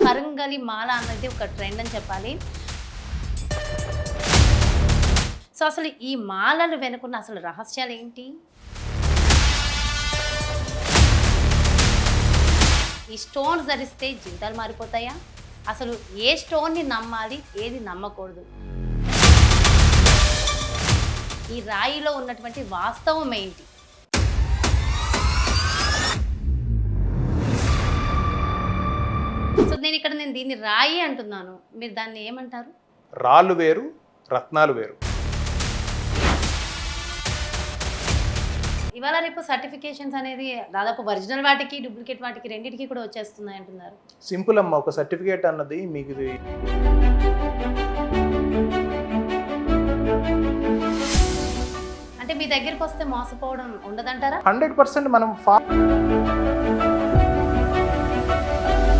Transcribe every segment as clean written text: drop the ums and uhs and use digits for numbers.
కరంగలి మాల అన్నది ఒక ట్రెండ్ అని చెప్పాలి. సో అసలు ఈ మాలలు వెనుకున్న అసలు రహస్యాలు ఏంటి? ఈ స్టోన్స్ ధరిస్తే జీవితాలు మారిపోతాయా? అసలు ఏ స్టోన్ని నమ్మాలి, ఏది నమ్మకూడదు? ఈ రాయిలో ఉన్నటువంటి వాస్తవం ఏంటి? సో నేను దీన్ని రాయి అంటున్నాను, మీరు దాన్ని ఏమంటారు? రాళ్ళు వేరు, రత్నాలు వేరు. ఇవాళ రేపు సర్టిఫికేషన్స్ అనేది దాదాపు ఒరిజినల్ వాటికి డూప్లికేట్ వాటికి రెండింటికి కూడా వచ్చేస్తున్నాయి అంటున్నారు. సింపుల్ అమ్మ, ఒక సర్టిఫికేట్ అన్నది మీకు అంటే మీ దగ్గరికి వస్తే మోసపోవడం ఉండదంటారా? 100% మనం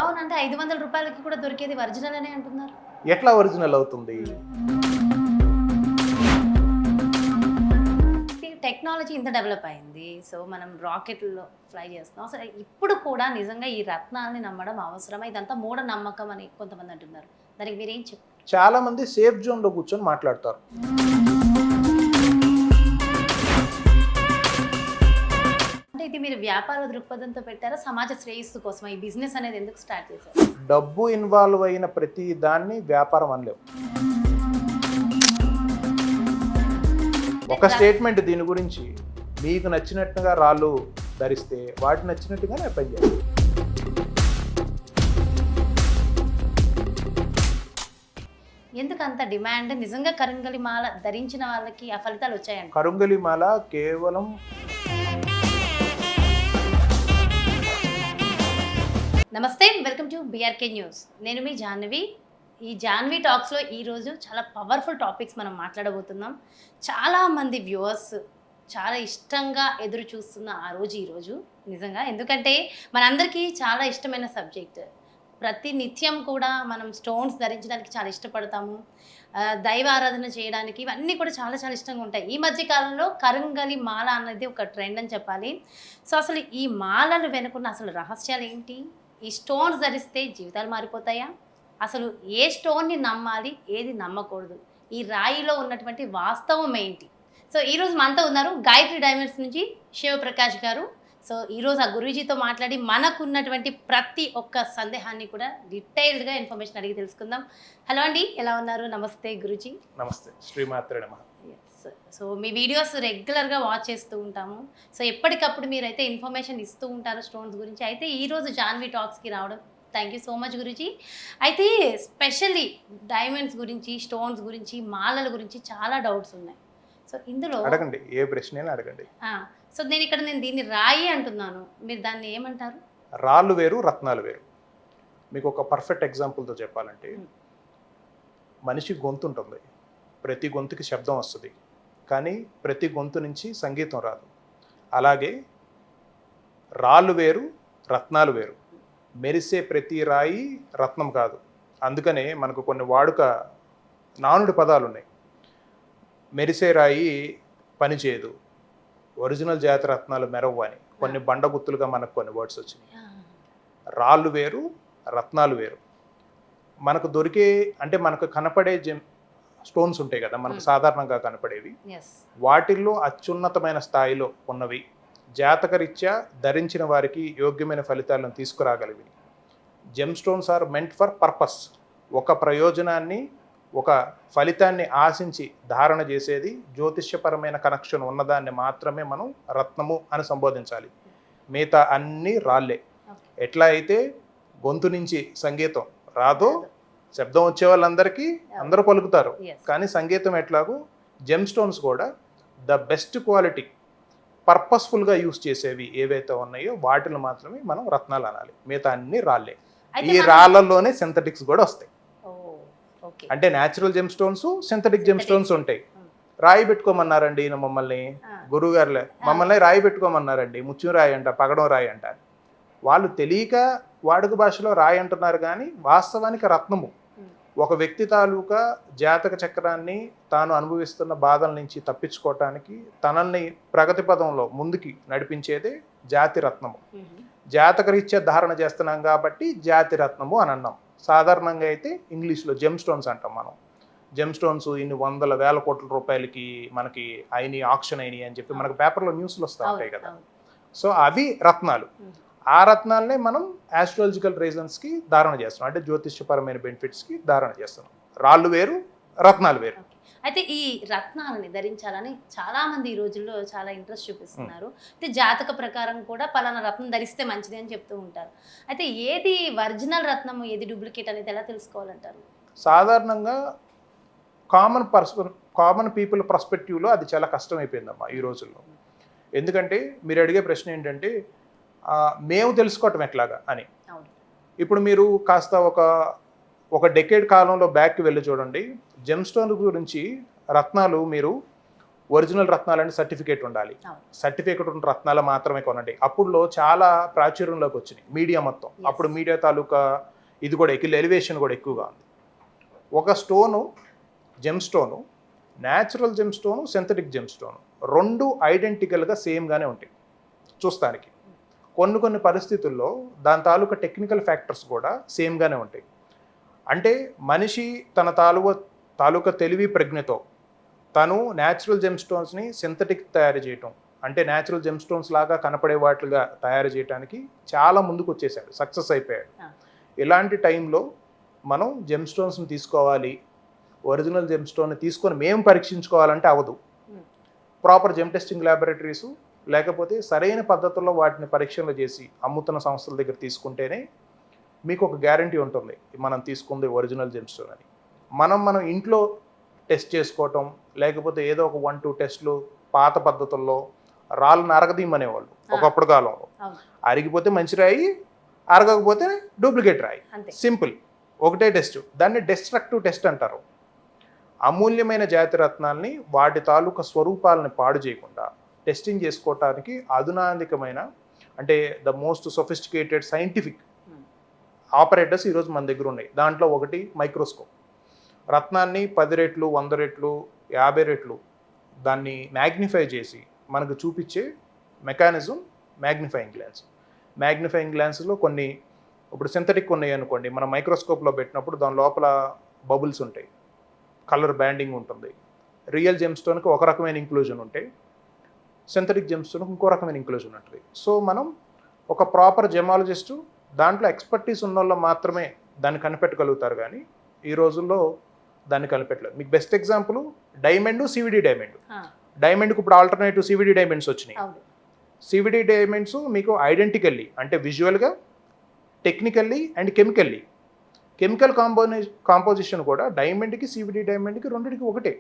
అవునంటే 500 రూపాయలకి కూడా దొరికేది ఒరిజినల్ అనే అంటున్నారు. ఎట్లా ఒరిజినల్ అవుతుంది? టెక్నాలజీ ఇంత డెవలప్ అయింది. సో మనం రాకెట్లో ఫ్లై చేస్తున్నాం. అసలు ఇప్పుడు కూడా నిజంగా ఈ రత్నాలని నమ్మడం అవసరమా? ఇదంతా మూఢ నమ్మకం అని కొంతమంది అంటున్నారు. దానికి మీరేం చెప్తారు? చాలా మంది సేఫ్ జోన్లో కూర్చొని మాట్లాడతారు. అంటే ఇది మీరు వ్యాపార దృక్పథంతో పెట్టారా, సమాజ శ్రేయస్సు కోసం ఈ బిజినెస్ అనేది ఎందుకు స్టార్ట్ చేశారు? డబ్బు ఇన్వాల్వ్ అయిన ప్రతి దాన్ని వ్యాపారం అనలేవు. ఒక స్టేట్మెంట్ దీని గురించి, మీకు నచ్చినట్టుగా రాళ్ళు ధరిస్తే వాటి నచ్చినట్టుగానే పని చేయాలి. ఎందుకు అంత డిమాండ్? నిజంగా కరంగలి మాల ధరించిన వాళ్ళకి ఆ ఫలితాలు వచ్చాయండి? కరంగలి మాల కేవలం నమస్తే, వెల్కమ్ టు బిఆర్కే న్యూస్. నేను మీ జాహ్నవి. ఈ జాహ్నవి టాక్స్లో ఈరోజు చాలా పవర్ఫుల్ టాపిక్స్ మనం మాట్లాడబోతున్నాం. చాలామంది వ్యూవర్స్ చాలా ఇష్టంగా ఎదురు చూస్తున్న ఆ రోజు ఈరోజు నిజంగా. ఎందుకంటే మనందరికీ చాలా ఇష్టమైన సబ్జెక్ట్. ప్రతి నిత్యం కూడా మనం స్టోన్స్ ధరించడానికి చాలా ఇష్టపడతాము. దైవ ఆరాధన చేయడానికి ఇవన్నీ కూడా చాలా చాలా ఇష్టంగా ఉంటాయి. ఈ మధ్య కాలంలో కరంగలి మాల అనేది ఒక ట్రెండ్ అని చెప్పాలి. సో అసలు ఈ మాలలు వెనుకున్న అసలు రహస్యాలు ఏంటి? ఈ స్టోన్స్ ధరిస్తే జీవితాలు మారిపోతాయా? అసలు ఏ స్టోన్ని నమ్మాలి, ఏది నమ్మకూడదు? ఈ రాయిలో ఉన్నటువంటి వాస్తవం ఏంటి? సో ఈరోజు మనతో ఉన్నారు గాయత్రి డైమండ్స్ నుంచి శివప్రకాష్ గారు. సో ఈరోజు ఆ గురూజీతో మాట్లాడి మనకున్నటువంటి ప్రతి ఒక్క సందేహాన్ని కూడా డీటెయిల్డ్గా ఇన్ఫర్మేషన్ అడిగి తెలుసుకుందాం. హలో అండి, ఎలా ఉన్నారు? నమస్తే గురూజీ. నమస్తే, శ్రీమాత్రే నమః. సో మీ వీడియోస్ రెగ్యులర్గా వాచ్ చేస్తూ ఉంటాము. సో ఎప్పటికప్పుడు మీరైతే ఇన్ఫర్మేషన్ ఇస్తూ ఉంటారు స్టోన్స్ గురించి. అయితే ఈరోజు జాహ్నవి టాక్స్కి రావడం thank you so much Guruji. అయితే స్పెషల్లీ డైమండ్స్ గురించి, స్టోన్స్ గురించి, మాలల గురించి చాలా డౌట్స్ ఉన్నాయి. సో ఇందులో అడగండి, ఏ ప్రశ్న అడగండి. సో నేను దీన్ని రాయి అంటున్నాను, మీరు దాన్ని ఏమంటారు? రాళ్ళు వేరు, రత్నాలు వేరు. మీకు ఒక పర్ఫెక్ట్ ఎగ్జాంపుల్తో చెప్పాలంటే, మనిషి గొంతు ఉంటుంది, ప్రతి గొంతుకి శబ్దం వస్తుంది, కానీ ప్రతి గొంతు నుంచి సంగీతం రాదు. అలాగే రాళ్ళు వేరు, రత్నాలు వేరు. మెరిసే ప్రతి రాయి రత్నం కాదు. అందుకనే మనకు కొన్ని వాడుక నానుడి పదాలు ఉన్నాయి. మెరిసే రాయి పని చేయదు, ఒరిజినల్ జాతి రత్నాలు మెరవు అని కొన్ని బండగుత్తులుగా మనకు కొన్ని వర్డ్స్ వచ్చినాయి. రాళ్ళు వేరు, రత్నాలు వేరు. మనకు దొరికే అంటే మనకు కనపడే స్టోన్స్ ఉంటాయి కదా, మనకు సాధారణంగా కనపడేవి. వాటిల్లో అత్యున్నతమైన స్థాయిలో ఉన్నవి, జాతకరీత్యా ధరించిన వారికి యోగ్యమైన ఫలితాలను తీసుకురాగలివి. Gem stones are meant for purpose. ఒక ప్రయోజనాన్ని, ఒక ఫలితాన్ని ఆశించి ధారణ చేసేది, జ్యోతిష్యపరమైన కనెక్షన్ ఉన్నదాన్ని మాత్రమే మనం రత్నము అని సంబోధించాలి. మిగతా అన్నీ రాళ్ళే. ఎట్లా అయితే గొంతు నుంచి సంగీతం రాదో, శబ్దం వచ్చే వాళ్ళందరికీ అందరూ పలుకుతారు, కానీ సంగీతం ఎట్లాగో జెమ్ స్టోన్స్ కూడా ద బెస్ట్ క్వాలిటీ పర్పస్ఫుల్గా యూజ్ చేసేవి ఏవైతే ఉన్నాయో వాటిని మాత్రమే మనం రత్నాలు అనాలి. మిగతా అన్ని రాళ్ళే. ఈ రాళ్ళల్లోనే సింథటిక్స్ కూడా వస్తాయి. అంటే natural gem stones, synthetic gem stones ఉంటాయి. రాయి పెట్టుకోమన్నారండి మమ్మల్ని, గురువు గారులే మమ్మల్ని రాయి పెట్టుకోమన్నారండి, ముత్యం రాయి అంట, పగడం రాయి అంటారు. వాళ్ళు తెలియక వాడుక భాషలో రాయి అంటున్నారు, కానీ వాస్తవానికి రత్నము. ఒక వ్యక్తి తాలూకా జాతక చక్రాన్ని, తాను అనుభవిస్తున్న బాధల నుంచి తప్పించుకోవటానికి తనని ప్రగతి పదంలో ముందుకి నడిపించేదే జాతి రత్నము. జాతకరీత్యా ధారణ చేస్తున్నాం కాబట్టి జాతి రత్నము అని అన్నాం. సాధారణంగా అయితే ఇంగ్లీష్లో జెమ్ స్టోన్స్ అంటాం మనం. జెమ్ స్టోన్స్ ఇన్ని వందల వేల కోట్ల రూపాయలకి మనకి అయినాయి, ఆక్షన్ అయినాయి అని చెప్పి మనకు పేపర్లో న్యూస్లు వస్తూ ఉంటాయి కదా. సో అవి రత్నాలు. ఆ రత్నాలనే మనం ఆస్ట్రాలజికల్ రీజన్స్కి ధారణ చేస్తున్నాం, అంటే జ్యోతిష్యపరమైన బెనిఫిట్స్కి ధారణ చేస్తున్నాం. రాళ్ళు వేరు, రత్నాలు వేరు. అయితే ఈ రత్నాలని ధరించాలని చాలా మంది ఈ రోజుల్లో చాలా ఇంట్రెస్ట్ చూపిస్తున్నారు. అయితే జాతక ప్రకారం కూడా పలానా రత్నం ధరిస్తే మంచిది అని చెప్తూ ఉంటారు. అయితే ఏది ఒరిజినల్ రత్నము, ఏది డూప్లికేట్ అనేది ఎలా తెలుసుకోవాలంటారు? సాధారణంగా కామన్ పీపుల్ పర్స్పెక్టివ్లో అది చాలా కష్టం అయిపోయిందమ్మా ఈ రోజుల్లో. ఎందుకంటే మీరు అడిగే ప్రశ్న ఏంటంటే మేము తెలుసుకోవటం ఎట్లాగా అని. ఇప్పుడు మీరు కాస్త ఒక డెకేడ్ కాలంలో బ్యాక్కి వెళ్ళి చూడండి. జెమ్ స్టోన్ గురించి రత్నాలు మీరు ఒరిజినల్ రత్నాలని సర్టిఫికేట్ ఉండాలి, సర్టిఫికేట్ ఉన్న రత్నాలు మాత్రమే కొనండి. అప్పుడులో చాలా ప్రాచుర్యంలోకి వచ్చినాయి మీడియా మొత్తం. అప్పుడు మీడియా తాలూకా ఇది కూడా ఎలివేషన్ కూడా ఎక్కువగా ఉంది. ఒక stone gem stone, natural gem stone, synthetic gem stone రెండు ఐడెంటికల్గా సేమ్గానే ఉంటాయి చూస్తానికి. కొన్ని పరిస్థితుల్లో దాని తాలూకా టెక్నికల్ ఫ్యాక్టర్స్ కూడా సేమ్గానే ఉంటాయి. అంటే మనిషి తన తాలూకా తెలివి ప్రజ్ఞతో తను న్యాచురల్ జెమ్ స్టోన్స్ని సింథటిక్ తయారు చేయటం, అంటే న్యాచురల్ జెమ్ స్టోన్స్ లాగా కనపడే వాటిగా తయారు చేయడానికి చాలా ముందుకు వచ్చేసాడు, సక్సెస్ అయిపోయాడు. ఇలాంటి టైంలో మనం జెమ్ స్టోన్స్ని తీసుకోవాలి, ఒరిజినల్ జెమ్ స్టోన్ని తీసుకొని మేము పరీక్షించుకోవాలంటే అవ్వదు. ప్రాపర్ జెమ్ టెస్టింగ్ ల్యాబొరేటరీస్ లేకపోతే సరైన పద్ధతుల్లో వాటిని పరీక్షలు చేసి అమ్ముతున్న సంస్థల దగ్గర తీసుకుంటేనే మీకు ఒక గ్యారంటీ ఉంటుంది మనం తీసుకుంది ఒరిజినల్ జెమ్ స్టోన్ అని. మనం ఇంట్లో టెస్ట్ చేసుకోవటం, లేకపోతే ఏదో ఒక 1-2 టెస్ట్లు పాత పద్ధతుల్లో రాళ్ళను అరగదీయమనేవాళ్ళు ఒకప్పుడు కాలంలో. అరిగిపోతే మంచి రాయి, అరగకపోతే డూప్లికేట్ రాయి, సింపుల్, ఒకటే టెస్ట్. దాన్ని డెస్ట్రక్టివ్ టెస్ట్ అంటారు. అమూల్యమైన జాతి రత్నాల్ని వాటి తాలూకా స్వరూపాలని పాడు చేయకుండా టెస్టింగ్ చేసుకోవటానికి అధునాధికమైన, అంటే the most sophisticated scientific operators ఈరోజు మన దగ్గర ఉన్నాయి. దాంట్లో ఒకటి మైక్రోస్కోప్. రత్నాన్ని 10 రెట్లు, 100 రెట్లు, 50 రెట్లు దాన్ని మ్యాగ్నిఫై చేసి మనకు చూపించే మెకానిజం మ్యాగ్నిఫైయింగ్ గ్లాన్స్. మ్యాగ్నిఫైయింగ్ గ్లాన్స్లో కొన్ని ఇప్పుడు సింథటిక్ ఉన్నాయి అనుకోండి, మనం మైక్రోస్కోప్లో పెట్టినప్పుడు దాని లోపల బబుల్స్ ఉంటాయి, కలర్ బ్యాండింగ్ ఉంటుంది. రియల్ జెమ్ స్టోన్కి ఒక రకమైన ఇంక్లూజన్ ఉంటాయి, సింథటిక్ జెమ్ స్టోన్కి ఇంకో రకమైన ఇంక్లూజన్ ఉంటుంది. సో మనం ఒక ప్రాపర్ జెమాలజిస్టు దాంట్లో ఎక్స్పర్టీస్ ఉన్న వాళ్ళు మాత్రమే దాన్ని కనిపెట్టగలుగుతారు, కానీ ఈ రోజుల్లో దాన్ని కనిపెట్టలేదు. మీకు best example diamond, CVD diamond. డైమండ్కి ఇప్పుడు ఆల్టర్నేటివ్ సివిడి డైమండ్స్ వచ్చినాయి. సివిడి డైమండ్స్ మీకు ఐడెంటికల్లీ, అంటే విజువల్గా, technically and chemically, chemical composition కూడా డైమండ్కి సివిడి డైమండ్కి రెండింటికి ఒకటే,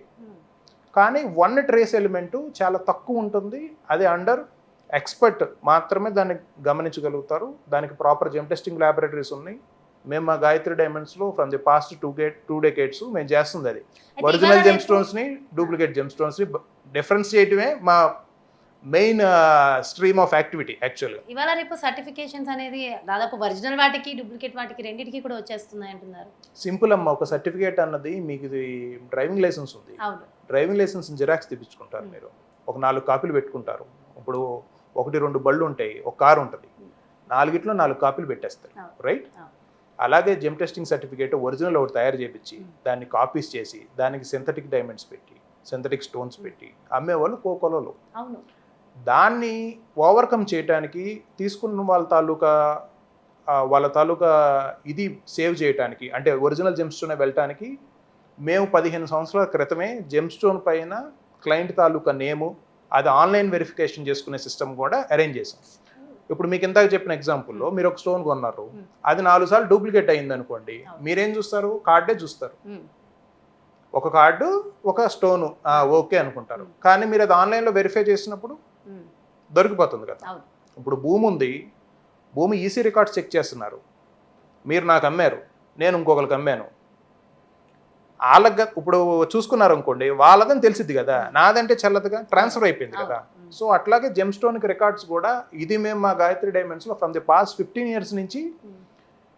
కానీ వన్ ట్రేస్ ఎలిమెంటు చాలా తక్కువ ఉంటుంది. అది అండర్ ఎక్స్పర్ట్ మాత్రమే దాన్ని గమనించగలుగుతారు. దానికి ప్రాపర్ జెమ్ టెస్టింగ్ ల్యాబొరేటరీస్ ఉన్నాయి. మేము మా గాయత్రి డైమండ్స్లో ఫ్రమ్ ది పాస్ట్ 2 డెకేడ్స్ మేము చేస్తుంది అది. ఒరిజినల్ జెమ్ స్టోన్స్ని, డూప్లికేట్ జెమ్ స్టోన్స్ని డిఫరెన్స్ చేయటమే మా మెయిన్ స్ట్రీమ్ ఆఫ్ యాక్టివిటీ యాక్చువల్గా. ఇవాళ రేపు సర్టిఫికేషన్స్ అనేది దాదాపు ఒరిజినల్ వాటికి, డూప్లికేట్ వాటికి రెండింటికి కూడా వచ్చేస్తున్నాయి అంటున్నారు. సింపుల్ అమ్మ, ఒక సర్టిఫికేట్ అన్నది మీకు డ్రైవింగ్ లైసెన్స్ ఉంది, డ్రైవింగ్ లైసెన్స్ జిరాక్స్ తెప్పించుకుంటారు మీరు, ఒక 4 కాపీలు పెట్టుకుంటారు. ఇప్పుడు 1-2 బళ్ళు ఉంటాయి, ఒక కారు ఉంటుంది, 4గిట్లో 4 కాపీలు పెట్టేస్తారు, రైట్? అలాగే జెమ్ టెస్టింగ్ సర్టిఫికేట్ ఒరిజినల్ ఒకటి తయారు చేయించి దాన్ని కాపీస్ చేసి దానికి సింథటిక్ డైమండ్స్ పెట్టి, సింథటిక్ స్టోన్స్ పెట్టి అమ్మేవాళ్ళు కోకోలలో. దాన్ని ఓవర్కమ్ చేయడానికి తీసుకున్న వాళ్ళ తాలూకా ఇది సేవ్ చేయడానికి, అంటే ఒరిజినల్ జెమ్ స్టోన్ వెళ్ళటానికి మేము 15 సంవత్సరాల క్రితమే జెమ్ స్టోన్ పైన క్లయింట్ తాలూకా నేము, అది ఆన్లైన్ వెరిఫికేషన్ చేసుకునే సిస్టమ్ కూడా అరేంజ్ చేసాం. ఇప్పుడు మీకు ఇందాక చెప్పిన ఎగ్జాంపుల్లో మీరు ఒక స్టోన్ కొన్నారు, అది 4 సార్లు డూప్లికేట్ అయింది అనుకోండి, మీరేం చూస్తారు? కార్డే చూస్తారు. ఒక కార్డు, ఒక స్టోను, ఓకే అనుకుంటారు. కానీ మీరు అది ఆన్లైన్లో వెరిఫై చేసినప్పుడు దొరికిపోతుంది కదా. ఇప్పుడు భూమి ఉంది, భూమి ఈసీ రికార్డ్స్ చెక్ చేస్తున్నారు, మీరు నాకు అమ్మారు, నేను ఇంకొకరికి అమ్మాను, వాళ్ళకి ఇప్పుడు చూసుకున్నారు అనుకోండి, వాళ్ళదని తెలిసిద్ది కదా, నాదంటే చల్లదుగా ట్రాన్స్ఫర్ అయిపోయింది కదా. సో అట్లాగే జెమ్ స్టోన్కి రికార్డ్స్ కూడా ఇది మేము మా గాయత్రి డైమండ్స్లో ఫ్రమ్ ది పాస్ట్ 15 years నుంచి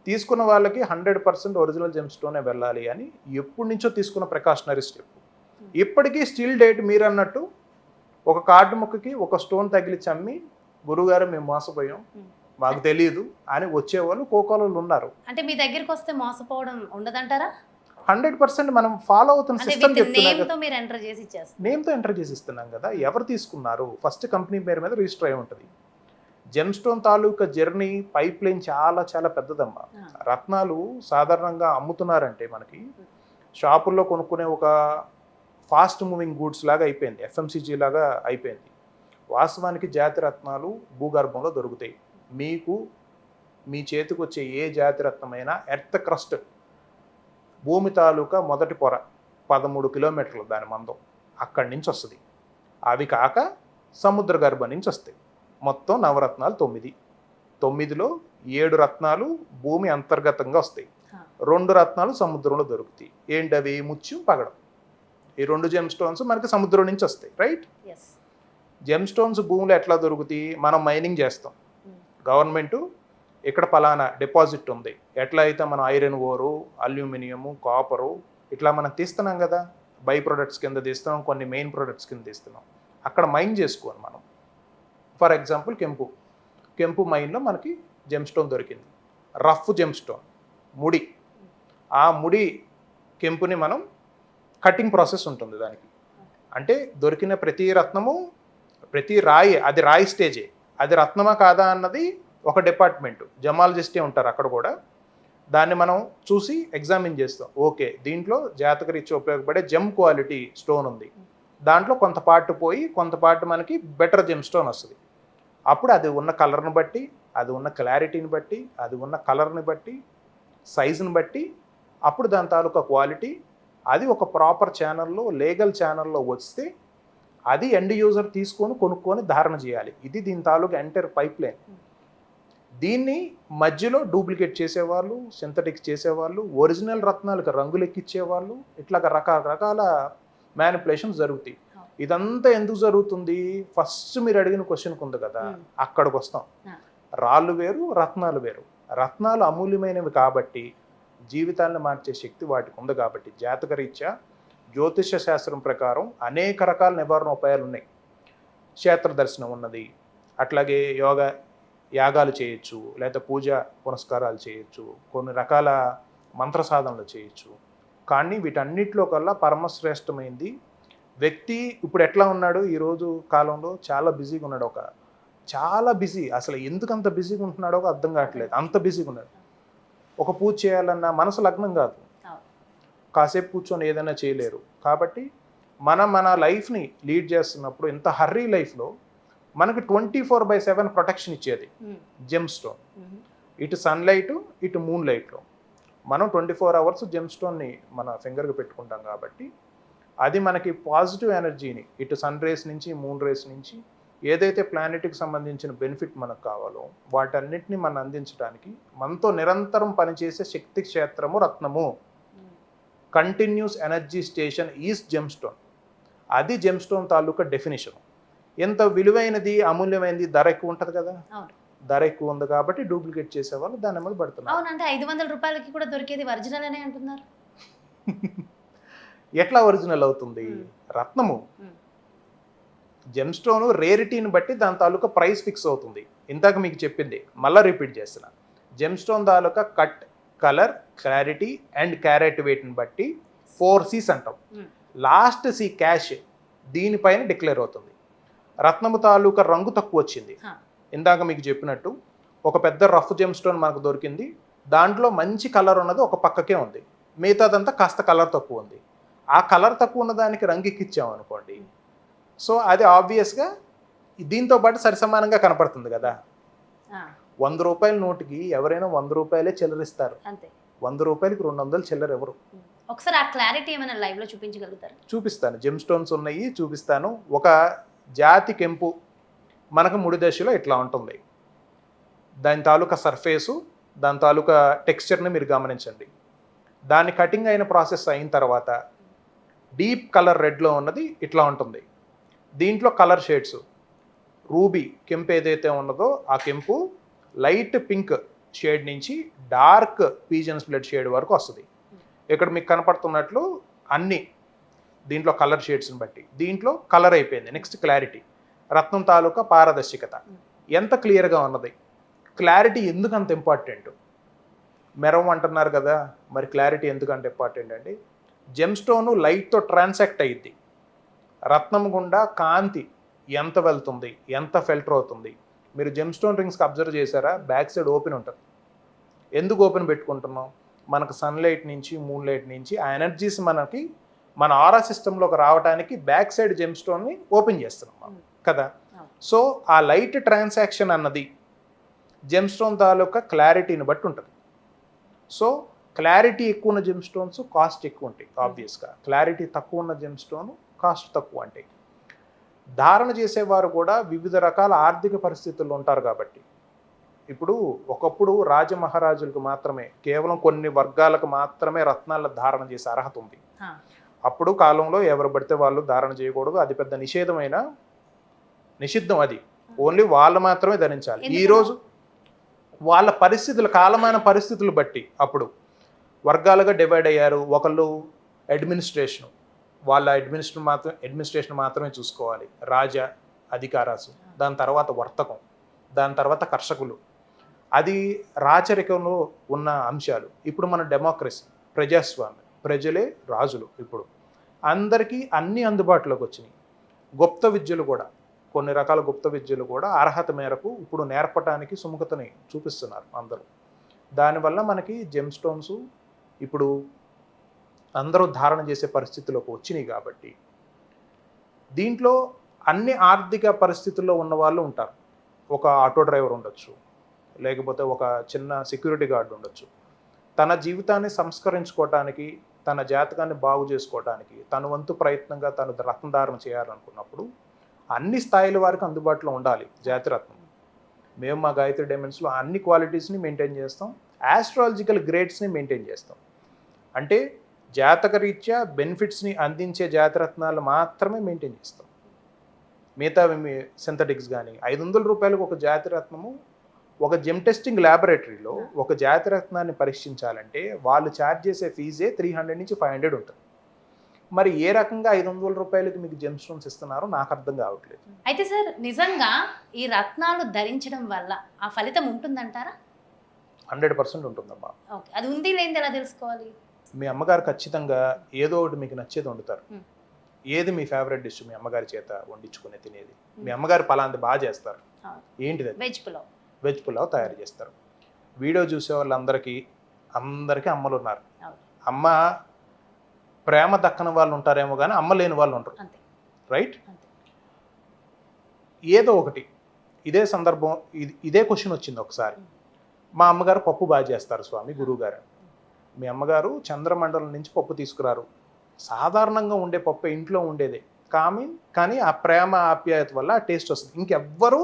తీసుకున్న వాళ్ళకి 100% ఒరిజినల్ జెమ్ స్టోనే వెళ్ళాలి అని ఎప్పటి నుంచో తీసుకున్న ప్రికాషనరీ స్టెప్. ఇప్పటికీ స్టిల్ డేట్ మీరు అన్నట్టు ఒక కార్డు ముక్కకి ఒక స్టోన్ తగిలించి అమ్మి, గురువుగారు మేము మోసపోయాం, మాకు తెలియదు అని వచ్చేవాళ్ళు కోకోలలో ఉన్నారు. అంటే మీ దగ్గరికి వస్తే మోసపోవడం ఉండదంటారా? 100% మనం ఫాలో అవుతున్న అంటే సిస్టమ్ విత్ చెప్తున్నా నేమ్ కదా. తో మీరు ఎంటర్ చేసి ఇచ్చేస్తారు. నేమ్తో ఎంటర్ చేసి ఇస్తున్నాం కదా. ఎవరు తీసుకున్నారు ఫస్ట్ కంపెనీ పేరు మీద రిజిస్టర్ అయి ఉంటుంది. జెమ్ స్టోన్ తాలూకా జర్నీ పైప్ లైన్ చాలా చాలా పెద్దదమ్మా. రత్నాలు సాధారణంగా అమ్ముతున్నారంటే మనకి షాపుల్లో కొనుక్కునే ఒక ఫాస్ట్ మూవింగ్ గూడ్స్ లాగా అయిపోయింది, ఎఫ్ఎంసీజీ లాగా అయిపోయింది. వాస్తవానికి జాతి రత్నాలు భూగర్భంలో దొరుకుతాయి. మీకు మీ చేతికి వచ్చే ఏ జాతి రత్నమైనా ఎర్త్ క్రస్ట్, భూమి తాలూకా మొదటి పొర 13 కిలోమీటర్లు దాని మందం అక్కడి నుంచి వస్తుంది. అవి కాక సముద్ర గర్భం నుంచి వస్తాయి. మొత్తం నవరత్నాలు 9. 9లో 7 రత్నాలు భూమి అంతర్గతంగా వస్తాయి, 2 రత్నాలు సముద్రంలో దొరుకుతాయి. ఏంటవి? ముత్యం, పగడం. ఈ 2 జెమ్ స్టోన్స్ మనకి సముద్రం నుంచి వస్తాయి, రైట్? జెమ్ స్టోన్స్ భూమిలో ఎట్లా దొరుకుతాయి? మనం మైనింగ్ చేస్తాం. గవర్నమెంట్ ఇక్కడ పలానా డిపాజిట్ ఉంది, ఎట్లా అయితే మనం ఐరన్ ఓరు, అల్యూమినియము, కాపరు ఇట్లా మనం తీస్తున్నాం కదా, బై ప్రొడక్ట్స్ కింద తీస్తున్నాం, కొన్ని మెయిన్ ప్రొడక్ట్స్ కింద తీస్తున్నాం. అక్కడ మైన్ చేసుకోవాలి మనం. ఫర్ ఎగ్జాంపుల్ కెంపు మైన్లో మనకి జెమ్ స్టోన్ దొరికింది, రఫ్ జెమ్ స్టోన్, ముడి. ఆ ముడి కెంపుని మనం కటింగ్ ప్రాసెస్ ఉంటుంది దానికి. అంటే దొరికిన ప్రతి రత్నము, ప్రతి రాయి, అది రాయి స్టేజే, అది రత్నమా కాదా అన్నది ఒక డిపార్ట్మెంట్, జమాలజిస్టే ఉంటారు అక్కడ కూడా. దాన్ని మనం చూసి ఎగ్జామిన్ చేస్తాం. ఓకే, దీంట్లో జాతకరీత్యా ఉపయోగపడే జెమ్ క్వాలిటీ స్టోన్ ఉంది, దాంట్లో కొంత పార్ట్ పోయి కొంత పార్ట్ మనకి బెటర్ జెమ్ స్టోన్ వస్తుంది. అప్పుడు అది ఉన్న కలర్ని బట్టి, అది ఉన్న క్లారిటీని బట్టి, అది ఉన్న కలర్ని బట్టి, సైజుని బట్టి అప్పుడు దాని తాలూకా క్వాలిటీ అది ఒక ప్రాపర్ ఛానల్లో, లీగల్ ఛానల్లో వస్తే అది ఎండ్ యూజర్ తీసుకొని కొనుక్కొని ధారణ చేయాలి. ఇది దీని తాలూకా ఎంటైర్ పైప్ లైన్. దీన్ని మధ్యలో డూప్లికేట్ చేసేవాళ్ళు, సింథటిక్స్ చేసేవాళ్ళు, ఒరిజినల్ రత్నాలకు రంగులు ఎక్కించేవాళ్ళు, ఇట్లా రకరకాల మ్యానిపులేషన్స్ జరుగుతాయి. ఇదంతా ఎందుకు జరుగుతుంది? ఫస్ట్ మీరు అడిగిన క్వశ్చన్కి ఉంది కదా, అక్కడికి వస్తాం. రాళ్ళు వేరు, రత్నాలు వేరు. రత్నాలు అమూల్యమైనవి కాబట్టి, జీవితాలను మార్చే శక్తి వాటికి ఉంది కాబట్టి, జాతకరీత్యా జ్యోతిష శాస్త్రం ప్రకారం అనేక రకాల నివారణ ఉపాయాలు ఉన్నాయి. క్షేత్ర దర్శనం ఉన్నది, అట్లాగే యాగాలు చేయొచ్చు, లేదా పూజ పునస్కారాలు చేయొచ్చు, కొన్ని రకాల మంత్ర సాధనలు చేయొచ్చు. కానీ వీటన్నిటిలో కల్లా పరమశ్రేష్టమైంది వ్యక్తి ఇప్పుడు ఎట్లా ఉన్నాడు ఈరోజు కాలంలో, చాలా బిజీగా ఉన్నాడు. చాలా బిజీ, అసలు ఎందుకు అంత బిజీగా ఉంటున్నాడో అర్థం కావట్లేదు, అంత బిజీగా ఉన్నాడు. ఒక పూజ చేయాలన్నా మనసు లగ్నం కాదు, కాసేపు కూర్చొని ఏదైనా చేయలేరు. కాబట్టి మన లైఫ్ని లీడ్ చేస్తున్నప్పుడు ఇంత హర్రీ లైఫ్లో మనకి 24/7 ప్రొటెక్షన్ ఇచ్చేది జెమ్ స్టోన్. ఇటు సన్లైట్, ఇటు మూన్ లైట్లో మనం 24 అవర్స్ జెమ్ స్టోన్ని మన ఫింగర్కి పెట్టుకుంటాం కాబట్టి అది మనకి పాజిటివ్ ఎనర్జీని ఇటు సన్ రేస్ నుంచి, మూన్ రేస్ నుంచి ఏదైతే ప్లానెట్కి సంబంధించిన బెనిఫిట్ మనకు కావాలో వాటన్నిటిని మనం అందించడానికి మనతో నిరంతరం పనిచేసే శక్తి క్షేత్రము రత్నము, continuous energy station is gem stone. అది జెమ్ స్టోన్ తాలూకా డెఫినేషన్. ఎంత విలువైనది, అమూల్యమైనది, ధర ఎక్కువ ఉంటుంది కదా, ధర ఎక్కువ ఉంది కాబట్టి డూప్లికేట్ చేసేవాళ్ళు దాని మీద పడుతున్నారు. అవునంటే 500 రూపాయలకి కూడా దొరికేది ఒరిజినల్ అనే అంటున్నారు. ఎట్లా ఒరిజినల్ అవుతుంది? రత్నము జెమ్ స్టోన్ రేరిటీని బట్టి దాని తాలూకా ప్రైస్ ఫిక్స్ అవుతుంది. ఇందాక మీకు చెప్పింది మళ్ళీ రిపీట్ చేస్తున్నా. జెమ్ స్టోన్ తాలూకా cut, colour, clarity and carat వెయిట్ని బట్టి 4 C's అంటాం. లాస్ట్ C క్యాష్ దీనిపైన డిక్లేర్ అవుతుంది. రత్నము తాలూకా రంగు తక్కువ వచ్చింది, ఇందాక మీకు చెప్పినట్టు ఒక పెద్ద రఫ్ జెమ్ స్టోన్ మనకు దొరికింది, దాంట్లో మంచి కలర్ ఉన్నది ఒక పక్కకే ఉంది, మిగతాదంతా కాస్త కలర్ తక్కువ ఉంది. ఆ కలర్ తక్కువ ఉన్న దానికి రంగు ఎక్కిచ్చాం అనుకోండి, సో అది ఆబ్వియస్గా దీంతో పాటు సరిసమానంగా కనపడుతుంది కదా. 100 రూపాయల నోటుకి ఎవరైనా 100 రూపాయలే చిల్లరిస్తారు, 100 రూపాయలకి 200 చిల్లర ఎవరు? ఒకసారి ఆ క్లారిటీ ఏమైనా లైవ్లో చూపించగలుగుతారు? చూపిస్తాను, జెమ్ స్టోన్స్ ఉన్నాయి, చూపిస్తాను. ఒక జాతి కెంపు మనకు 3 దశలో ఇట్లా ఉంటుంది. దాని తాలూకా సర్ఫేసు, దాని తాలూకా టెక్స్చర్ని మీరు గమనించండి. దాని కటింగ్ అయిన ప్రాసెస్ అయిన తర్వాత డీప్ కలర్ రెడ్లో ఉన్నది ఇట్లా ఉంటుంది. దీంట్లో కలర్ షేడ్స్, రూబీ కెంపు ఏదైతే ఉన్నదో ఆ కెంపు లైట్ పింక్ షేడ్ నుంచి డార్క్ పీజన్ స్ప్లిట్ షేడ్ వరకు వస్తుంది. ఇక్కడ మీకు కనపడుతున్నట్లు అన్ని దీంట్లో కలర్ షేడ్స్ని బట్టి దీంట్లో కలర్ అయిపోయింది. నెక్స్ట్ క్లారిటీ, రత్నం తాలూకా పారదర్శకత ఎంత క్లియర్గా ఉన్నది. క్లారిటీ ఎందుకు అంత ఇంపార్టెంట్? మెరం అంటున్నారు కదా, మరి క్లారిటీ ఎందుకు అంత ఇంపార్టెంట్ అండి? జెమ్ స్టోను లైట్తో ట్రాన్సాక్ట్ అయ్యిద్ది. రత్నం గుండా కాంతి ఎంత వెళ్తుంది, ఎంత ఫిల్టర్ అవుతుంది. మీరు జెమ్ స్టోన్ రింగ్స్కి అబ్జర్వ్ చేశారా? బ్యాక్ సైడ్ ఓపెన్ ఉంటుంది. ఎందుకు ఓపెన్ పెట్టుకుంటున్నాం? మనకు సన్లైట్ నుంచి, మూన్ లైట్ నుంచి ఆ ఎనర్జీస్ మనకి మన ఆరా సిస్టంలోకి రావడానికి బ్యాక్ సైడ్ జెమ్ స్టోన్ని ఓపెన్ చేస్తున్నాం మనం కదా. సో ఆ లైట్ ట్రాన్సాక్షన్ అన్నది జెమ్ స్టోన్ తాలూకా క్లారిటీని బట్టి ఉంటుంది. సో క్లారిటీ ఎక్కువ ఉన్న జెమ్ స్టోన్స్ కాస్ట్ ఎక్కువ ఉంటాయి ఆబ్వియస్గా. క్లారిటీ తక్కువ ఉన్న జెమ్ స్టోన్ కాస్ట్ తక్కువ ఉంటాయి. ధారణ చేసేవారు కూడా వివిధ రకాల ఆర్థిక పరిస్థితుల్లో ఉంటారు కాబట్టి, ఇప్పుడు ఒకప్పుడు రాజమహారాజులకు మాత్రమే, కేవలం కొన్ని వర్గాలకు మాత్రమే రత్నాల ధారణ చేసే అర్హత ఉంది. అప్పుడు కాలంలో ఎవరు పడితే వాళ్ళు ధారణ చేయకూడదు, అది పెద్ద నిషిద్ధం, అది ఓన్లీ వాళ్ళు మాత్రమే ధరించాలి. ఈరోజు వాళ్ళ పరిస్థితులు, కాలమైన పరిస్థితులు బట్టి అప్పుడు వర్గాలుగా డివైడ్ అయ్యారు. ఒకళ్ళు అడ్మినిస్ట్రేషన్, వాళ్ళ అడ్మినిస్ట్రేషన్ మాత్రమే చూసుకోవాలి, రాజా అధికారాసు, దాని తర్వాత వర్తకం, దాని తర్వాత కర్షకులు. అది రాచరికంలో ఉన్న అంశాలు. ఇప్పుడు మన డెమోక్రసీ, ప్రజాస్వామ్యం, ప్రజలే రాజులు. ఇప్పుడు అందరికీ అన్నీ అందుబాటులోకి వచ్చినాయి. గుప్త విద్యలు కూడా, కొన్ని రకాల గుప్త విద్యలు కూడా అర్హత మేరకు ఇప్పుడు నేర్పడానికి సుముఖతని చూపిస్తున్నారు అందరూ. దానివల్ల మనకి జెమ్ స్టోన్స్ ఇప్పుడు అందరూ ధారణ చేసే పరిస్థితిలోకి వచ్చినాయి. కాబట్టి దీంట్లో అన్ని ఆర్థిక పరిస్థితుల్లో ఉన్న వాళ్ళు ఉంటారు. ఒక ఆటో డ్రైవర్ ఉండొచ్చు, లేకపోతే ఒక చిన్న సెక్యూరిటీ గార్డ్ ఉండొచ్చు. తన జీవితాన్ని సంస్కరించుకోవటానికి, తన జాతకాన్ని బాగు చేసుకోవటానికి తన వంతు ప్రయత్నంగా తను రత్నధారణ చేయాలనుకున్నప్పుడు అన్ని స్థాయిల వారికి అందుబాటులో ఉండాలి జాతిరత్నం. మేము మా గాయత్రి డైమండ్స్లో అన్ని క్వాలిటీస్ని మెయింటైన్ చేస్తాం, ఆస్ట్రాలజికల్ గ్రేడ్స్ని మెయింటైన్ చేస్తాం. అంటే జాతకరీత్యా బెనిఫిట్స్ని అందించే జాతిరత్నాలు మాత్రమే మెయింటైన్ చేస్తాం. మిగతా సింథటిక్స్ కానీ 500 రూపాయలకు ఒక జాతిరత్నము, ఒక జెమ్ టెస్టింగ్ ల్యాబొరేటరీలో ఒక జాతిరత్నాన్ని పరీక్షించాలంటే వాళ్ళు ఛార్జ్ చేసే ఫీజే 300 నుంచి 500 ఉంటుంది. మరి ఏ రకంగా 500 రూపాయలకి మీకు జెమ్ స్టోన్స్ ఇస్తున్నారో నాకు అర్థం కావట్లేదు. అయితే సార్, నిజంగా ఈ రత్నాలు ధరించడం వల్ల ఆ ఫలితం ఉంటుందంటారా? 100% ఉంటుందమ్మా. ఓకే, అది ఉంది లేనిది ఎలా తెలుసుకోవాలి? మీ అమ్మగారు ఖచ్చితంగా ఏదో ఒకటి మీకు నచ్చేది వండుతారు. ఏది మీ ఫేవరెట్ డిష్ మీ అమ్మగారి చేత వండించుకునే తినేది? మీ అమ్మగారు పలాంటి బాగా చేస్తారు, ఏంటిది? వెజ్ పులావ్ తయారు చేస్తారు. వీడియో చూసే వాళ్ళందరికీ అమ్మలు ఉన్నారు. అమ్మ ప్రేమ దక్కని వాళ్ళు ఉంటారేమో కానీ అమ్మ లేని వాళ్ళు ఉంటారు, రైట్? ఏదో ఒకటి ఇదే సందర్భం, ఇదే క్వశ్చన్ వచ్చింది ఒకసారి. మా అమ్మగారు పప్పు బాగా చేస్తారు స్వామి, గురువు గారు. మీ అమ్మగారు చంద్రమండలం నుంచి పప్పు తీసుకురారు. సాధారణంగా ఉండే పప్పు ఇంట్లో ఉండేదే, కానీ ఆ ప్రేమ ఆప్యాయత వల్ల ఆ టేస్ట్ వస్తుంది. ఇంకెవ్వరూ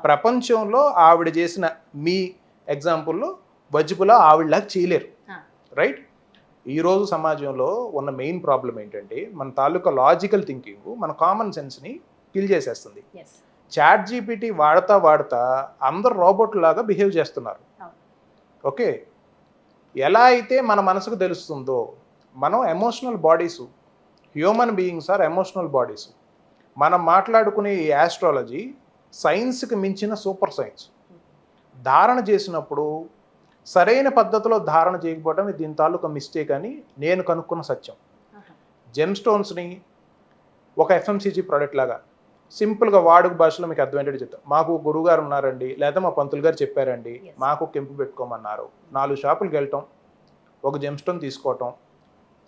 ప్రపంచంలో ఆవిడ చేసిన, మీ ఎగ్జాంపుల్లో వజ్జుపులా ఆవిడలాగా చేయలేరు, రైట్? ఈరోజు సమాజంలో ఉన్న మెయిన్ ప్రాబ్లం ఏంటంటే మన తాలూకా లాజికల్ థింకింగ్ మన కామన్ సెన్స్ని కిల్ చేసేస్తుంది. చాట్ జీపీటీ వాడతా అందరు రోబోట్ లాగా బిహేవ్ చేస్తున్నారు. ఓకే, ఎలా అయితే మన మనసుకు తెలుస్తుందో, మనం emotional bodies, human beings are emotional bodies. మనం మాట్లాడుకునే ఈ ఆస్ట్రాలజీ సైన్స్కి మించిన సూపర్ సైన్స్. ధారణ చేసినప్పుడు సరైన పద్ధతిలో ధారణ చేయకపోవడం దీని తాలూకా మిస్టేక్ అని నేను కనుక్కున్న సత్యం. జెమ్ స్టోన్స్ని ఒక ఎఫ్ఎంసీజీ ప్రోడక్ట్ లాగా సింపుల్గా వాడుక భాషలో మీకు అర్థమయ్యేటట్టు చెప్తాం. మాకు గురువుగారు ఉన్నారండి, లేదా మా పంతులు గారు చెప్పారండి, మాకు కెంపు పెట్టుకోమన్నారు. 4 షాపులకు వెళ్ళటం, ఒక జెమ్ స్టోన్ తీసుకోవటం,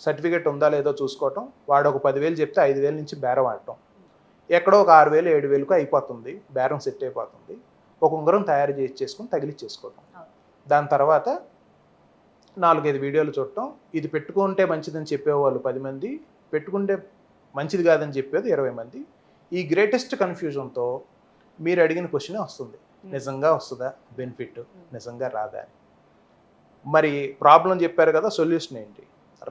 సర్టిఫికేట్ ఉందా లేదో చూసుకోవటం, వాడు ఒక 10,000 చెప్తే 5,000 నుంచి బేరం ఆడటం, ఎక్కడో ఒక 6,000 7,000కు అయిపోతుంది, బేరం సెట్ అయిపోతుంది. ఒక ఉంగరం తయారు చేసుకుని తగిలిచ్చేసుకోవటం. దాని తర్వాత 4-5 వీడియోలు చూడటం. ఇది పెట్టుకుంటే మంచిదని చెప్పేవాళ్ళు 10 మంది, పెట్టుకుంటే మంచిది కాదని చెప్పేది 20 మంది. ఈ గ్రేటెస్ట్ కన్ఫ్యూజన్తో మీరు అడిగిన క్వశ్చనే వస్తుంది, నిజంగా వస్తుందా బెనిఫిట్, నిజంగా రాదా అని. మరి ప్రాబ్లం చెప్పారు కదా, సొల్యూషన్ ఏంటి?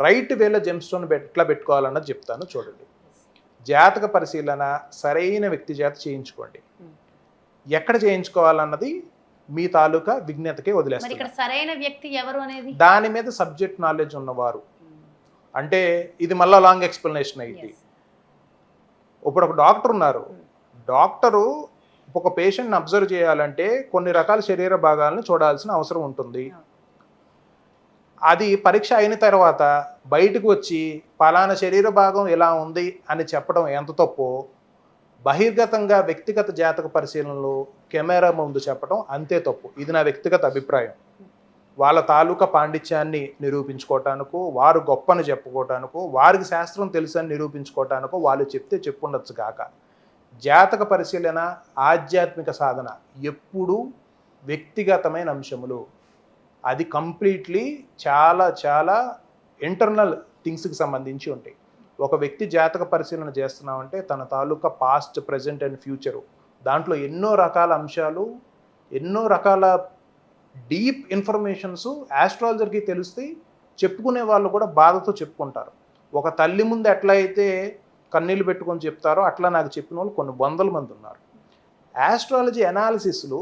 రైట్ వేలో జెమ్ స్టోన్ ఎట్లా పెట్టుకోవాలన్నది చెప్తాను చూడండి. జాతక పరిశీలన సరైన వ్యక్తి చేత చేయించుకోండి. ఎక్కడ చేయించుకోవాలన్నది మీ తాలూకా విజ్ఞతకే వదిలేస్తారు. సరైన వ్యక్తి ఎవరు అనేది దాని మీద సబ్జెక్ట్ నాలెడ్జ్ ఉన్నవారు. అంటే ఇది మళ్ళా లాంగ్ ఎక్స్ప్లెనేషన్ అయింది. ఇప్పుడు ఒక డాక్టర్ ఉన్నారు, డాక్టరు ఒక పేషెంట్ని అబ్జర్వ్ చేయాలంటే కొన్ని రకాల శరీర భాగాలను చూడాల్సిన అవసరం ఉంటుంది. అది పరీక్ష అయిన తర్వాత బయటకు వచ్చి పలానా శరీర భాగం ఇలా ఉంది అని చెప్పడం ఎంత తప్పో, బహిర్గతంగా వ్యక్తిగత జాతక పరిశీలనలు కెమెరా ముందు చెప్పడం అంతే తప్పు. ఇది నా వ్యక్తిగత అభిప్రాయం. వాళ్ళ తాలూకా పాండిత్యాన్ని నిరూపించుకోవటానికో, వారు గొప్పని చెప్పుకోవటానికో, వారికి శాస్త్రం తెలుసని నిరూపించుకోవటానికో వాళ్ళు చెప్తే చెప్పుండొచ్చు కాక, జాతక పరిశీలన ఆధ్యాత్మిక సాధన ఎప్పుడూ వ్యక్తిగతమైన అంశములు. అది కంప్లీట్లీ చాలా చాలా ఇంటర్నల్ థింగ్స్కి సంబంధించి ఉంటాయి. ఒక వ్యక్తి జాతక పరిశీలన చేస్తున్నామంటే తన తాలూకా పాస్ట్, ప్రజెంట్ అండ్ ఫ్యూచరు, దాంట్లో ఎన్నో రకాల అంశాలు, ఎన్నో రకాల డీప్ ఇన్ఫర్మేషన్స్ ఆస్ట్రాలజర్కి తెలుస్తాయి. చెప్పుకునే వాళ్ళు కూడా బాధతో చెప్పుకుంటారు. ఒక తల్లి ముందు ఎట్లా అయితే కన్నీళ్ళు పెట్టుకొని చెప్తారో అట్లా నాకు చెప్పిన వాళ్ళు కొన్ని వందల మంది ఉన్నారు. ఆస్ట్రాలజీ అనాలిసిస్లు,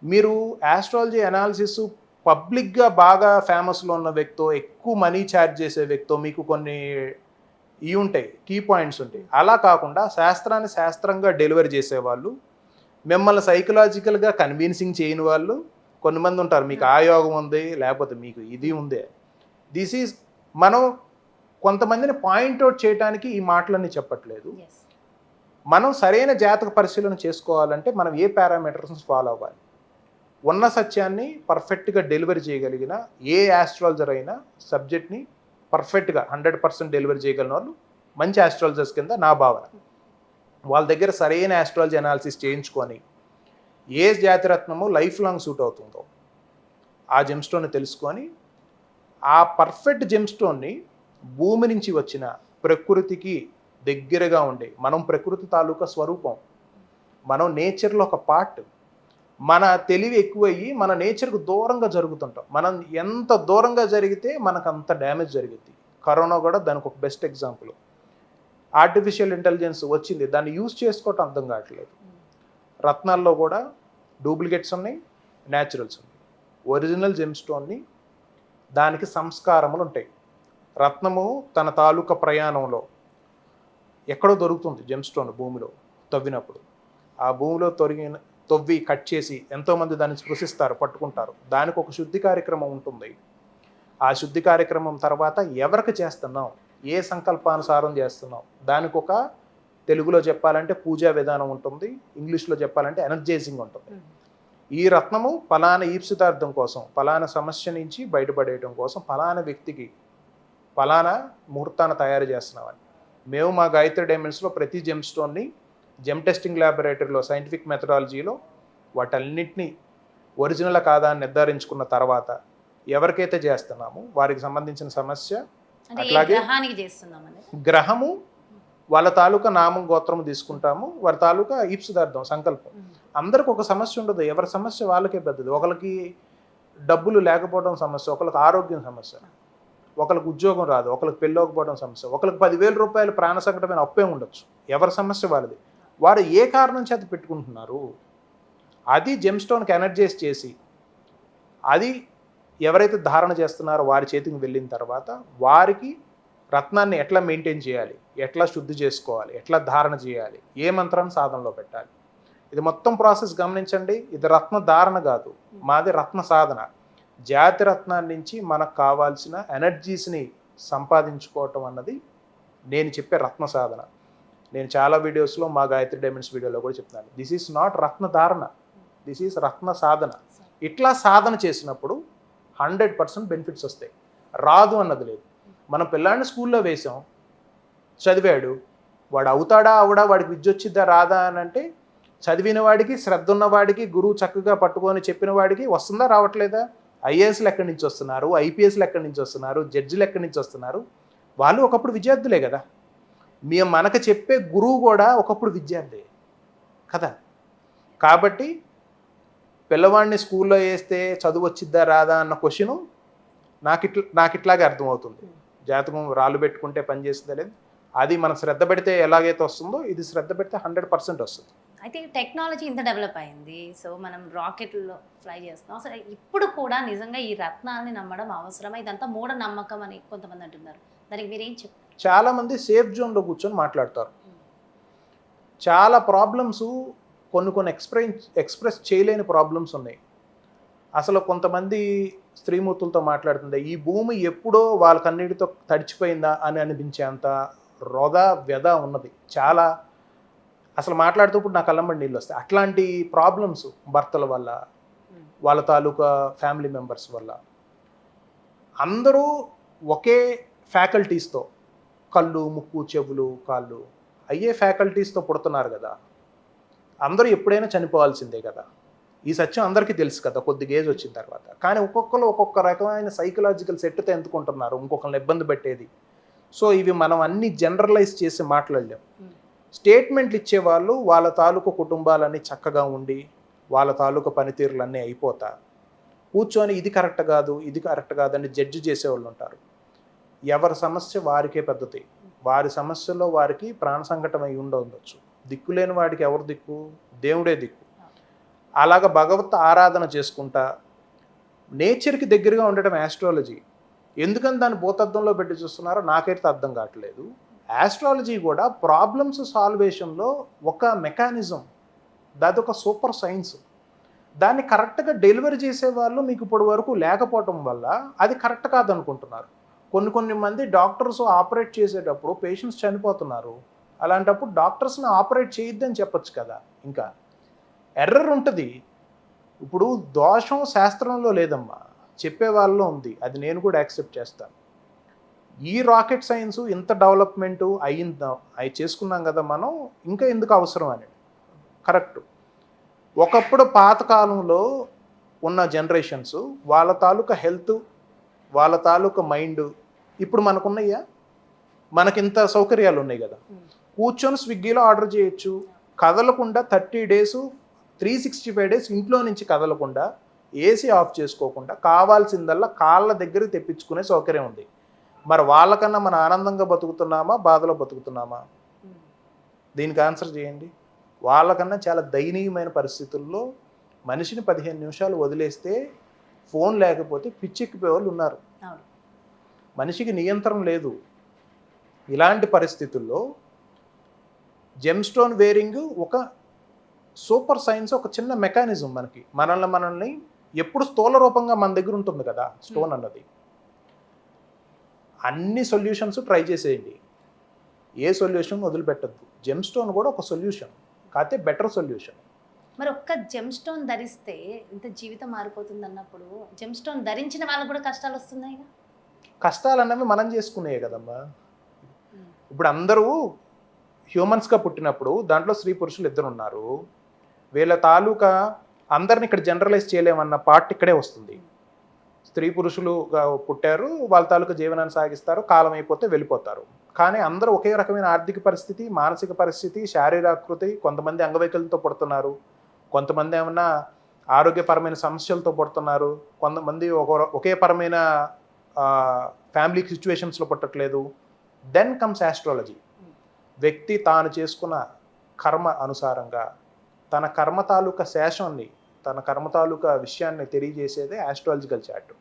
మీరు ఆస్ట్రాలజీ అనాలిసిస్ పబ్లిక్గా బాగా ఫేమస్లో ఉన్న వ్యక్తో, ఎక్కువ మనీ ఛార్జ్ చేసే వ్యక్తో మీకు కొన్ని ఇవి ఉంటాయి, కీ పాయింట్స్ ఉంటాయి. అలా కాకుండా శాస్త్రాన్ని శాస్త్రంగా డెలివరీ చేసేవాళ్ళు, మిమ్మల్ని సైకలాజికల్గా కన్విన్సింగ్ చేయని వాళ్ళు కొంతమంది ఉంటారు. మీకు ఆ యోగం ఉంది, లేకపోతే మీకు ఇది ఉంది. దిస్ ఈజ్, మనం కొంతమందిని పాయింట్అవుట్ చేయడానికి ఈ మాటలన్నీ చెప్పట్లేదు. మనం సరైన జాతక పరిశీలన చేసుకోవాలంటే మనం ఏ పారామీటర్స్ ఫాలో అవ్వాలి? ఉన్న సత్యాన్ని పర్ఫెక్ట్గా డెలివరీ చేయగలిగిన ఏ ఆస్ట్రాలజర్ అయినా సబ్జెక్ట్ని పర్ఫెక్ట్గా 100% డెలివరీ చేయగలిగిన వాళ్ళు మంచి ఆస్ట్రాలజర్స్ కింద నా భావన. వాళ్ళ దగ్గర సరైన ఆస్ట్రాలజీ అనాలిసిస్ చేయించుకొని ఏ జాతిరత్నము లైఫ్ లాంగ్ సూట్ అవుతుందో ఆ జెమ్స్టోన్ని తెలుసుకొని, ఆ పర్ఫెక్ట్ జెమ్స్టోన్ని భూమి నుంచి వచ్చిన ప్రకృతికి దగ్గరగా ఉండే, మనం ప్రకృతి తాలూకా స్వరూపం, మనం నేచర్లో ఒక పార్ట్. మన తెలివి ఎక్కువయ్యి మన నేచర్కు దూరంగా జరుగుతుంటాం. మనం ఎంత దూరంగా జరిగితే మనకు అంత డ్యామేజ్ జరిగింది. కరోనా కూడా దానికి ఒక బెస్ట్ ఎగ్జాంపుల్. ఆర్టిఫిషియల్ ఇంటెలిజెన్స్ వచ్చింది, దాన్ని యూజ్ చేసుకోవటం అర్థం కావట్లేదు. రత్నాల్లో కూడా డూప్లికేట్స్ ఉన్నాయి, న్యాచురల్స్ ఉన్నాయి. ఒరిజినల్ జెమ్స్టోన్ని దానికి సంస్కారములు ఉంటాయి. రత్నము తన తాలూకా ప్రయాణంలో ఎక్కడో దొరుకుతుంది జెమ్స్టోన్ భూమిలో తవ్వినప్పుడు. ఆ భూమిలో తవ్వి కట్ చేసి ఎంతోమంది దాన్ని స్పృశిస్తారు, పట్టుకుంటారు. దానికి ఒక శుద్ధి కార్యక్రమం ఉంటుంది. ఆ శుద్ధి కార్యక్రమం తర్వాత ఎవరికి చేస్తున్నాం, ఏ సంకల్పానుసారం చేస్తున్నాం, దానికి ఒక తెలుగులో చెప్పాలంటే పూజా విధానం ఉంటుంది, ఇంగ్లీష్లో చెప్పాలంటే ఎనర్జైజింగ్ ఉంటుంది. ఈ రత్నము ఫలానా ఈప్సితార్థం కోసం, ఫలానా సమస్య నుంచి బయటపడేయడం కోసం, ఫలానా వ్యక్తికి ఫలానా ముహూర్తాన్ని తయారు చేస్తున్నామని. మేము మా గాయత్రి డైమండ్స్లో ప్రతి జెమ్స్టోన్ని జెమ్ టెస్టింగ్ ల్యాబొరేటరీలో సైంటిఫిక్ మెథడాలజీలో వాటన్నిటినీ ఒరిజినల్ కాదా అని నిర్ధారించుకున్న తర్వాత ఎవరికైతే చేస్తున్నామో వారికి సంబంధించిన సమస్య, అట్లాగే గ్రహము వాళ్ళ తాలూకా నామం గోత్రము తీసుకుంటాము, వారి తాలూకా ఈప్సితార్థం సంకల్పం. అందరికి ఒక సమస్య ఉండదు, ఎవరి సమస్య వాళ్ళకే పెద్దది. ఒకరికి డబ్బులు లేకపోవడం సమస్య, ఒకరికి ఆరోగ్యం సమస్య, ఒకరికి ఉద్యోగం రాదు, ఒకరికి పెళ్ళవకపోవడం సమస్య, ఒకరికి 10,000 రూపాయలు ప్రాణ సంకటమైన అప్పే ఉండొచ్చు. ఎవరి సమస్య వాళ్ళది. వారు ఏ కారణం చేత పెట్టుకుంటున్నారు, అది జెమ్స్టోన్కి ఎనర్జైజ్ చేసి అది ఎవరైతే ధారణ చేస్తున్నారో వారి చేతికి వెళ్ళిన తర్వాత వారికి రత్నాన్ని ఎట్లా మెయింటైన్ చేయాలి, ఎట్లా శుద్ధి చేసుకోవాలి, ఎట్లా ధారణ చేయాలి, ఏ మంత్రాన్ని సాధనలో పెట్టాలి, ఇది మొత్తం ప్రాసెస్ గమనించండి. ఇది రత్న ధారణ కాదు, మాది రత్న సాధన. జాతి రత్నాన్ని నుంచి మనకు కావాల్సిన ఎనర్జీస్ని సంపాదించుకోవటం అన్నది నేను చెప్పే రత్న సాధన. నేను చాలా వీడియోస్లో మా గాయత్రి డైమండ్స్ వీడియోలో కూడా చెప్తున్నాను, దిస్ ఈజ్ నాట్ రత్న ధారణ, దిస్ ఈజ్ రత్న సాధన. ఇట్లా సాధన చేసినప్పుడు 100% బెనిఫిట్స్ వస్తాయి. రాదు అన్నది లేదు. మన పిల్లాడిని స్కూల్లో వేసాం, చదివాడు, వాడు అవుతాడా అవడా, వాడికి విద్య వచ్చిద్దా రాదా అని అంటే, చదివిన వాడికి, శ్రద్ధ ఉన్నవాడికి, గురువు చక్కగా పట్టుకొని చెప్పిన వాడికి వస్తుందా రావట్లేదా? ఐఏఎస్లు ఎక్కడి నుంచి వస్తున్నారు, ఐపీఎస్లు ఎక్కడి నుంచి వస్తున్నారు, జడ్జిలు ఎక్కడి నుంచి వస్తున్నారు? వాళ్ళు ఒకప్పుడు విద్యార్థులే కదా. మనకు చెప్పే గురువు కూడా ఒకప్పుడు విద్యార్థి కదా. కాబట్టి పిల్లవాడిని స్కూల్లో వేస్తే చదువు వచ్చిద్దా రాదా అన్న క్వశ్చను నాకు ఇట్లాగే అర్థమవుతుంది. జాతకం రాళ్ళు పెట్టుకుంటే పని చేస్తుందా లేదు, అది మనం శ్రద్ధ పెడితే ఎలాగైతే వస్తుందో ఇది శ్రద్ధ పెడితే 100% వస్తుంది. అయితే టెక్నాలజీ ఇంత డెవలప్ అయింది, సో మనం రాకెట్లో ఫ్లై చేస్తున్నాం. అసలు ఇప్పుడు కూడా నిజంగా ఈ రత్నాలని నమ్మడం అవసరమా? ఇదంతా మూఢ నమ్మకం అని కొంతమంది అంటున్నారు, దానికి మీరేం చెప్తారు? చాలామంది సేఫ్ జోన్లో కూర్చొని మాట్లాడతారు. చాలా ప్రాబ్లమ్స్ కొన్ని ఎక్స్ప్రెస్ చేయలేని ప్రాబ్లమ్స్ ఉన్నాయి. అసలు కొంతమంది స్త్రీమూర్తులతో మాట్లాడుతుంది, ఈ భూమి ఎప్పుడో వాళ్ళకన్నిటితో తడిచిపోయిందా అని అనిపించేంత రొద వ్యధ ఉన్నది చాలా. అసలు మాట్లాడుతూ నా కళ్ళంబడి నీళ్ళు వస్తాయి. అట్లాంటి ప్రాబ్లమ్స్ భర్తల వల్ల, వాళ్ళ తాలూకా ఫ్యామిలీ మెంబర్స్ వల్ల. అందరూ ఒకే ఫ్యాకల్టీస్తో, కళ్ళు, ముక్కు, చెవులు, కాళ్ళు అయ్యే ఫ్యాకల్టీస్తో పుడుతున్నారు కదా. అందరూ ఎప్పుడైనా చనిపోవాల్సిందే కదా. ఈ సత్యం అందరికీ తెలుసు కదా కొద్దిగా ఏజ్ వచ్చిన తర్వాత. కానీ ఒక్కొక్కరు ఒక్కొక్క రకమైన సైకలాజికల్ సెట్తో ఎందుకుంటున్నారు ఇంకొకరిని ఇబ్బంది పెట్టేది. సో ఇవి మనం అన్ని జనరలైజ్ చేసి మాట్లాడలేం. స్టేట్మెంట్లు ఇచ్చేవాళ్ళు వాళ్ళ తాలూకు కుటుంబాలన్నీ చక్కగా ఉండి వాళ్ళ తాలూకు పనితీరులన్నీ అయిపోతా కూర్చొని ఇది కరెక్ట్ కాదు ఇది కరెక్ట్ కాదని జడ్జి చేసేవాళ్ళు ఉంటారు. ఎవరి సమస్య వారికే పెద్దది. వారి సమస్యలో వారికి ప్రాణ సంకటం అయి ఉండవచ్చు. దిక్కులేని వాడికి ఎవరు దిక్కు? దేవుడే దిక్కు. అలాగ భగవత్ ఆరాధన చేసుకుంటా నేచర్కి దగ్గరగా ఉండటం ఆస్ట్రాలజీ. ఎందుకని దాన్ని భూతత్వంలో పెట్టి చూస్తున్నారో నాకైతే అర్థం కావట్లేదు. ఆస్ట్రాలజీ కూడా ప్రాబ్లమ్స్ సాల్వేషన్లో ఒక మెకానిజం, దాదొక సూపర్ సైన్స్. దాన్ని కరెక్ట్గా డెలివరీ చేసేవాళ్ళు మీకు ఇప్పటి వరకు లేకపోవటం వల్ల అది కరెక్ట్ కాదనుకుంటున్నారు. కొన్ని మంది డాక్టర్స్ ఆపరేట్ చేసేటప్పుడు పేషెంట్స్ చనిపోతున్నారు. అలాంటప్పుడు డాక్టర్స్ని ఆపరేట్ చేయొద్దని చెప్పొచ్చు కదా. ఇంకా ఎర్రర్ ఉంటుంది. ఇప్పుడు దోషం శాస్త్రంలో లేదమ్మా, చెప్పే వాళ్ళలో ఉంది. అది నేను కూడా యాక్సెప్ట్ చేస్తాను. ఈ రాకెట్ సైన్స్ ఇంత డెవలప్మెంట్ అయి చేసుకున్నాం కదా మనం, ఇంకా ఎందుకు అవసరం అని. కరెక్ట్. ఒకప్పుడు పాతకాలంలో ఉన్న జనరేషన్స్ వాళ్ళ తాలూకా హెల్త్, వాళ్ళ తాలూకా మైండ్ ఇప్పుడు మనకున్నాయా? మనకింత సౌకర్యాలు ఉన్నాయి కదా. కూర్చొని స్విగ్గీలో ఆర్డర్ చేయొచ్చు, కదలకుండా 30 days 365 days ఇంట్లో నుంచి కదలకుండా, ఏసీ ఆఫ్ చేసుకోకుండా, కావాల్సిందల్లా కాళ్ళ దగ్గర తెప్పించుకునే సౌకర్యం ఉంది. మరి వాళ్ళకన్నా మనం ఆనందంగా బతుకుతున్నామా, బాధలో బతుకుతున్నామా? దీనికి ఆన్సర్ చేయండి. వాళ్ళకన్నా చాలా దయనీయమైన పరిస్థితుల్లో మనిషిని 15 నిమిషాలు వదిలేస్తే ఫోన్ లేకపోతే పిచ్చెక్కిపోయే వాళ్ళు ఉన్నారు. మనిషికి నియంత్రణ లేదు. ఇలాంటి పరిస్థితుల్లో జెమ్ స్టోన్ వేరింగ్ ఒక సూపర్ సైన్స్, ఒక చిన్న మెకానిజం. మనల్ని ఎప్పుడు స్థూల రూపంగా మన దగ్గర ఉంటుంది కదా స్టోన్ అన్నది. అన్ని సొల్యూషన్స్ ట్రై చేసేయండి, ఏ సొల్యూషన్ వదిలిపెట్టద్దు. జెమ్ స్టోన్ కూడా ఒక సొల్యూషన్, కాకపోతే బెటర్ సొల్యూషన్. మరి ఒక్క జెమ్ స్టోన్ ధరిస్తే ఇంత జీవితం మారిపోతుంది అన్నప్పుడు జెమ్ స్టోన్ ధరించిన వాళ్ళకు కూడా కష్టాలు వస్తున్నాయి. కష్టాలు అన్నవి మనం చేసుకునేవి కదమ్మా. ఇప్పుడు అందరూ హ్యూమన్స్గా పుట్టినప్పుడు దాంట్లో స్త్రీ పురుషులు ఇద్దరు ఉన్నారు. వీళ్ళ తాలూకా అందరిని ఇక్కడ జనరలైజ్ చేయలేమన్న పార్ట్ ఇక్కడే వస్తుంది. స్త్రీ పురుషులుగా పుట్టారు, వాళ్ళ తాలూకా జీవనాన్ని సాగిస్తారు, కాలం అయిపోతే వెళ్ళిపోతారు. కానీ అందరూ ఒకే రకమైన ఆర్థిక పరిస్థితి, మానసిక పరిస్థితి, శారీరకృతి. కొంతమంది అంగవైకల్యంతో పుడుతున్నారు, కొంతమంది ఏమన్నా ఆరోగ్యపరమైన సమస్యలతో పుడుతున్నారు, కొంతమంది ఒకే పరమైన ఫ్యామిలీ సిచ్యువేషన్స్లో పుట్టట్లేదు. Then comes astrology. వ్యక్తి తాను చేసుకున్న కర్మ అనుసారంగా తన కర్మ తాలూకా శేషాన్ని, తన కర్మ తాలూకా విషయాన్ని తెలియజేసేదే ఆస్ట్రాలజికల్ చార్ట్.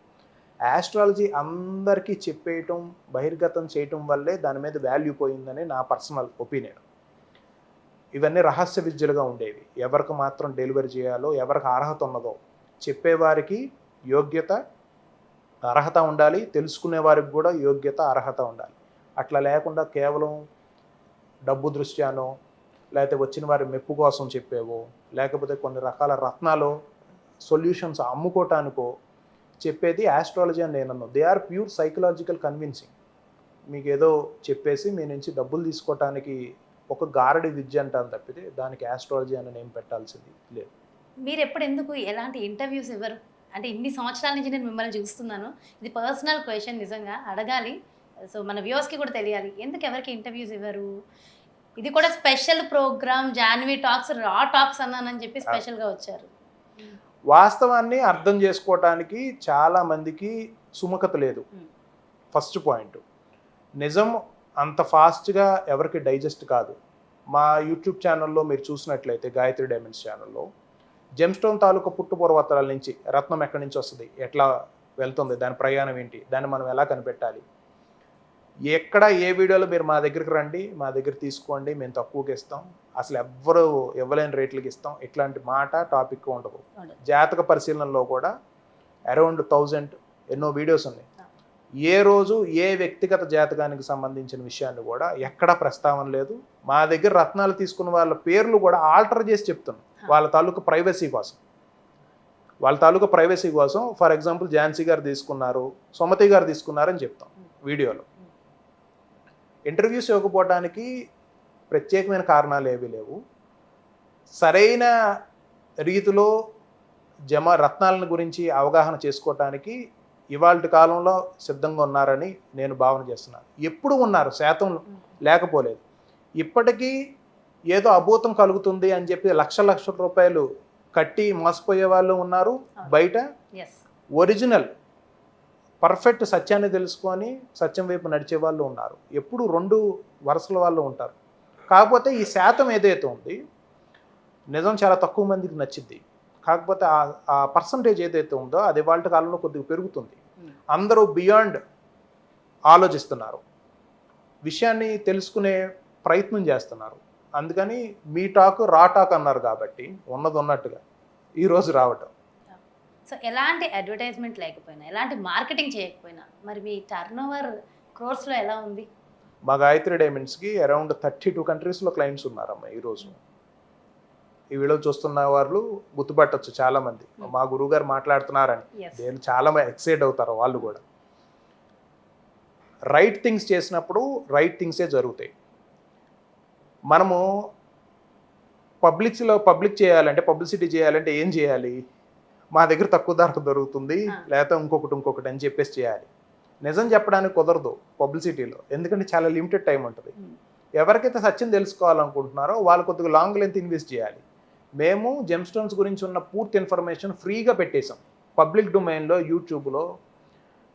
ఆస్ట్రాలజీ అందరికీ చెప్పేయటం, బహిర్గతం చేయటం వల్లే దాని మీద వాల్యూ పోయిందని నా పర్సనల్ ఒపీనియన్. ఇవన్నీ రహస్య విద్యలుగా ఉండేవి. ఎవరికి మాత్రం డెలివరీ చేయాలో, ఎవరికి అర్హత ఉన్నదో చెప్పేవారికి యోగ్యత, అర్హత ఉండాలి. తెలుసుకునే వారికి కూడా యోగ్యత, అర్హత ఉండాలి. అట్లా లేకుండా కేవలం డబ్బు దృష్ట్యానో, లేకపోతే వచ్చిన వారి మెప్పు కోసం చెప్పేవో, లేకపోతే కొన్ని రకాల రత్నాలు సొల్యూషన్స్ అమ్ముకోవటానికో చెప్పేది ఆస్ట్రాలజీ అని నేను అన్నాను. They are pure psychological convincing. మీకు ఏదో చెప్పేసి మీ నుంచి డబ్బులు తీసుకోవటానికి ఒక గారడి విద్య అంటాను తప్పితే దానికి ఆస్ట్రాలజీ అని నేమ్ పెట్టాల్సింది లేదు. మీరు ఎందుకు ఎలాంటి ఇంటర్వ్యూస్ ఇవ్వరు? అంటే ఇన్ని సంవత్సరాల నుంచి నేను మిమ్మల్ని చూస్తున్నాను. ఇది పర్సనల్ క్వశ్చన్, నిజంగా అడగాలి. సో మన వ్యూవర్స్కి కూడా తెలియాలి, ఎందుకు ఎవరికి ఇంటర్వ్యూస్ ఇవ్వరు? ఇది కూడా స్పెషల్ ప్రోగ్రామ్, జాన్వీ టాక్స్, రా టాక్స్ అన్నానని చెప్పి స్పెషల్గా వచ్చారు. వాస్తవాన్ని అర్థం చేసుకోవటానికి చాలా మందికి సుముఖత లేదు. First point. నిజం అంత ఫాస్ట్గా ఎవరికి డైజెస్ట్ కాదు. మా యూట్యూబ్ ఛానల్లో మీరు చూసినట్లయితే గాయత్రి డైమండ్స్ ఛానల్లో జెమ్ స్టోన్ తాలూకా పుట్టుపూర్వోత్తరాల నుంచి రత్నం ఎక్కడి నుంచి వస్తుంది, ఎట్లా వెళ్తుంది, దాని ప్రయాణం ఏంటి, దాన్ని మనం ఎలా కనిపెట్టాలి, ఎక్కడ ఏ వీడియోలో మీరు మా దగ్గరికి రండి, మా దగ్గర తీసుకోండి, మేము తక్కువకి ఇస్తాం, అసలు ఎవ్వరు ఇవ్వలేని రేట్లకి ఇస్తాం, ఇట్లాంటి మాట టాపిక్ ఉండదు. జాతక పరిశీలనలో కూడా అరౌండ్ 1000 ఎన్నో వీడియోస్ ఉన్నాయి. ఏ రోజు ఏ వ్యక్తిగత జాతకానికి సంబంధించిన విషయాన్ని కూడా ఎక్కడా ప్రస్తావన లేదు. మా దగ్గర రత్నాలు తీసుకున్న వాళ్ళ పేర్లు కూడా ఆల్టర్ చేసి చెప్తున్నాం వాళ్ళ తాలూకు ప్రైవసీ కోసం. ఫర్ ఎగ్జాంపుల్ ఝాన్సీ గారు తీసుకున్నారు, సుమతి గారు తీసుకున్నారని చెప్తాం వీడియోలో. ఇంటర్వ్యూస్ ఇవ్వకపోవడానికి ప్రత్యేకమైన కారణాలు ఏవీ లేవు. సరైన రీతిలో రత్నాలను గురించి అవగాహన చేసుకోవటానికి ఇవాళ కాలంలో సిద్ధంగా ఉన్నారని నేను భావన చేస్తున్నాను. ఎప్పుడు ఉన్నారు, శాతం లేకపోలేదు. ఇప్పటికీ ఏదో అభూతం కలుగుతుంది అని చెప్పి లక్షల రూపాయలు కట్టి మోసపోయే వాళ్ళు ఉన్నారు. బయట ఒరిజినల్ పర్ఫెక్ట్ సత్యాన్ని తెలుసుకొని సత్యం వైపు నడిచే వాళ్ళు ఉన్నారు. ఎప్పుడు 2 వరుసల వాళ్ళు ఉంటారు. కాకపోతే ఈ శాతం ఏదైతే ఉంది నిజం చాలా తక్కువ మందికి నచ్చింది. కాకపోతే ఆ పర్సంటేజ్ ఏదైతే ఉందో అది వాళ్ళ కాలంలో కొద్దిగా పెరుగుతుంది. అందరూ బియాండ్ ఆలోచిస్తున్నారు, విషయాన్ని తెలుసుకునే ప్రయత్నం చేస్తున్నారు. అందుకని మీ టాక్ రా టాక్ అన్నారు కాబట్టి ఉన్నది ఉన్నట్టుగా ఈరోజు రావటం. సో ఎలాంటి అడ్వర్టైజ్మెంట్ లేకపోయినా, ఎలాంటి మార్కెటింగ్ చేయకపోయినా మరి మీ టర్న్ ఓవర్ క్రోర్స్లో ఎలా ఉంది? మా గాయత్రి డైమండ్స్కి అరౌండ్ 32 కంట్రీస్లో క్లయింట్స్ ఉన్నారమ్మా ఈరోజు. ఈ వీడియో చూస్తున్న వాళ్ళు గుర్తుపట్టచ్చు చాలామంది మా గురువు గారు మాట్లాడుతున్నారని. నేను చాలా ఎక్సైట్ అవుతారు వాళ్ళు కూడా. రైట్ థింగ్స్ చేసినప్పుడు రైట్ థింగ్సే జరుగుతాయి. మనము పబ్లిక్ చేయాలంటే, పబ్లిసిటీ చేయాలంటే ఏం చేయాలి? మా దగ్గర తక్కువ ధరకు దొరుకుతుంది, లేకపోతే ఇంకొకటి అని చెప్పేసి చేయాలి. నిజం చెప్పడానికి కుదరదు పబ్లిసిటీలో, ఎందుకంటే చాలా లిమిటెడ్ టైం ఉంటుంది. ఎవరికైతే సత్యం తెలుసుకోవాలనుకుంటున్నారో వాళ్ళు కొద్దిగా లాంగ్ లెంత్ ఇన్వెస్ట్ చేయాలి. మేము జెమ్ స్టోన్స్ గురించి ఉన్న పూర్తి ఇన్ఫర్మేషన్ ఫ్రీగా పెట్టేశాం పబ్లిక్ డొమైన్లో, యూట్యూబ్లో.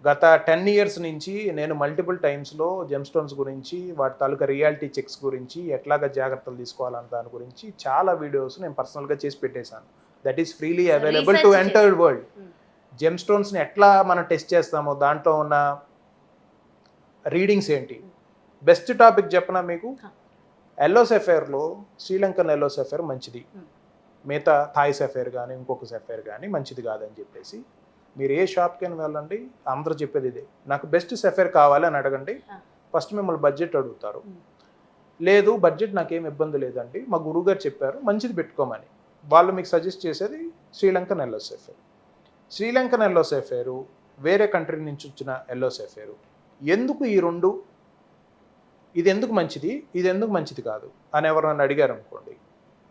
గత 10 years నుంచి నేను మల్టిపుల్ టైమ్స్లో జెమ్ స్టోన్స్ గురించి, వాటి తాలూకా రియాలిటీ చెక్స్ గురించి, ఎట్లాగా జాగ్రత్తలు తీసుకోవాలన్న దాని గురించి చాలా వీడియోస్ నేను పర్సనల్గా చేసి పెట్టేశాను. That is freely available to entire world. Gem స్టోన్స్ని ఎట్లా మనం టెస్ట్ చేస్తామో, దాంట్లో ఉన్న రీడింగ్స్ ఏంటి. బెస్ట్ టాపిక్ చెప్పనా మీకు? ఎల్లో సఫైర్లో శ్రీలంకన్ ఎల్లో సఫైర్ మంచిది, మిగతా థాయ్ సఫైర్ కానీ ఇంకొక సఫైర్ కానీ మంచిది కాదని చెప్పేసి మీరు ఏ షాప్కైనా వెళ్ళండి, అందరూ చెప్పేది ఇదే. నాకు బెస్ట్ సఫైర్ కావాలి అని అడగండి. ఫస్ట్ మిమ్మల్ని బడ్జెట్ అడుగుతారు. లేదు బడ్జెట్ నాకేం ఇబ్బంది లేదండి, మా గురువుగారు చెప్పారు మంచిది పెట్టుకోమని. వాళ్ళు మీకు సజెస్ట్ చేసేది Sri Lankan yellow sapphire. Sri Lankan yellow sapphire వేరే కంట్రీ నుంచి వచ్చిన ఎల్లో సఫైరు. ఎందుకు ఈ 2, ఇది ఎందుకు మంచిది, ఇది ఎందుకు మంచిది కాదు అని ఎవరన్నా అడిగారు అనుకోండి,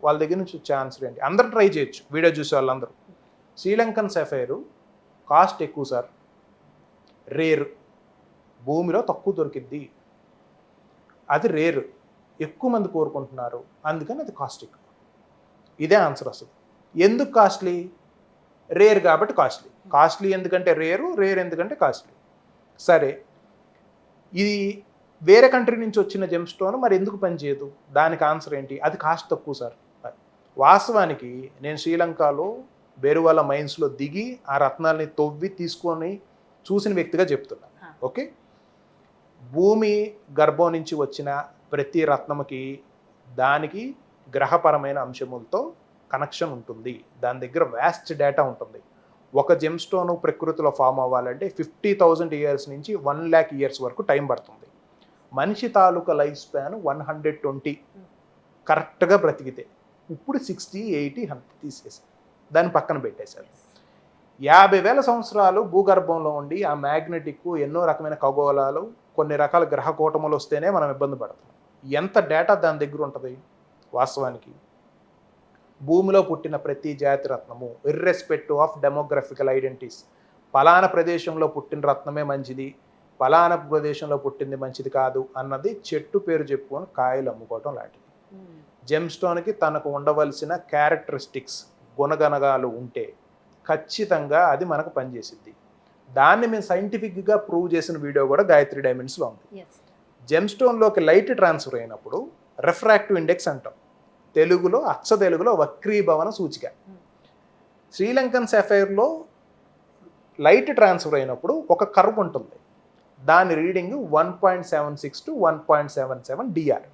వాళ్ళ దగ్గర నుంచి వచ్చే ఆన్సర్ ఏంటి? అందరూ ట్రై చేయొచ్చు, వీడియో చూసే వాళ్ళందరూ. శ్రీలంకన్ సఫైరు కాస్ట్ ఎక్కువ సార్, రేర్, భూమిలో తక్కువ దొరికిద్ది, అది రేర్, ఎక్కువ మంది కోరుకుంటున్నారు, అందుకని అది కాస్ట్ ఎక్కువ. ఇదే ఆన్సర్ వస్తుంది. ఎందుకు కాస్ట్లీ? రేర్ కాబట్టి కాస్ట్లీ. కాస్ట్లీ ఎందుకంటే రేర్ ఎందుకంటే కాస్ట్లీ. సరే, ఇది వేరే కంట్రీ నుంచి వచ్చిన జెమ్ స్టోన్ మరి ఎందుకు పనిచేయదు? దానికి ఆన్సర్ ఏంటి? అది కాస్ట్ తక్కువ సార్. వాస్తవానికి నేను శ్రీలంకలో బేరువాల మైన్స్లో దిగి ఆ రత్నాల్ని తవ్వి తీసుకొని చూసిన వ్యక్తిగా చెప్తున్నాను. ఓకే, భూమి గర్భం నుంచి వచ్చిన ప్రతి రత్నముకి దానికి గ్రహపరమైన అంశములతో కనెక్షన్ ఉంటుంది. దాని దగ్గర వ్యాస్ట్ డేటా ఉంటుంది. ఒక జెమ్ స్టోన్ ప్రకృతిలో ఫామ్ అవ్వాలంటే 50,000 years నుంచి 1,00,000 years వరకు టైం పడుతుంది. మనిషి తాలూకా లైఫ్ స్పాన్ 120 కరెక్ట్గా బ్రతికితే. ఇప్పుడు 60, 80, 100 తీసేసి దాన్ని పక్కన పెట్టేశారు. 50,000 సంవత్సరాలు భూగర్భంలో ఉండి ఆ మ్యాగ్నెటిక్ ఎన్నో రకమైన ఖగోళాలు, కొన్ని రకాల గ్రహ కూటములు వస్తేనే మనం ఇబ్బంది పడతాం. ఎంత డేటా దాని దగ్గర ఉంటుంది? వాస్తవానికి భూమిలో పుట్టిన ప్రతి జాతి రత్నము ఇర్రెస్పెక్టివ్ ఆఫ్ డెమోగ్రఫికల్ ఐడెంటిటీస్, పలానా ప్రదేశంలో పుట్టిన రత్నమే మంచిది, పలానా ప్రదేశంలో పుట్టింది మంచిది కాదు అన్నది చెట్టు పేరు చెప్పుకొని కాయలు అమ్ముకోవటం లాంటిది. జెమ్ స్టోన్కి తనకు ఉండవలసిన క్యారెక్టరిస్టిక్స్, గుణగణాలు ఉంటే ఖచ్చితంగా అది మనకు పనిచేసిద్ది. దాన్ని మేము సైంటిఫిక్గా ప్రూవ్ చేసిన వీడియో కూడా గాయత్రి డైమండ్స్లో ఉంది. జెమ్ స్టోన్లోకి లైట్ ట్రాన్స్ఫర్ అయినప్పుడు రిఫ్రాక్టివ్ ఇండెక్స్ అంటాం, తెలుగులో అచ్చ తెలుగులో వక్రీభవన సూచిక. శ్రీలంకన్ సఫైర్లో లైట్ ట్రాన్స్ఫర్ అయినప్పుడు ఒక కర్వ్ ఉంటుంది, దాని రీడింగ్ 1.76 to 1.77 డిఆర్.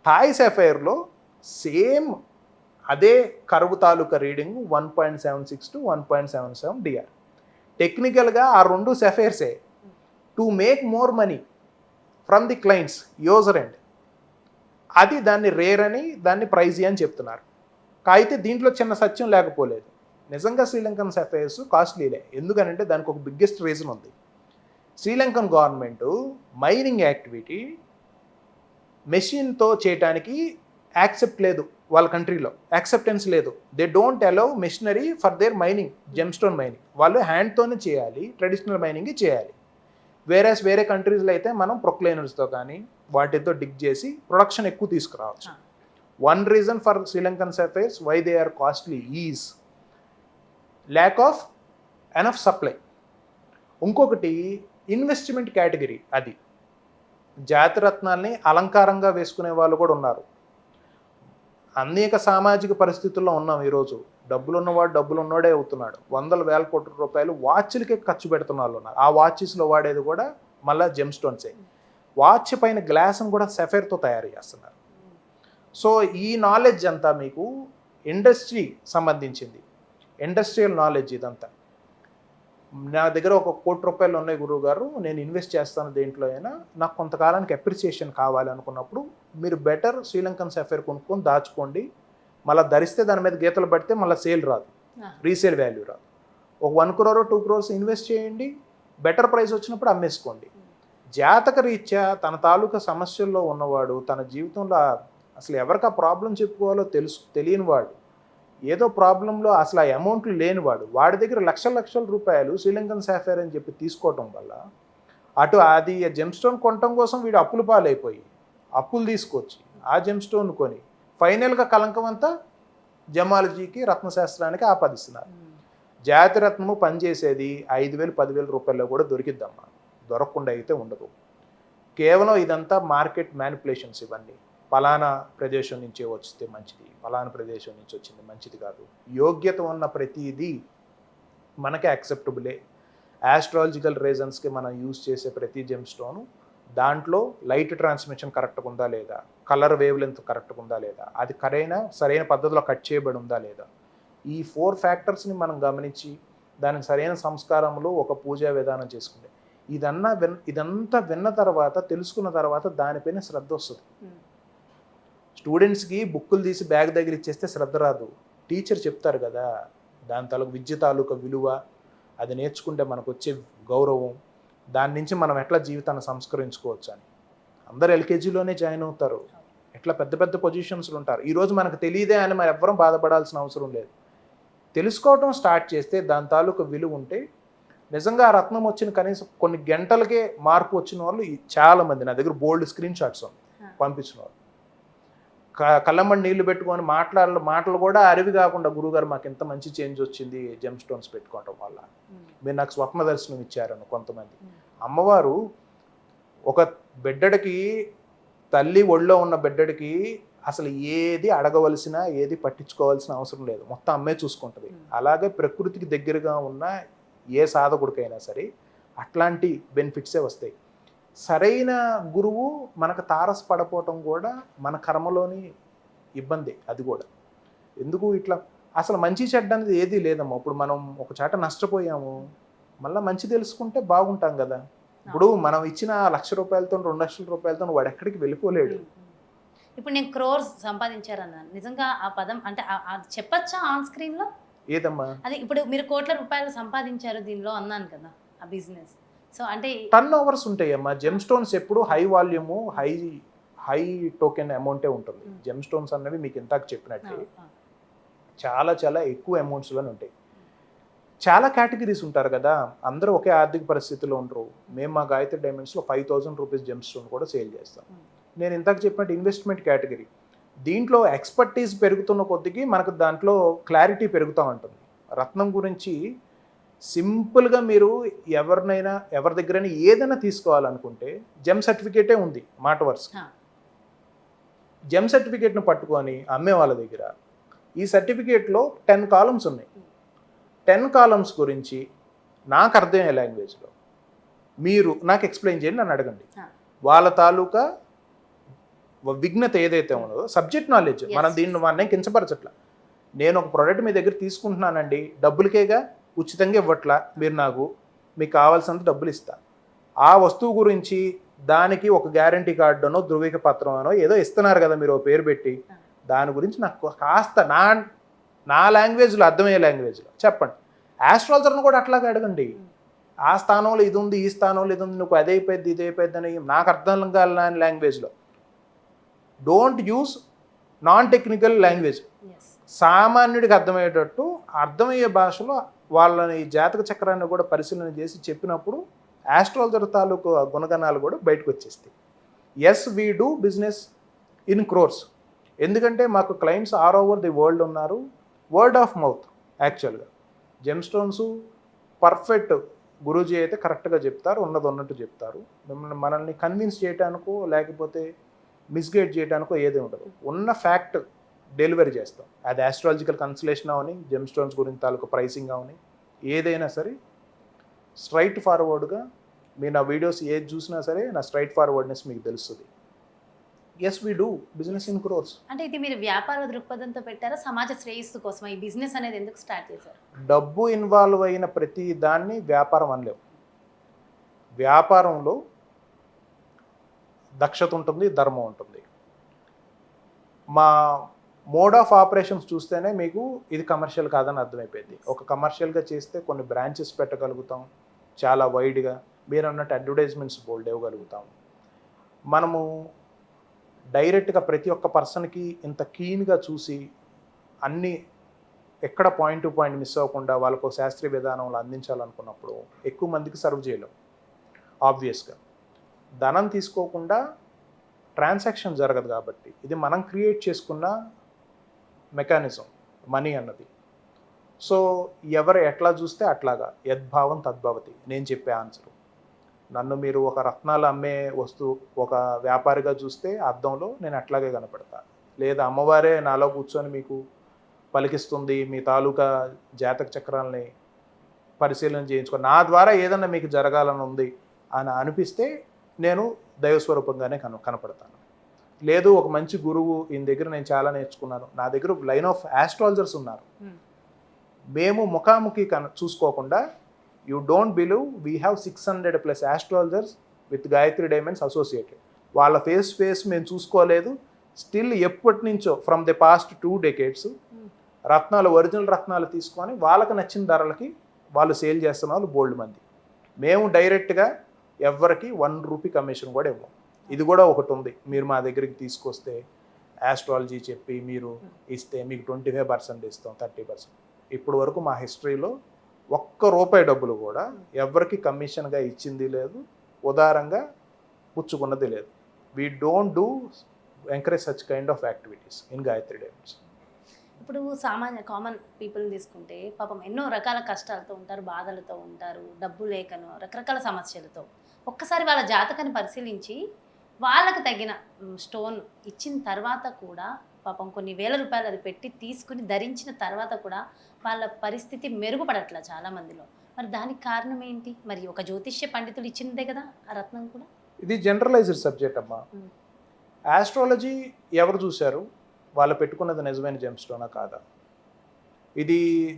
థాయ్ సఫైర్లో సేమ్ అదే కరువు తాలూకా రీడింగ్ 1.76 to 1.77 డిఆర్. టెక్నికల్గా ఆ రెండు సఫైర్సే to make more money from the clients user end. అది దాన్ని రేర్ అని దాన్ని ప్రైజీ అని చెప్తున్నారు. అయితే దీంట్లో చిన్న సత్యం లేకపోలేదు. నిజంగా శ్రీలంకన్ సఫైర్స్ కాస్ట్లీలే. ఎందుకనంటే దానికి ఒక బిగ్గెస్ట్ రీజన్ ఉంది. శ్రీలంకన్ గవర్నమెంట్ మైనింగ్ యాక్టివిటీ మెషిన్తో చేయడానికి యాక్సెప్ట్ లేదు, వాళ్ళ కంట్రీలో యాక్సెప్టెన్స్ లేదు. They don't allow machinery for their mining, gemstone mining. వాళ్ళు హ్యాండ్తోనే చేయాలి, ట్రెడిషనల్ మైనింగ్ చేయాలి. వేరే కంట్రీస్లో అయితే మనం ప్రొక్లైనర్స్తో కానీ వాటితో డిగ్ చేసి ప్రొడక్షన్ ఎక్కువ తీసుకురావచ్చు. One reason for Sri Lankan sapphires why they are costly is lack of enough supply. ఇంకొకటి ఇన్వెస్ట్మెంట్ కేటగిరీ. అది జాతిరత్నాల్ని అలంకారంగా వేసుకునే వాళ్ళు కూడా ఉన్నారు. అనేక సామాజిక పరిస్థితుల్లో ఉన్నాం ఈరోజు. డబ్బులు ఉన్నవాడే అవుతున్నాడు. వందల వేల కోట్ల రూపాయలు వాచ్లకే ఖర్చు పెడుతున్న వాళ్ళు ఉన్నారు. ఆ వాచెస్లో వాడేది కూడా మళ్ళీ జెమ్ స్టోన్సే. వాచ్ పైన గ్లాస్ని కూడా సఫైర్తో తయారు చేస్తున్నారు. సో ఈ నాలెడ్జ్ అంతా మీకు ఇండస్ట్రీ సంబంధించింది, ఇండస్ట్రియల్ నాలెడ్జ్. ఇదంతా నా దగ్గర ఒక ₹1 కోటి ఉన్నాయి గురువు గారు, నేను ఇన్వెస్ట్ చేస్తాను దేంట్లో అయినా, నాకు కొంతకాలానికి అప్రిసియేషన్ కావాలి అనుకున్నప్పుడు మీరు బెటర్ శ్రీలంకన్ సఫైర్ కొనుక్కొని దాచుకోండి. మళ్ళీ ధరిస్తే దాని మీద గీతలు పడితే మళ్ళీ సేల్ రాదు, రీసేల్ వాల్యూ రాదు. ఒక 1 crore 2 crores ఇన్వెస్ట్ చేయండి, బెటర్ ప్రైస్ వచ్చినప్పుడు అమ్మేసుకోండి. జాతక రీత్యా తన తాలూకా సమస్యల్లో ఉన్నవాడు, తన జీవితంలో అసలు ఎవరికి ఆ ప్రాబ్లం చెప్పుకోవాలో తెలియని వాడు, ఏదో ప్రాబ్లంలో అసలు ఆ అమౌంట్లు లేనివాడు, వాడి దగ్గర లక్షల రూపాయలు శ్రీలంకన్ సఫైర్ అని చెప్పి తీసుకోవటం వల్ల అటు అది జెమ్ స్టోన్ కొనటం కోసం వీడు అప్పులు పాలైపోయి అప్పులు తీసుకొచ్చి ఆ జెమ్ స్టోన్ కొని ఫైనల్గా కలంకం అంతా జమాలజీకి, రత్నశాస్త్రానికి ఆపాదిస్తున్నారు. జాతిరత్నము పనిచేసేది 5,000 10,000 రూపాయల్లో కూడా దొరికిద్దమ్మా, దొరకకుండా అయితే ఉండదు. కేవలం ఇదంతా మార్కెట్ మ్యానిపులేషన్స్. ఇవన్నీ ఫలానా ప్రదేశం నుంచే వస్తే మంచిది, ఫలానా ప్రదేశం నుంచి వచ్చింది మంచిది కాదు. యోగ్యత ఉన్న ప్రతిదీ మనకే యాక్సెప్టబులే. ఆస్ట్రాలజికల్ రీజన్స్కి మనం యూజ్ చేసే ప్రతి జెమ్ స్టోను దాంట్లో లైట్ ట్రాన్స్మిషన్ కరెక్ట్గా ఉందా లేదా, కలర్ వేవ్ లెంత్ కరెక్ట్గా ఉందా లేదా, అది సరైన పద్ధతిలో కట్ చేయబడి ఉందా లేదా, ఈ 4 ఫ్యాక్టర్స్ని మనం గమనించి దానికి సరైన సంస్కారంలో ఒక పూజా విధానం చేసుకుంటే ఇదంతా విన్న తర్వాత, తెలుసుకున్న తర్వాత దానిపైన శ్రద్ధ వస్తుంది. స్టూడెంట్స్కి బుక్కులు తీసి బ్యాగ్ దగ్గర ఇచ్చేస్తే శ్రద్ధ రాదు. టీచర్ చెప్తారు కదా, దాని తాలూకు విద్య తాలూకా విలువ, అది నేర్చుకుంటే మనకు వచ్చే గౌరవం, దాని నుంచి మనం ఎట్లా జీవితాన్ని సంస్కరించుకోవచ్చు అని. అందరు ఎల్కేజీలోనే జాయిన్ అవుతారు, ఎట్లా పెద్ద పొజిషన్స్లు ఉంటారు. ఈరోజు మనకు తెలియదే అని మరి ఎవ్వరం బాధపడాల్సిన అవసరం లేదు. తెలుసుకోవటం స్టార్ట్ చేస్తే దాని తాలూకు విలువ ఉంటే నిజంగా ఆ రత్నం వచ్చిన కనీసం కొన్ని గంటలకే మార్పు వచ్చిన వాళ్ళు చాలామంది నా దగ్గర బోల్డ్ స్క్రీన్ షాట్స్ పంపించిన వాళ్ళు. కళ్ళమ్మడి నీళ్లు పెట్టుకొని మాటలు కూడా అరివి కాకుండా, గురువుగారు మాకు ఎంత మంచి చేంజ్ వచ్చింది జెమ్ స్టోన్స్ పెట్టుకోవటం వల్ల, మీరు నాకు స్వప్న దర్శనం ఇచ్చారని కొంతమంది. అమ్మవారు ఒక బిడ్డడికి, తల్లి ఒళ్ళో ఉన్న బిడ్డడికి అసలు ఏది అడగవలసిన, ఏది పట్టించుకోవాల్సిన అవసరం లేదు, మొత్తం అమ్మే చూసుకుంటుంది. అలాగే ప్రకృతికి దగ్గరగా ఉన్న ఏ సాధకుడికైనా సరే అట్లాంటి బెనిఫిట్సే వస్తాయి. సరైన గురువు మనకు తారసపడపోవటం కూడా మన కర్మలోని ఇబ్బంది. అది కూడా ఎందుకు ఇట్లా అసలు మంచి చెడ్డ అనేది ఏదీ లేదమ్మా. ఇప్పుడు మనం ఒక చాట నష్టపోయాము, మళ్ళీ మంచి తెలుసుకుంటే బాగుంటాం కదా. ఇప్పుడు మనం ఇచ్చిన ₹1,00,000 ₹2,00,000 వాడు ఎక్కడికి వెళ్ళిపోలేడు. ఇప్పుడు నేను క్రోర్స్ సంపాదించారన్నాను, నిజంగా ఆ పదం అంటే చెప్పచ్చా ఆన్ స్క్రీన్ లో? ఏదమ్మా అది ఇప్పుడు మీరు ₹1,00,00,000 సంపాదించారు దీనిలో అన్నాను కదా, ఆ బిజినెస్. సో అంటే టర్న్ ఓవర్స్ ఉంటాయమ్మా. జెమ్ స్టోన్స్ ఎప్పుడు హై వాల్యూము, హై టోకెన్ అమౌంటే ఉంటుంది. జెమ్ స్టోన్స్ అన్నవి మీకు ఇంతకు చెప్పినట్టు చాలా ఎక్కువ అమౌంట్స్లోనే ఉంటాయి. చాలా కేటగిరీస్ ఉంటారు కదా, అందరూ ఒకే ఆర్థిక పరిస్థితిలో ఉండరు. మేము మా గాయత్రి డైమండ్స్లో ₹5,000 జెమ్ స్టోన్ కూడా సేల్ చేస్తాం. నేను ఇంతకు చెప్పినట్టు ఇన్వెస్ట్మెంట్ కేటగిరీ, దీంట్లో ఎక్స్పర్టీస్ పెరుగుతున్న కొద్దికి మనకు దాంట్లో క్లారిటీ పెరుగుతూ ఉంటుంది. రత్నం గురించి సింపుల్గా మీరు ఎవరి దగ్గరైనా ఏదైనా తీసుకోవాలనుకుంటే జెమ్ సర్టిఫికేటే ఉంది మాట వరుస. జెమ్ సర్టిఫికేట్ను పట్టుకొని అమ్మే వాళ్ళ దగ్గర ఈ సర్టిఫికేట్లో 10 కాలమ్స్ ఉన్నాయి. 10 కాలమ్స్ గురించి నాకు అర్థమయ్యే లాంగ్వేజ్లో మీరు నాకు ఎక్స్ప్లెయిన్ చేయండి, నన్ను అడగండి. వాళ్ళ తాలూకా విఘ్నత ఏదైతే ఉన్నదో సబ్జెక్ట్ నాలెడ్జ్, మనం దీన్ని మనం కించపరచట్లా. నేను ఒక ప్రోడక్ట్ మీ దగ్గర తీసుకుంటున్నానండి, డబ్బులకేగా, ఉచితంగా ఇవ్వట్లా. మీరు నాకు మీకు కావాల్సినంత డబ్బులు ఇస్తా. ఆ వస్తువు గురించి దానికి ఒక గ్యారంటీ కార్డు అనో ధృవీక పత్రం అనో ఏదో ఇస్తున్నారు కదా మీరు పేరు పెట్టి, దాని గురించి నాకు కాస్త నా లాంగ్వేజ్లో అర్థమయ్యే లాంగ్వేజ్లో చెప్పండి. ఆస్ట్రాలజర్ను కూడా అట్లాగే అడగండి. ఆ స్థానంలో ఇది ఉంది, ఈ స్థానంలో ఇది ఉంది, నువ్వు అదే అయిపోద్ది ఇదే అయిపోద్ది అని నాకు అర్థం కాలని లాంగ్వేజ్లో. Don't use non technical language. సామాన్యుడికి అర్థమయ్యేటట్టు అర్థమయ్యే భాషలో వాళ్ళని జాతక చక్రాన్ని కూడా పరిశీలన చేసి చెప్పినప్పుడు ఆస్ట్రాలజర్ తాలూకు గుణగణాలు కూడా బయటకు వచ్చేస్తాయి. Yes we do business in crores. ఎందుకంటే మాకు clients all over the world ఉన్నారు. వర్డ్ ఆఫ్ మౌత్ యాక్చువల్గా జెమ్ స్టోన్స్ పర్ఫెక్ట్ గురూజీ అయితే కరెక్ట్గా చెప్తారు, ఉన్నది ఉన్నట్టు చెప్తారు. మనల్ని కన్విన్స్ చేయడానికో లేకపోతే మిస్గైడ్ చేయడానికో ఏది ఉండదు. ఉన్న ఫ్యాక్ట్ డెలివరీ చేస్తాం. అది ఆస్ట్రాలజికల్ కన్సలేషన్ అవని, జెమ్ స్టోన్స్ గురించి తాలూకు ప్రైసింగ్ అవని, ఏదైనా సరే స్ట్రైట్ ఫార్వర్డ్గా మీరు నా వీడియోస్ ఏది చూసినా సరే నా స్ట్రైట్ ఫార్వర్డ్నెస్ మీకు తెలుస్తుంది. Yes we do business in crores. అంటే ఇది మీరు వ్యాపార దృక్పథంతో పెట్టారా, సమాజ శ్రేయస్సు కోసం ఈ బిజినెస్ అనేది ఎందుకు స్టార్ట్ చేశారు? డబ్బు ఇన్వాల్వ్ అయిన ప్రతి దాన్ని వ్యాపారం అనలేవు. వ్యాపారంలో దక్షత ఉంటుంది, ధర్మం ఉంటుంది. మా మోడ్ ఆఫ్ ఆపరేషన్స్ చూస్తేనే మీకు ఇది కమర్షియల్ కాదని అర్థమైపోయింది. ఒక కమర్షియల్గా చేస్తే కొన్ని బ్రాంచెస్ పెట్టగలుగుతాం చాలా వైడ్గా, మీరు అన్నట్టు అడ్వర్టైజ్మెంట్స్ బోల్డ్ ఇవ్వగలుగుతాం. మనము డైరెక్ట్గా ప్రతి ఒక్క పర్సన్కి ఇంత క్లీన్గా చూసి అన్నీ ఎక్కడ పాయింట్ టు పాయింట్ మిస్ అవ్వకుండా వాళ్ళకు శాస్త్రీయ విధానంలో అందించాలనుకున్నప్పుడు ఎక్కువ మందికి సర్వ్ చేయలేం. ఆబ్వియస్గా ధనం తీసుకోకుండా ట్రాన్సాక్షన్ జరగదు కాబట్టి ఇది మనం క్రియేట్ చేసుకున్న మెకానిజం మనీ అన్నది. సో ఎవరు ఎట్లా చూస్తే అట్లాగా, యద్భావం తద్భవతి నేను చెప్పే ఆన్సరు. నన్ను మీరు ఒక రత్నాలు అమ్మే వస్తువు ఒక వ్యాపారిగా చూస్తే అద్దంలో నేను అట్లాగే కనపడతా. లేదా అమ్మవారే నాలో కూర్చొని మీకు పలికిస్తుంది, మీ తాలూకా జాతక చక్రాలని పరిశీలన చేయించుకొని నా ద్వారా ఏదన్నా మీకు జరగాలని ఉంది అని అనిపిస్తే నేను దైవస్వరూపంగానే కనపడతాను. లేదు ఒక మంచి గురువు ఈయన దగ్గర నేను చాలా నేర్చుకున్నాను, నా దగ్గర లైన్ ఆఫ్ ఆస్ట్రాలజర్స్ ఉన్నారు, మేము ముఖాముఖి చూసుకోకుండా you don't believe we have 600+ astrologers with Gayatri diamonds associated. వాళ్ళ ఫేస్ మేము చూసుకోలేదు. స్టిల్ ఎప్పటి నుంచో ఫ్రమ్ ది పాస్ట్ 2 decades రత్నాలు, ఒరిజినల్ రత్నాలు తీసుకొని వాళ్ళకి నచ్చిన ధరలకి వాళ్ళు సేల్ చేస్తున్న వాళ్ళు బోల్డ్ మంది. మేము డైరెక్ట్గా ఎవరికి 1 రూపీ కమిషన్ కూడా ఇవ్వం. ఇది కూడా ఒకటి ఉంది. మీరు మా దగ్గరికి తీసుకొస్తే ఆస్ట్రాలజీ చెప్పి మీరు ఇస్తే మీకు 25% ఇస్తాం, 30%. ఇప్పుడు వరకు మా హిస్టరీలో ₹1 డబ్బులు కూడా ఎవరికి కమిషన్గా ఇచ్చింది లేదు, ఉదారంగా పుచ్చుకున్నది లేదు. We don't do encourage such kind of activities in Gayatri diamonds. ఇప్పుడు కామన్ పీపుల్ని తీసుకుంటే పాపం ఎన్నో రకాల కష్టాలతో ఉంటారు, బాధలతో ఉంటారు, డబ్బు లేకను రకరకాల సమస్యలతో. ఒక్కసారి వాళ్ళ జాతకాన్ని పరిశీలించి వాళ్ళకి తగిన స్టోన్ ఇచ్చిన తర్వాత కూడా పాపం కొన్ని వేల రూపాయలు అది పెట్టి తీసుకుని ధరించిన తర్వాత కూడా వాళ్ళ పరిస్థితి మెరుగుపడట్లా చాలామందిలో. మరి దానికి కారణం ఏంటి? మరి ఒక జ్యోతిష్య పండితులు ఇచ్చిందే కదా ఆ రత్నం కూడా. ఇది జనరలైజ్డ్ సబ్జెక్ట్ అమ్మా. ఆస్ట్రాలజీ ఎవరు చూశారు, వాళ్ళు పెట్టుకున్నది నిజమైన జెమ్ స్టోనా కాదా?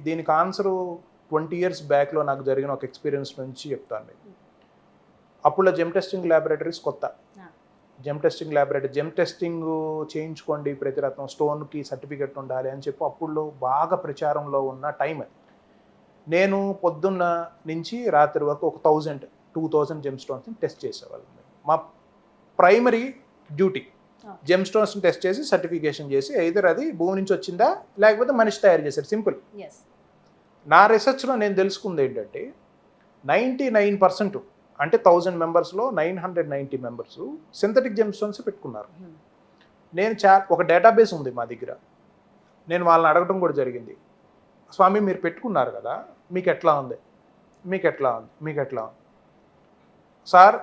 దీనికి ఆన్సరు 20 years బ్యాక్లో నాకు జరిగిన ఒక ఎక్స్పీరియన్స్ నుంచి చెప్తాను మీకు. అప్పుడు జెమ్ టెస్టింగ్ ల్యాబొరేటరీస్ కొత్త. జెమ్ టెస్టింగ్ చేయించుకోండి ప్రతి రత్నం, స్టోన్కి సర్టిఫికెట్ ఉండాలి అని చెప్పి అప్పుడు బాగా ప్రచారంలో ఉన్న టైం అది. నేను పొద్దున్న నుంచి రాత్రి వరకు ఒక 1000-2000 జెమ్ స్టోన్స్ని టెస్ట్ చేసేవాళ్ళం. మా ప్రైమరీ డ్యూటీ జెమ్ స్టోన్స్ని టెస్ట్ చేసి సర్టిఫికేషన్ చేసి ఐదర్ అది భూమి నుంచి వచ్చిందా లేకపోతే మనిషి తయారు చేశారు, సింపుల్. నా రీసెర్చ్లో నేను తెలుసుకుంది ఏంటంటే 99% అంటే 1000 మెంబర్స్లో 990 మెంబర్స్ సింథటిక్ జెమ్ స్టోన్స్ పెట్టుకున్నారు. నేను ఒక డేటాబేస్ ఉంది మా దగ్గర. నేను వాళ్ళని అడగడం కూడా జరిగింది, స్వామి మీరు పెట్టుకున్నారు కదా మీకు ఎట్లా ఉంది, మీకు ఎట్లా ఉంది సార్?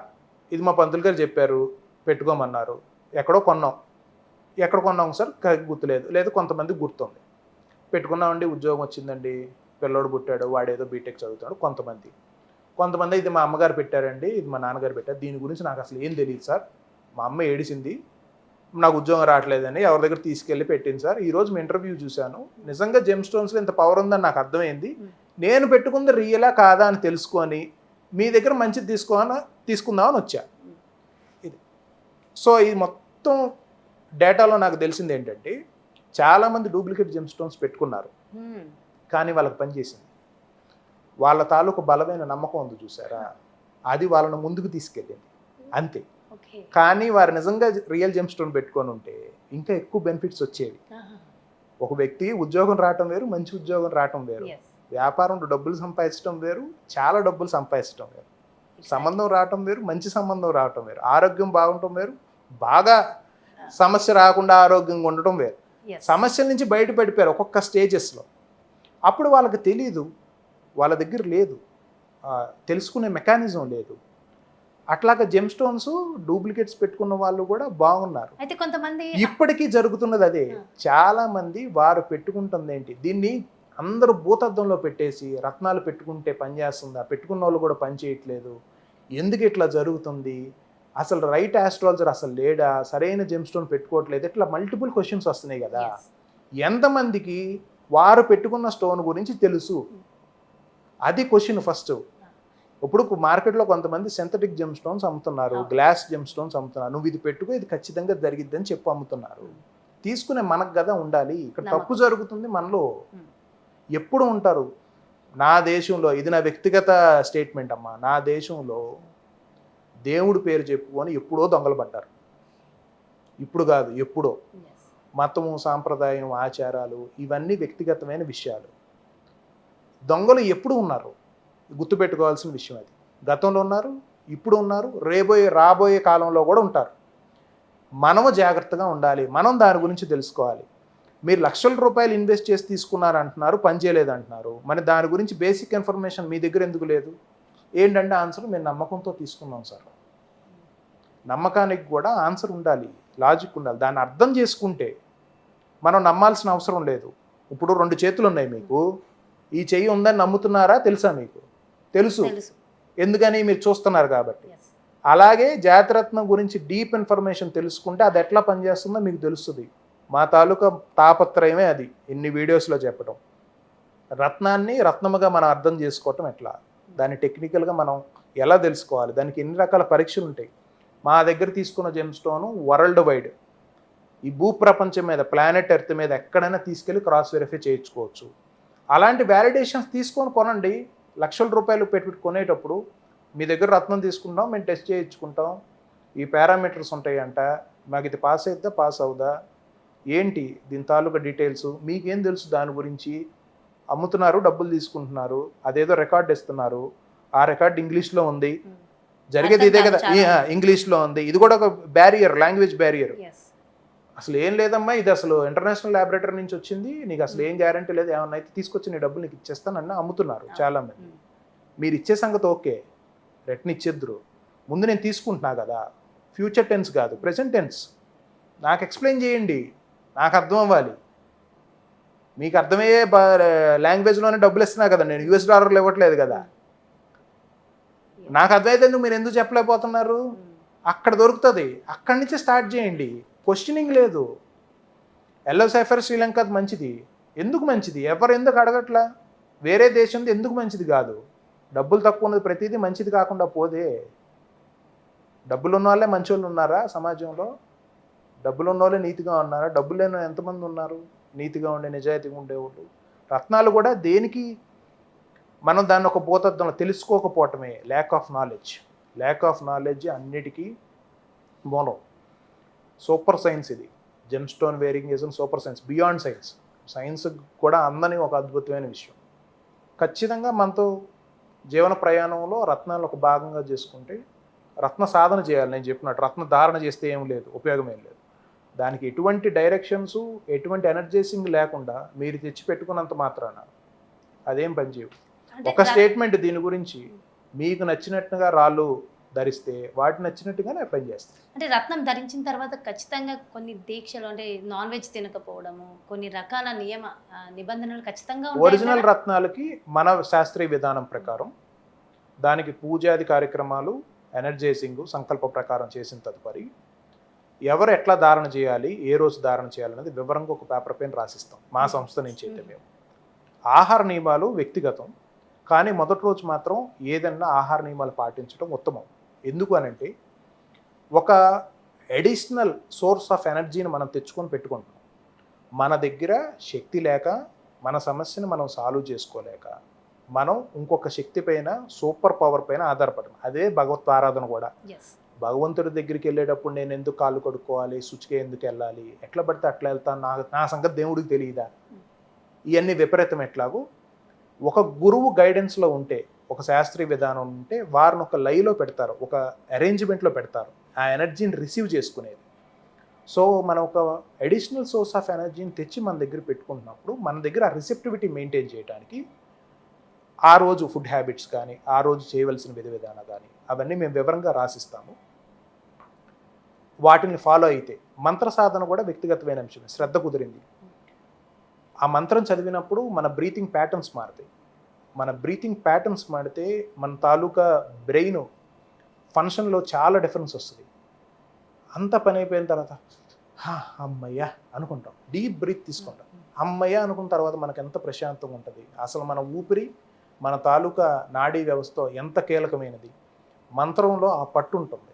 ఇది మా పంతులు గారు చెప్పారు పెట్టుకోమన్నారు, ఎక్కడ కొన్నాం సార్ గుర్తులేదు, లేదు కొంతమంది గుర్తుంది. పెట్టుకున్నామండి, ఉద్యోగం వచ్చిందండి, పిల్లోడు పుట్టాడు, వాడేదో బీటెక్ చదువుతాడు కొంతమంది. కొంతమంది ఇది మా అమ్మగారు పెట్టారండి, ఇది మా నాన్నగారు పెట్టారు, దీని గురించి నాకు అసలు ఏం తెలియదు సార్, మా అమ్మ ఏడిసింది, నాకు ఉద్యోగం రావట్లేదని ఎవరి దగ్గర తీసుకెళ్ళి పెట్టింది సార్, ఈరోజు మీ ఇంటర్వ్యూ చూశాను, నిజంగా జెమ్ స్టోన్స్లో ఇంత పవర్ ఉందని నాకు అర్థమైంది, నేను పెట్టుకుంది రియలా కాదా అని తెలుసుకొని మీ దగ్గర మంచిది తీసుకుందామని వచ్చా. ఇది సో ఇది మొత్తం డేటాలో నాకు తెలిసింది ఏంటంటే చాలామంది డూప్లికేట్ జెమ్ స్టోన్స్ పెట్టుకున్నారు, కానీ వాళ్ళకి పనిచేసింది. వాళ్ళ తాలూకు బలమైన నమ్మకం ఉంది చూసారా, అది వాళ్ళని ముందుకు తీసుకెళ్ళింది అంతే. కానీ వారు నిజంగా రియల్ జెమ్ స్టోన్ పెట్టుకొని ఉంటే ఇంకా ఎక్కువ బెనిఫిట్స్ వచ్చేవి. ఒక వ్యక్తి ఉద్యోగం రావటం వేరు, మంచి ఉద్యోగం రావటం వేరు, వ్యాపారంలో డబ్బులు సంపాదించడం వేరు, చాలా డబ్బులు సంపాదించడం వేరు, సంబంధం రావటం వేరు, మంచి సంబంధం రావటం వేరు, ఆరోగ్యం బాగుండటం వేరు, బాగా సమస్య రాకుండా ఆరోగ్యంగా ఉండటం వేరు. సమస్యల నుంచి బయటపడిపోయారు ఒక్కొక్క స్టేజెస్లో. అప్పుడు వాళ్ళకి తెలీదు, వాళ్ళ దగ్గర లేదు, తెలుసుకునే మెకానిజం లేదు. అట్లాగా జెమ్ స్టోన్స్ డూప్లికేట్స్ పెట్టుకున్న వాళ్ళు కూడా బాగున్నారు. అయితే కొంతమంది ఇప్పటికీ జరుగుతున్నది అదే. చాలా మంది వారు పెట్టుకుంటుంది ఏంటి, దీన్ని అందరూ భూతద్దంలో పెట్టేసి రత్నాలు పెట్టుకుంటే పని చేస్తుందా, పెట్టుకున్న వాళ్ళు కూడా పని చేయట్లేదు, ఎందుకు ఇట్లా జరుగుతుంది, అసలు రైట్ ఆస్ట్రాలజర్ అసలు లేడా, సరైన జెమ్ స్టోన్ పెట్టుకోవట్లేదు, ఇట్లా మల్టిపుల్ క్వశ్చన్స్ వస్తున్నాయి కదా. ఎంతమందికి వారు పెట్టుకున్న స్టోన్ గురించి తెలుసు, అది క్వశ్చన్ ఫస్ట్. ఇప్పుడు మార్కెట్లో కొంతమంది సింథటిక్ జెమ్ స్టోన్స్ అమ్ముతున్నారు, గ్లాస్ జెమ్ స్టోన్స్ అమ్ముతున్నారు, నువ్వు ఇది పెట్టుకో ఇది ఖచ్చితంగా జరిగిద్దని చెప్పి అమ్ముతున్నారు. తీసుకునే మనకు కదా ఉండాలి. ఇక్కడ తప్పు జరుగుతుంది మనలో. ఎప్పుడు ఉంటారు, నా దేశంలో, ఇది నా వ్యక్తిగత స్టేట్మెంట్ అమ్మా, నా దేశంలో దేవుడి పేరు చెప్పుకొని ఎప్పుడో దొంగలు పడ్డారు. ఇప్పుడు కాదు, ఎప్పుడో. మతము, సాంప్రదాయం, ఆచారాలు ఇవన్నీ వ్యక్తిగతమైన విషయాలు. దొంగలు ఎప్పుడు ఉన్నారు, గుర్తుపెట్టుకోవాల్సిన విషయం అది. గతంలో ఉన్నారు, ఇప్పుడు ఉన్నారు, రాబోయే కాలంలో కూడా ఉంటారు. మనము జాగ్రత్తగా ఉండాలి, మనం దాని గురించి తెలుసుకోవాలి. మీరు లక్షల రూపాయలు ఇన్వెస్ట్ చేసి తీసుకున్నారు అంటున్నారు, పని చేయలేదు అంటున్నారు, మరి దాని గురించి బేసిక్ ఇన్ఫర్మేషన్ మీ దగ్గర ఎందుకు లేదు? ఏంటంటే ఆన్సర్ మేము నమ్మకంతో తీసుకున్నాం సార్. నమ్మకానికి కూడా ఆన్సర్ ఉండాలి, లాజిక్ ఉండాలి. దాన్ని అర్థం చేసుకుంటే మనం నమ్మాల్సిన అవసరం లేదు. ఇప్పుడు 2 చేతులు ఉన్నాయి మీకు, ఈ చెయ్యి ఉందని నమ్ముతున్నారా? తెలుసా మీకు? తెలుసు. ఎందుకని? మీరు చూస్తున్నారు కాబట్టి. అలాగే జాతిరత్నం గురించి డీప్ ఇన్ఫర్మేషన్ తెలుసుకుంటే అది ఎట్లా పనిచేస్తుందో మీకు తెలుస్తుంది. మా తాలూకా తాపత్రయమే అది, ఇన్ని వీడియోస్లో చెప్పడం. రత్నాన్ని రత్నముగా మనం అర్థం చేసుకోవటం ఎట్లా, దాన్ని టెక్నికల్గా మనం ఎలా తెలుసుకోవాలి, దానికి ఎన్ని రకాల పరీక్షలు ఉంటాయి. మా దగ్గర తీసుకున్న జెమ్ స్టోను వరల్డ్ వైడ్, ఈ భూప్రపంచం మీద, ప్లానెట్ ఎర్త్ మీద ఎక్కడైనా తీసుకెళ్ళి క్రాస్ వెరిఫై చేయించుకోవచ్చు. అలాంటి వ్యాలిడేషన్స్ తీసుకొని కొనండి. లక్షల రూపాయలు పెట్టి కొనేటప్పుడు మీ దగ్గర రత్నం తీసుకుంటాం, మేము టెస్ట్ చేయించుకుంటాం, ఈ పారామీటర్స్ ఉంటాయంట, మాకు ఇది పాస్ అవుద్దా, పాస్ అవుదా, ఏంటి దీని తాలూకా డీటెయిల్స్ మీకేం తెలుసు దాని గురించి? అమ్ముతున్నారు, డబ్బులు తీసుకుంటున్నారు, అదేదో రికార్డ్ ఇస్తున్నారు, ఆ రికార్డ్ ఇంగ్లీష్లో ఉంది, జరిగేది ఇదే కదా, ఇంగ్లీష్లో ఉంది. ఇది కూడా ఒక బ్యారియర్, లాంగ్వేజ్ బ్యారియర్. అసలు ఏం లేదమ్మా, ఇది అసలు ఇంటర్నేషనల్ ల్యాబొరేటరీ నుంచి వచ్చింది, నీకు అసలు ఏం గ్యారంటీ లేదు, ఏమన్నా అయితే తీసుకొచ్చి నీ డబ్బులు నీకు ఇచ్చేస్తానన్న అమ్ముతున్నారు చాలామంది. మీరు ఇచ్చే సంగతి ఓకే, రిటర్న్ ఇచ్చేద్దరు, ముందు నేను తీసుకుంటున్నా కదా, ఫ్యూచర్ టెన్స్ కాదు ప్రెసెంట్ టెన్స్. నాకు ఎక్స్ప్లెయిన్ చేయండి, నాకు అర్థం అవ్వాలి. మీకు అర్థమయ్యే లాంగ్వేజ్లోనే డబ్బులు ఇస్తున్నా కదా, నేను US డాలర్లు ఇవ్వట్లేదు కదా. నాకు అర్థమైతే మీరు ఎందుకు చెప్పలేకపోతున్నారు? అక్కడ దొరుకుతుంది, అక్కడి నుంచి స్టార్ట్ చేయండి. క్వశ్చనింగ్ లేదు. ఎల్లో సైఫర్ శ్రీలంక మంచిది, ఎందుకు మంచిది? ఎవరు ఎందుకు అడగట్లా? వేరే దేశంది ఎందుకు మంచిది కాదు? డబ్బులు తక్కువ ఉన్నది ప్రతిదీ మంచిది కాకుండా పోదే. డబ్బులు ఉన్న వాళ్ళే మంచి వాళ్ళు ఉన్నారా సమాజంలో? డబ్బులు ఉన్న వాళ్ళే నీతిగా ఉన్నారా? డబ్బులు లేని ఎంతమంది ఉన్నారు నీతిగా ఉండే, నిజాయితీగా ఉండేవాళ్ళు? రత్నాలు కూడా దేనికి మనం దాన్ని ఒక భూతత్వంలో తెలుసుకోకపోవటమే, ల్యాక్ ఆఫ్ నాలెడ్జ్ అన్నిటికీ మూలం. సూపర్ సైన్స్ ఇది. Gem stone wearing is super science, beyond science కూడా అందని ఒక అద్భుతమైన విషయం. ఖచ్చితంగా మనతో జీవన ప్రయాణంలో రత్నాలు ఒక భాగంగా చేసుకుంటే, రత్న సాధన చేయాలి. నేను చెప్పినట్టు రత్న ధారణ చేస్తే ఏం లేదు, ఉపయోగం ఏం లేదు. దానికి ఎటువంటి డైరెక్షన్స్, ఎటువంటి ఎనర్జైజింగ్ లేకుండా మీరు తెచ్చి పెట్టుకున్నంత మాత్రాన అదేం పనిచేయవు. ఒక స్టేట్మెంట్ దీని గురించి, మీకు నచ్చినట్టుగా రాళ్ళు ధరిస్తే వాటి నచ్చినట్టుగానే పనిచేస్తాయి. అంటే రత్నం ధరించిన తర్వాత ఖచ్చితంగా కొన్ని దీక్షలు, అంటే నాన్ వెజ్ తినకపోవడము, కొన్ని రకాల నిబంధనలు ఖచ్చితంగా ఉంటాయి. ఒరిజినల్ రత్నాలకి మన శాస్త్రీయ విధానం ప్రకారం దానికి పూజాది కార్యక్రమాలు, ఎనర్జైజింగ్, సంకల్ప ప్రకారం చేసిన తదుపరి ఎవరు ఎట్లా ధారణ చేయాలి, ఏ రోజు ధారణ చేయాలనేది వివరంగా ఒక పేపర్ పైన రాసిస్తాం మా సంస్థ నుంచి అయితే. మేము ఆహార నియమాలు వ్యక్తిగతం, కానీ మొదటి రోజు మాత్రం ఏదన్నా ఆహార నియమాలు పాటించడం ఉత్తమం. ఎందుకు అనంటే ఒక అడిషనల్ సోర్స్ ఆఫ్ ఎనర్జీని మనం తెచ్చుకొని పెట్టుకుంటాం. మన దగ్గర శక్తి లేక, మన సమస్యను మనం సాల్వ్ చేసుకోలేక, మనం ఇంకొక శక్తి పైన, సూపర్ పవర్ పైన ఆధారపడడం. అదే భగవత్ ఆరాధన కూడా. భగవంతుడి దగ్గరికి వెళ్ళేటప్పుడు నేను ఎందుకు కాళ్ళు కడుక్కోవాలి, శుచిగా ఎందుకు వెళ్ళాలి, ఎట్లా పడితే అట్లా వెళ్తాను, నా సంగతి దేవుడికి తెలియదా, ఇవన్నీ విపరీతం. ఎట్లాగో ఒక గురువు గైడెన్స్లో ఉంటే, ఒక శాస్త్రీయ విధానం ఉంటే వారిని ఒక లైలో పెడతారు, ఒక అరేంజ్మెంట్లో పెడతారు, ఆ ఎనర్జీని రిసీవ్ చేసుకునేది. సో మనం ఒక అడిషనల్ సోర్స్ ఆఫ్ ఎనర్జీని తెచ్చి మన దగ్గర పెట్టుకుంటున్నప్పుడు మన దగ్గర ఆ రిసెప్టివిటీ మెయింటైన్ చేయడానికి ఆ రోజు ఫుడ్ హ్యాబిట్స్ కానీ, ఆ రోజు చేయవలసిన విధి విధానం కానీ అవన్నీ మేము వివరంగా రాసిస్తాము. వాటిని ఫాలో అయితే మంత్ర సాధన కూడా వ్యక్తిగతమైన అంశమే. శ్రద్ధ కుదిరింది, ఆ మంత్రం చదివినప్పుడు మన బ్రీతింగ్ ప్యాటర్న్స్ మారుతాయి. మన బ్రీతింగ్ ప్యాటర్న్స్ మారితే మన తాలూకా బ్రెయిన్ ఫంక్షన్లో చాలా డిఫరెన్స్ వస్తుంది. అంత పని అయిపోయిన తర్వాత అమ్మయ్య అనుకుంటాం, డీప్ బ్రీత్ తీసుకుంటాం. అమ్మయ్య అనుకున్న తర్వాత మనకు ఎంత ప్రశాంతంగా ఉంటుంది. అసలు మన ఊపిరి మన తాలూకా నాడీ వ్యవస్థ ఎంత కీలకమైనది. మంత్రంలో ఆ పట్టు ఉంటుంది.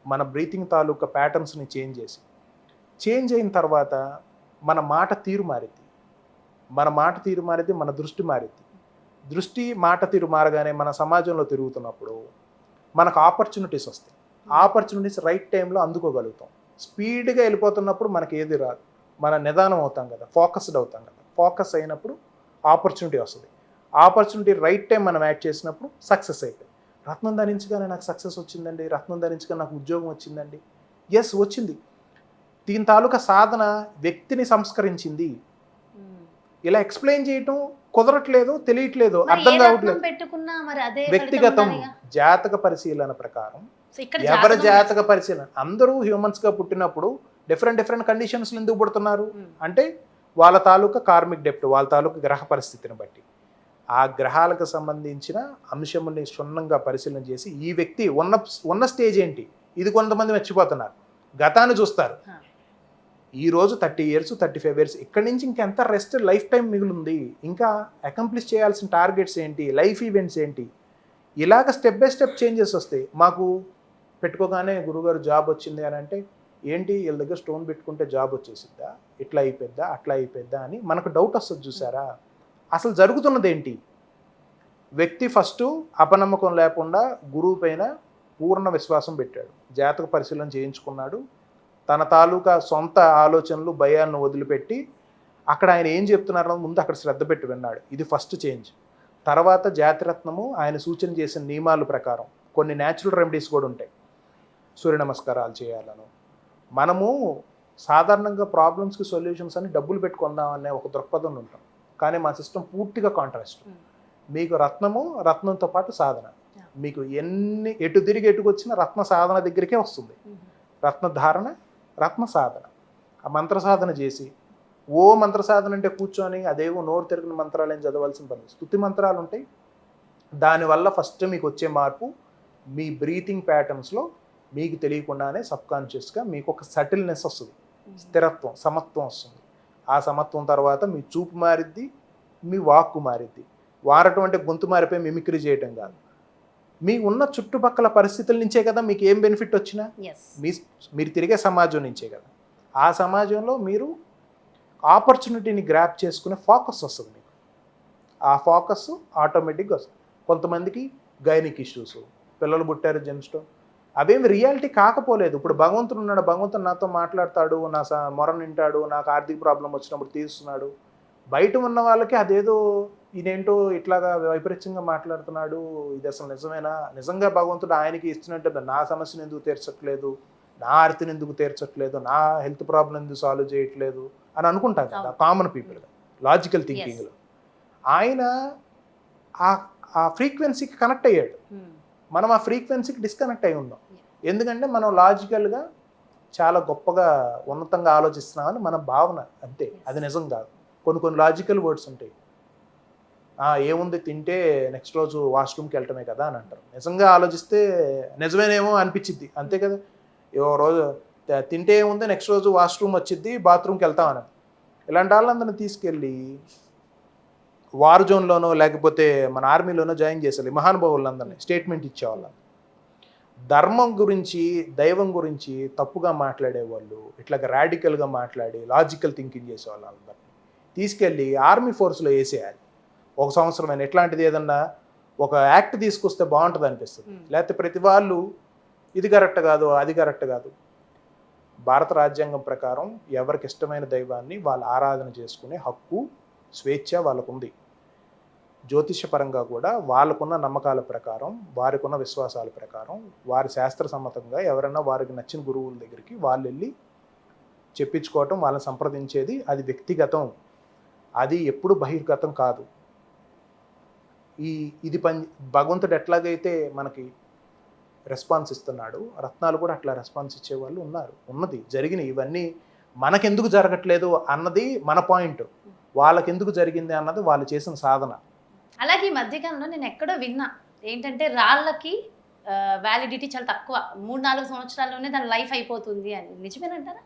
మన బ్రీతింగ్ తాలూకా ప్యాటర్న్స్ని చేంజ్ అయిన తర్వాత మన మాట తీరు మారిద్ది. మన దృష్టి మారిద్ది. దృష్టి మాట తీరు మారగానే మన సమాజంలో తిరుగుతున్నప్పుడు మనకు ఆపర్చునిటీస్ వస్తాయి. ఆపర్చునిటీస్ రైట్ టైంలో అందుకోగలుగుతాం. స్పీడ్గా వెళ్ళిపోతున్నప్పుడు మనకి ఏది రాదు, మన నిదానం అవుతాం కదా, ఫోకస్డ్ అవుతాం కదా. ఫోకస్ అయినప్పుడు ఆపర్చునిటీ వస్తుంది. ఆపర్చునిటీ రైట్ టైం మనం యాడ్ చేసినప్పుడు సక్సెస్ అయిపోయింది. రత్నం ధరించగానే నాకు సక్సెస్ వచ్చిందండి, రత్నం ధరించగానే నాకు ఉద్యోగం వచ్చిందండి. ఎస్ వచ్చింది. దీని తాలూకా సాధన వ్యక్తిని సంస్కరించింది. ఇలా ఎక్స్ప్లెయిన్ చేయటం కుదరట్లేదు, తెలియట్లేదు, అర్థం కావట్లేదు. వ్యక్తిగతం జాతక పరిశీలన ప్రకారం ఎవరి జాతక పరిశీలన, అందరూ హ్యూమన్స్గా పుట్టినప్పుడు డిఫరెంట్ కండిషన్స్లో ఎందుకు పుడుతున్నారు అంటే వాళ్ళ తాలూకా కార్మిక్ డెప్ట్, వాళ్ళ తాలూకా గ్రహ పరిస్థితిని బట్టి ఆ గ్రహాలకు సంబంధించిన అంశముని క్షుణ్ణంగా పరిశీలన చేసి ఈ వ్యక్తి ఉన్న స్టేజ్ ఏంటి, ఇది కొంతమంది మర్చిపోతున్నారు. గతాన్ని చూస్తారు. ఈరోజు 30 years 35 years, ఇక్కడి నుంచి ఇంకెంత రెస్ట్, లైఫ్ టైం మిగిలింది, ఇంకా అకంప్లిష్ చేయాల్సిన టార్గెట్స్ ఏంటి, లైఫ్ ఈవెంట్స్ ఏంటి, ఇలాగ స్టెప్ బై స్టెప్ చేంజెస్ వస్తాయి. మాకు పెట్టుకోగానే గురుగారు జాబ్ వచ్చింది అని అంటే ఏంటి, వీళ్ళ దగ్గర స్టోన్ పెట్టుకుంటే జాబ్ వచ్చేసిద్దా, ఇట్లా అయిపోద్దా, అట్లా అయిపోద్దా అని మనకు డౌట్ వస్తుంది. చూసారా, అసలు జరుగుతున్నది ఏంటి? వ్యక్తి ఫస్ట్ అపనమ్మకం లేకుండా గురువు పైన పూర్ణ విశ్వాసం పెట్టాడు, జాతక పరిశీలన చేయించుకున్నాడు, తన తాలూకా సొంత ఆలోచనలు భయాలను వదిలిపెట్టి అక్కడ ఆయన ఏం చెప్తున్నారో ముందు అక్కడ శ్రద్ధ పెట్టి విన్నాడు. ఇది ఫస్ట్ చేంజ్. తర్వాత జాతిరత్నము ఆయన సూచన చేసిన నియమాల ప్రకారం కొన్ని న్యాచురల్ రెమెడీస్ కూడా ఉంటాయి. సూర్య నమస్కారాలు చేయాలను. మనము సాధారణంగా ప్రాబ్లమ్స్కి సొల్యూషన్స్ అని డబ్బులు పెట్టుకుందాం అనే ఒక దృక్పథంలో ఉంటాం. కానీ మా సిస్టమ్ పూర్తిగా కాంట్రాస్ట్. మీకు రత్నంతో పాటు సాధన, మీకు ఎటు తిరిగి ఎటుకొచ్చినా రత్న సాధన దగ్గరికే వస్తుంది. రత్న ధారణ, రత్న సాధన. ఆ మంత్ర సాధన చేసి, ఓ మంత్ర సాధన అంటే కూర్చొని అదేవో నోరు తిరిగిన మంత్రాలు ఏం చదవాల్సిన పని. స్తుతి మంత్రాలు ఉంటాయి. దానివల్ల ఫస్ట్ మీకు వచ్చే మార్పు మీ బ్రీతింగ్ ప్యాటర్న్స్లో మీకు తెలియకుండానే సబ్కాన్షియస్గా మీకు ఒక సటిల్నెస్ వస్తుంది, స్థిరత్వం, సమత్వం వస్తుంది. ఆ సమత్వం తర్వాత మీ చూపు మారిద్ది, మీ వాక్కు మారిద్ది. వారటం అంటే గొంతు మారిపోయి మిమిక్రీ చేయటం కాదు, మీ ఉన్న చుట్టుపక్కల పరిస్థితుల నుంచే కదా మీకు ఏం బెనిఫిట్ వచ్చినా, మీరు తిరిగే సమాజం నుంచే కదా. ఆ సమాజంలో మీరు ఆపర్చునిటీని గ్రాప్ చేసుకునే ఫోకస్ వస్తుంది మీకు. ఆ ఫోకస్ ఆటోమేటిక్గా వస్తుంది. కొంతమందికి గైనిక్ ఇష్యూస్, పిల్లలు పుట్టారు, జన్స్టోన్, అవేమి రియాలిటీ కాకపోలేదు. ఇప్పుడు భగవంతుడు ఉన్నాడు, భగవంతుడు నాతో మాట్లాడతాడు, నా మొర వింటాడు, నాకు ఆర్థిక ప్రాబ్లం వచ్చినప్పుడు తీరుస్తున్నాడు. బయట ఉన్న వాళ్ళకి అదేదో ఇదేంటో ఇట్లాగా వైపరీత్యంగా మాట్లాడుతున్నాడు, ఇది అసలు నిజమేనా, నిజంగా భగవంతుడు ఆయనకి ఇచ్చినట్టు నా సమస్యను ఎందుకు తీర్చట్లేదు, నా ఆర్తిని ఎందుకు తీర్చట్లేదు, నా హెల్త్ ప్రాబ్లం ఎందుకు సాల్వ్ చేయట్లేదు అని అనుకుంటారు కదా కామన్ పీపుల్గా, లాజికల్ థింకింగ్లో. ఆయన ఆ ఫ్రీక్వెన్సీకి కనెక్ట్ అయ్యాడు, మనం ఆ ఫ్రీక్వెన్సీకి డిస్కనెక్ట్ అయి ఉన్నాం. ఎందుకంటే మనం లాజికల్గా చాలా గొప్పగా ఉన్నతంగా ఆలోచిస్తున్నామని మన భావన, అంతే. అది నిజం కాదు. కొన్ని లాజికల్ వర్డ్స్ ఉంటాయి, ఏముంది తింటే నెక్స్ట్ రోజు వాష్రూమ్కి వెళ్ళటమే కదా అని అంటారు. నిజంగా ఆలోచిస్తే నిజమేనేమో అనిపించిద్ది, అంతే కదా. ఓ రోజు తింటే ఏముంది నెక్స్ట్ రోజు వాష్రూమ్ వచ్చిద్ది, బాత్రూమ్కి వెళ్తామని. ఇలాంటి వాళ్ళందరినీ తీసుకెళ్ళి వార్ జోన్లోనో లేకపోతే మన ఆర్మీలోనో జాయిన్ చేసేది మహానుభావులందరినీ స్టేట్మెంట్ ఇచ్చేవాళ్ళం. ధర్మం గురించి దైవం గురించి తప్పుగా మాట్లాడేవాళ్ళు, ఇట్లాగ రాడికల్గా మాట్లాడి లాజికల్ థింకింగ్ చేసేవాళ్ళు అందరినీ తీసుకెళ్ళి ఆర్మీ ఫోర్స్లో వేసేయాలి. 1 సంవత్సరమైన ఎట్లాంటిది ఏదన్నా ఒక యాక్ట్ తీసుకొస్తే బాగుంటుంది అనిపిస్తుంది. లేకపోతే ప్రతి వాళ్ళు ఇది కరెక్ట్ కాదు అది కరెక్ట్ కాదు. భారత రాజ్యాంగం ప్రకారం ఎవరికి ఇష్టమైన దైవాన్ని వాళ్ళు ఆరాధన చేసుకునే హక్కు స్వేచ్ఛ వాళ్ళకు ఉంది. జ్యోతిష్యపరంగా కూడా వాళ్ళకున్న నమ్మకాల ప్రకారం వారికున్న విశ్వాసాల ప్రకారం వారి శాస్త్ర సమ్మతంగా ఎవరైనా వారికి నచ్చిన గురువుల దగ్గరికి వాళ్ళు వెళ్ళి చెప్పించుకోవటం, వాళ్ళని సంప్రదించేది అది వ్యక్తిగతం, అది ఎప్పుడు బహిర్గతం కాదు. ఇది భగవంతుడు ఎట్లాగైతే మనకి రెస్పాన్స్ ఇస్తున్నాడు, రత్నాలు కూడా అట్లా రెస్పాన్స్ ఇచ్చేవాళ్ళు ఉన్నది జరిగినాయి. ఇవన్నీ మనకెందుకు జరగట్లేదు అన్నది మన పాయింట్, వాళ్ళకెందుకు జరిగింది అన్నది వాళ్ళు చేసిన సాధన. అలాగే ఈ మధ్యకాలంలో నేను ఎక్కడో విన్నా ఏంటంటే రాళ్ళకి వ్యాలిడిటీ చాలా తక్కువ, 3-4 సంవత్సరాల్లోనే దాని లైఫ్ అయిపోతుంది అని. నిజమేనంటారా?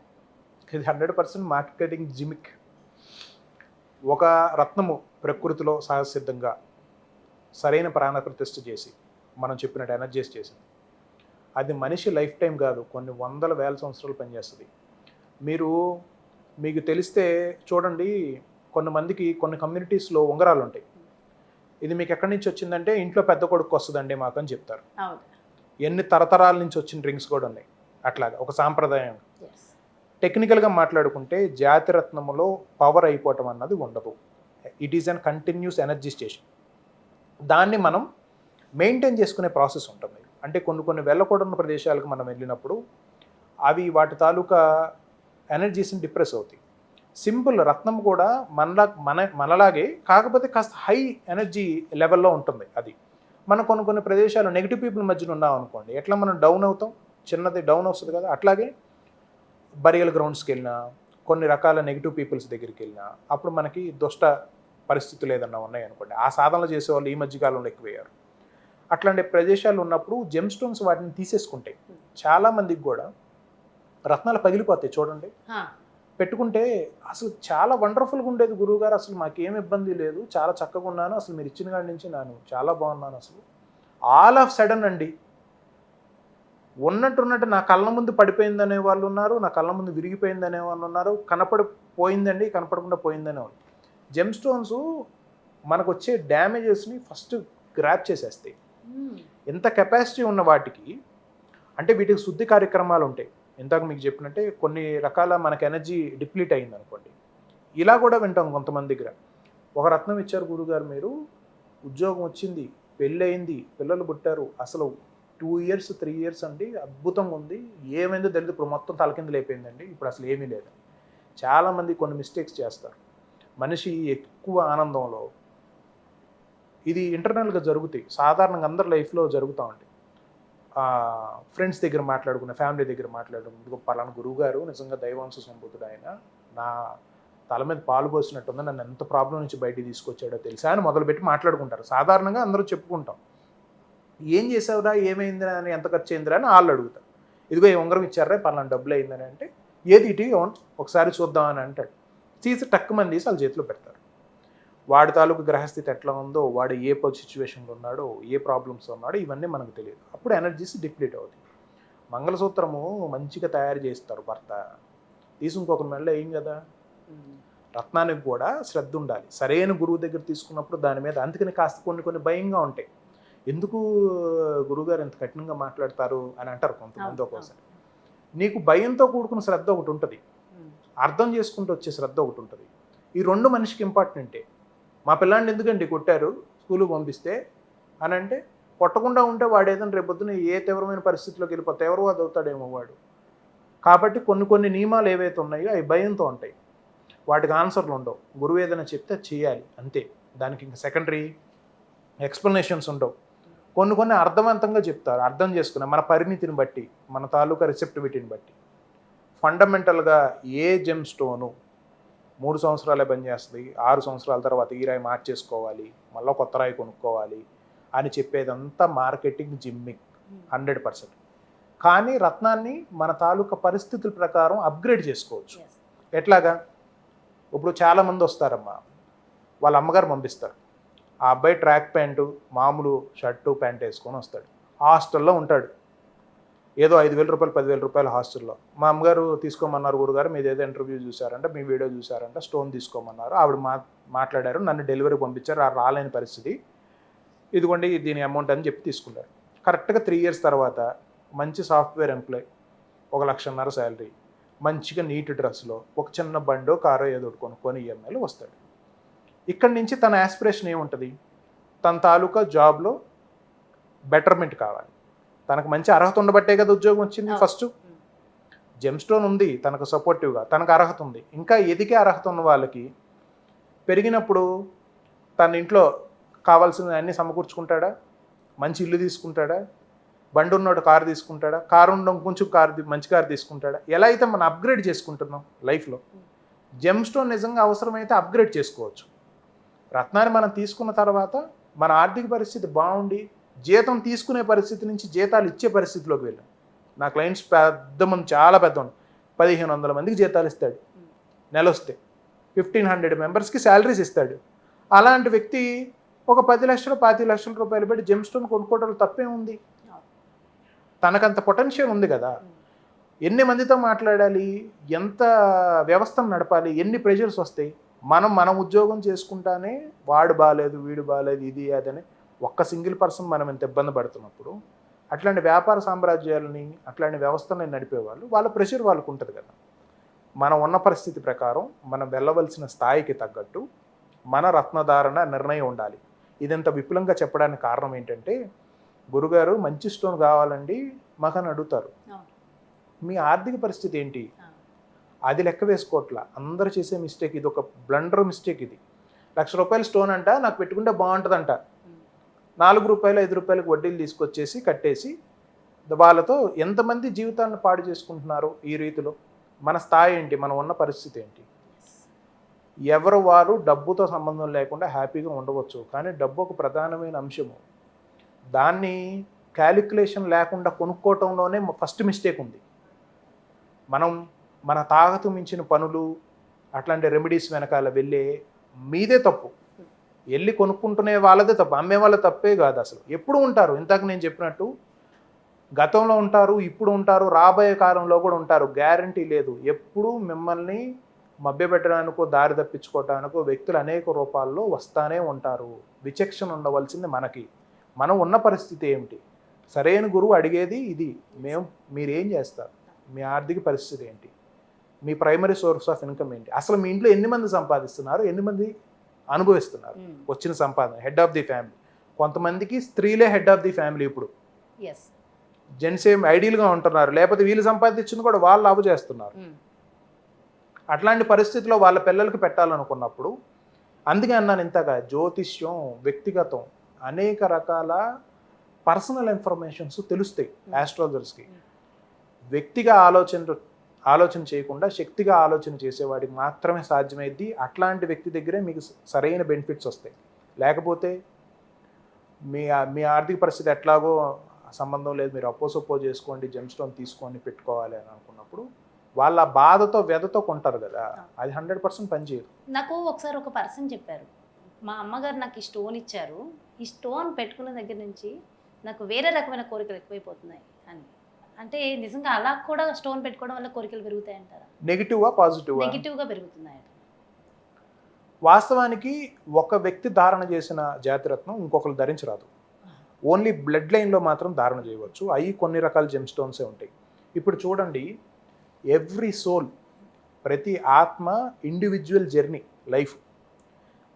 ఇది 100% మార్కెటింగ్ జిమిక్. ఒక రత్నము ప్రకృతిలో సహజసిద్ధంగా సరైన ప్రాణ ప్రతిష్ఠ చేసి మనం చెప్పినట్టు ఎనర్జైజ్ చేసింది. అది మనిషి లైఫ్ టైం కాదు, కొన్ని వందల వేల సంవత్సరాలు పనిచేస్తుంది. మీకు తెలిస్తే చూడండి, కొంతమందికి కొన్ని కమ్యూనిటీస్లో ఉంగరాలు ఉంటాయి. ఇది మీకు ఎక్కడి నుంచి వచ్చిందంటే ఇంట్లో పెద్ద కొడుకు వస్తుందండి మాకు అని చెప్తారు. ఎన్ని తరతరాల నుంచి వచ్చిన రింగ్స్ కూడా ఉన్నాయి. అట్లాగా ఒక సాంప్రదాయం. టెక్నికల్గా మాట్లాడుకుంటే జాతిరత్నములో పవర్ అయిపోవటం అన్నది ఉండదు. It is an continuous energy station. దాన్ని మనం మెయింటైన్ చేసుకునే ప్రాసెస్ ఉంటుంది. అంటే కొన్ని వెళ్ళకూడని ప్రదేశాలకు మనం వెళ్ళినప్పుడు అవి వాటి తాలూకా ఎనర్జీస్ని డిప్రెస్ అవుతాయి. సింపుల్ రత్నం కూడా మనలాగే, కాకపోతే కాస్త హై ఎనర్జీ లెవెల్లో ఉంటుంది. అది మనం కొన్ని ప్రదేశాలు నెగిటివ్ పీపుల్ మధ్యన ఉన్నాం అనుకోండి, ఎట్లా మనం డౌన్ అవుతాం, చిన్నది డౌన్ వస్తుంది కదా. అట్లాగే బరియల్ గ్రౌండ్స్కి వెళ్ళినా, కొన్ని రకాల నెగిటివ్ పీపుల్స్ దగ్గరికి వెళ్ళినా, అప్పుడు మనకి దుష్ట పరిస్థితులు ఏదన్నా ఉన్నాయి అనుకోండి, ఆ సాధనలు చేసేవాళ్ళు ఈ మధ్యకాలంలో ఎక్కువయ్యారు. అట్లాంటి ప్రదేశాలు ఉన్నప్పుడు జెమ్ స్టోన్స్ వాటిని తీసేసుకుంటాయి. చాలామందికి కూడా రత్నాలు పగిలిపోతాయి చూడండి, పెట్టుకుంటే అసలు చాలా వండర్ఫుల్గా ఉండేది గురువుగారు, అసలు మాకేం ఇబ్బంది లేదు, చాలా చక్కగా ఉన్నాను, అసలు మీరు ఇచ్చిన కాడి నుంచి నేను చాలా బాగున్నాను. అసలు ఆల్ ఆఫ్ సడన్ అండి ఉన్నట్టు నా కళ్ళ ముందు పడిపోయిందనే వాళ్ళు ఉన్నారు, నా కళ్ళ ముందు విరిగిపోయిందనే వాళ్ళు ఉన్నారు, కనపడిపోయిందండి కనపడకుండా పోయిందనే వాళ్ళు. జెమ్ స్టోన్స్ మనకు వచ్చే డ్యామేజెస్ని ఫస్ట్ గ్రాప్ చేసేస్తాయి. ఎంత కెపాసిటీ ఉన్న వాటికి, అంటే వీటికి శుద్ధి కార్యక్రమాలు ఉంటాయి. ఇందాక మీకు చెప్పినట్టే కొన్ని రకాల మనకు ఎనర్జీ డిప్లీట్ అయింది అనుకోండి, ఇలా కూడా వింటాం కొంతమంది దగ్గర. ఒక రత్నం ఇచ్చారు గురుగారు, మీరు ఉద్యోగం వచ్చింది, పెళ్ళి అయింది, పిల్లలు పుట్టారు, అసలు 2 years 3 years అండి, అద్భుతంగా ఉంది, ఏమైందో తెలియదు, ఇప్పుడు మొత్తం తలకిందులు అయిపోయిందండి, ఇప్పుడు అసలు ఏమీ లేదు. చాలామంది కొన్ని మిస్టేక్స్ చేస్తారు. మనిషి ఎక్కువ ఆనందంలో, ఇది ఇంటర్నల్గా జరుగుతాయి, సాధారణంగా అందరి లైఫ్లో జరుగుతూ ఉంటాయి. ఫ్రెండ్స్ దగ్గర మాట్లాడుకున్న, ఫ్యామిలీ దగ్గర మాట్లాడుకున్న, పలానా గురువు గారు నిజంగా దైవాంశ సంబుద్ధుడు, ఆయన నా తల మీద పాలు పోసినట్టుంది, నన్ను ఎంత ప్రాబ్లం నుంచి బయటికి తీసుకొచ్చాడో తెలుసా అని మొదలుపెట్టి మాట్లాడుకుంటారు. సాధారణంగా అందరూ చెప్పుకుంటాం, ఏం చేసావురా, ఏమైందిరా అని, ఎంత ఖర్చు అయిందిరా అని వాళ్ళు అడుగుతారు. ఇదిగో ఈ ఉంగరం ఇచ్చారా, పలానా డబ్బులు అయిందని అంటే, ఏది ఇటు ఒకసారి చూద్దామని అంటాడు. తీసి టక్కుమని తీసి వాళ్ళ చేతిలో పెడతారు. వాడి తాలూకు గ్రహస్థితి ఎట్లా ఉందో, వాడు ఏ సిచ్యువేషన్లో ఉన్నాడో, ఏ ప్రాబ్లమ్స్ ఉన్నాడో ఇవన్నీ మనకు తెలియదు. అప్పుడు ఎనర్జీస్ డిప్లీట్ అవుతాయి. మంగళసూత్రము మంచిగా తయారు చేస్తారు భర్త, తీసి ఇంకొక మెడలో ఏం కదా. రత్నానికి కూడా శ్రద్ధ ఉండాలి. సరైన గురువు దగ్గర తీసుకున్నప్పుడు దాని మీద, అందుకని కాస్త కొన్ని భయంగా ఉంటాయి. ఎందుకు గురువుగారు ఎంత కఠినంగా మాట్లాడతారు అని అంటారు కొంతమంది. ఒక్కోసారి నీకు భయంతో కూడుకున్న శ్రద్ధ ఒకటి ఉంటుంది, అర్థం చేసుకుంటూ వచ్చే శ్రద్ధ ఒకటి ఉంటుంది. ఈ రెండు మనిషికి ఇంపార్టెంటే. మా పిల్లాడిని ఎందుకండి కొట్టారు స్కూల్కి పంపిస్తే అని అంటే, కొట్టకుండా ఉంటే వాడు ఏదైనా రేపొద్దున ఏ తీవ్రమైన పరిస్థితిలోకి వెళ్ళిపోతే తీవ్రవాది అవుతాడేమో వాడు. కాబట్టి కొన్ని నియమాలు ఏవైతే ఉన్నాయో అవి భయంతో ఉంటాయి, వాటికి ఆన్సర్లు ఉండవు. గురువు ఏదైనా చెప్తే చేయాలి అంతే, దానికి ఇంకా సెకండరీ ఎక్స్ప్లెనేషన్స్ ఉండవు. కొన్ని అర్థవంతంగా చెప్తారు, అర్థం చేసుకున్న మన పరిణితిని బట్టి, మన తాలూకా రిసెప్టివిటీని బట్టి. ఫండమెంటల్గా ఏ జెమ్ స్టోను 3 సంవత్సరాలే పనిచేస్తుంది, 6 సంవత్సరాల తర్వాత ఈ రాయి మార్చేసుకోవాలి, మళ్ళీ కొత్త రాయి కొనుక్కోవాలి అని చెప్పేదంతా మార్కెటింగ్ జిమ్మింగ్ 100%. కానీ రత్నాన్ని మన తాలూకా పరిస్థితుల ప్రకారం అప్గ్రేడ్ చేసుకోవచ్చు. ఎట్లాగా? ఇప్పుడు చాలామంది వస్తారమ్మా, వాళ్ళ అమ్మగారు పంపిస్తారు, ఆ అబ్బాయి ట్రాక్ ప్యాంటు మామూలు షర్టు ప్యాంట్ వేసుకొని వస్తాడు, హాస్టల్లో ఉంటాడు, ఏదో 5,000 రూపాయలు 10,000 రూపాయలు హాస్టల్లో. మా అమ్మగారు తీసుకోమన్నారు, గురుగారు మీది ఏదో ఇంటర్వ్యూ చూసారంట, మీ వీడియో చూసారంట, స్టోన్ తీసుకోమన్నారు, ఆవిడ మాట్లాడారు, నన్ను డెలివరీ పంపించారు, రాలేని పరిస్థితి, ఇదిగోండి దీని అమౌంట్ అని చెప్పి తీసుకున్నారు. కరెక్ట్గా 3 years తర్వాత మంచి సాఫ్ట్వేర్ ఎంప్లాయ్, 1,50,000 శాలరీ, మంచిగా నీట్ డ్రెస్లో ఒక చిన్న బండో కారో ఏదో కొనుక్కొని ఈఎంఐలో వస్తాడు. ఇక్కడి నుంచి తన యాస్పిరేషన్ ఏముంటుంది? తన తాలూకా జాబ్లో బెటర్మెంట్ కావాలి, తనకు మంచి అర్హత ఉండబట్టే కదా ఉద్యోగం వచ్చింది. ఫస్ట్ జెమ్ స్టోన్ ఉంది తనకు సపోర్టివ్గా, తనకు అర్హత ఉంది. ఇంకా ఎదిగే అర్హత ఉన్న వాళ్ళకి పెరిగినప్పుడు తన ఇంట్లో కావాల్సిన అన్నీ సమకూర్చుకుంటాడా? మంచి ఇల్లు తీసుకుంటాడా? బండి ఉన్నోడు కారు తీసుకుంటాడా? కారు ఉండడం కొంచెం మంచి కారు తీసుకుంటాడా? ఎలా అయితే మనం అప్గ్రేడ్ చేసుకుంటున్నాం లైఫ్లో, జెమ్ స్టోన్ నిజంగా అవసరమైతే అప్గ్రేడ్ చేసుకోవచ్చు. రత్నాన్ని మనం తీసుకున్న తర్వాత మన ఆర్థిక పరిస్థితి బాగుండి జీతం తీసుకునే పరిస్థితి నుంచి జీతాలు ఇచ్చే పరిస్థితిలోకి వెళ్ళాం. నా క్లయింట్స్ పెద్ద మంది, చాలా పెద్ద 1,500 మందికి జీతాలు ఇస్తాడు, నెల వస్తే 1,500 మెంబర్స్కి శాలరీస్ ఇస్తాడు. అలాంటి వ్యక్తి ఒక 10 లక్షలు 25 లక్షల రూపాయలు పెట్టి జెమ్ స్టోన్ కొనుక్కోవడంలో తప్పే ఉంది? తనకంత పొటెన్షియల్ ఉంది కదా. ఎన్ని మందితో మాట్లాడాలి, ఎంత వ్యవస్థను నడపాలి, ఎన్ని ప్రెషర్స్ వస్తాయి. మన ఉద్యోగం చేసుకుంటానే వాడు బాగాలేదు, వీడు బాగాలేదు, ఇది అదని ఒక్క సింగిల్ పర్సన్ మనం ఎంత ఇబ్బంది పడుతున్నప్పుడు, అట్లాంటి వ్యాపార సామ్రాజ్యాలని అట్లాంటి వ్యవస్థలని నడిపేవాళ్ళు, వాళ్ళ ప్రెషర్ వాళ్ళకు ఉంటుంది కదా. మనం ఉన్న పరిస్థితి ప్రకారం మనం వెళ్ళవలసిన స్థాయికి తగ్గట్టు మన రత్నధారణ నిర్ణయం ఉండాలి. ఇదంత విపులంగా చెప్పడానికి కారణం ఏంటంటే, గురుగారు మంచి స్టోన్ కావాలండి మాకని అడుగుతారు, మీ ఆర్థిక పరిస్థితి ఏంటి అది లెక్క వేసుకోవట్లా. అందరూ చేసే మిస్టేక్ ఇది, ఒక బ్లండర్ మిస్టేక్ ఇది. 1,00,000 రూపాయల స్టోన్ అంట నాకు పెట్టుకుంటే బాగుంటుందంట, 4 రూపాయలు 5 రూపాయలకు వడ్డీలు తీసుకొచ్చేసి కట్టేసి వాళ్ళతో ఎంతమంది జీవితాలను పాడు చేసుకుంటున్నారు ఈ రీతిలో. మన స్థాయి ఏంటి, మనం ఉన్న పరిస్థితి ఏంటి? ఎవరు వారు డబ్బుతో సంబంధం లేకుండా హ్యాపీగా ఉండవచ్చు, కానీ డబ్బు ఒక ప్రధానమైన అంశము. దాన్ని క్యాలిక్యులేషన్ లేకుండా కొనుక్కోవటంలోనే ఫస్ట్ మిస్టేక్ ఉంది. మనం మన తాగతు మించిన పనులు అట్లాంటి రెమెడీస్ వెనకాల వెళ్ళే మీదే తప్పు. వెళ్ళి కొనుక్కుంటునే వాళ్ళదే తప్పు, అమ్మే వాళ్ళ తప్పే కాదు. అసలు ఎప్పుడు ఉంటారు, ఇంతకు నేను చెప్పినట్టు గతంలో ఉంటారు, ఇప్పుడు ఉంటారు, రాబోయే కాలంలో కూడా ఉంటారు, గ్యారంటీ లేదు. ఎప్పుడు మిమ్మల్ని మభ్యపెట్టడానికో దారి తప్పించుకోవటానికో వ్యక్తులు అనేక రూపాల్లో వస్తానే ఉంటారు. విచక్షణ ఉండవలసింది మనకి. మనం ఉన్న పరిస్థితి ఏమిటి? సరైన గురువు అడిగేది ఇది, మీరేం చేస్తారు, మీ ఆర్థిక పరిస్థితి ఏంటి, మీ ప్రైమరీ సోర్స్ ఆఫ్ ఇన్కమ్ ఏంటి, అసలు మీ ఇంట్లో ఎన్ని మంది సంపాదిస్తున్నారు, ఎన్ని మంది అనుభవిస్తున్నారు వచ్చిన సంపాదన. హెడ్ ఆఫ్ ది ఫ్యామిలీ, కొంతమందికి స్త్రీలే హెడ్ ఆఫ్ ది ఫ్యామిలీ. ఇప్పుడు జెంట్స్ ఏం ఐడియల్గా ఉంటున్నారు, లేకపోతే వీళ్ళు సంపాదించింది కూడా వాళ్ళు లాభ చేస్తున్నారు. అట్లాంటి పరిస్థితిలో వాళ్ళ పిల్లలకి పెట్టాలనుకున్నప్పుడు, అందుకే అన్నాను ఇంతగా, జ్యోతిష్యం, వ్యక్తిగతం, అనేక రకాల పర్సనల్ ఇన్ఫర్మేషన్స్ తెలుస్తాయి ఆస్ట్రాలజర్స్కి. వ్యక్తిగా ఆలోచన చేయకుండా శక్తిగా ఆలోచన చేసేవాడికి మాత్రమే సాధ్యమైద్ది. అట్లాంటి వ్యక్తి దగ్గరే మీకు సరైన బెనిఫిట్స్ వస్తాయి. లేకపోతే మీ ఆర్థిక పరిస్థితి ఎట్లాగో సంబంధం లేదు, మీరు అప్పో చేసుకోండి, జెమ్ స్టోన్ తీసుకోండి పెట్టుకోవాలి అని అనుకున్నప్పుడు వాళ్ళ బాధతో వ్యధతో కొంటారు కదా, అది 100% పనిచేయదు. నాకు ఒకసారి ఒక పర్సన్ చెప్పారు, మా అమ్మగారు నాకు ఈ స్టోన్ ఇచ్చారు, ఈ స్టోన్ పెట్టుకున్న దగ్గర నుంచి నాకు వేరే రకమైన కోరికలు ఎక్కువైపోతున్నాయి అని. అంటే నిజంగా అలా కూడా స్టోన్ పెట్టుకోవడం వల్ల కోరికలు పెరుగుతాయి అంటారా? నెగిటివ్గా పాజిటివ్గా? నెగిటివ్గా పెరుగుతున్నాయి. వాస్తవానికి ఒక వ్యక్తి ధారణ చేసిన జాతిరత్నం ఇంకొకరు ధరించరాదు. ఓన్లీ బ్లడ్ లైన్లో మాత్రం ధారణ చేయవచ్చు. అవి కొన్ని రకాల జెమ్ స్టోన్సే ఉంటాయి. ఇప్పుడు చూడండి, ఎవ్రీ సోల్, ప్రతి ఆత్మ ఇండివిజువల్ జర్నీ లైఫ్.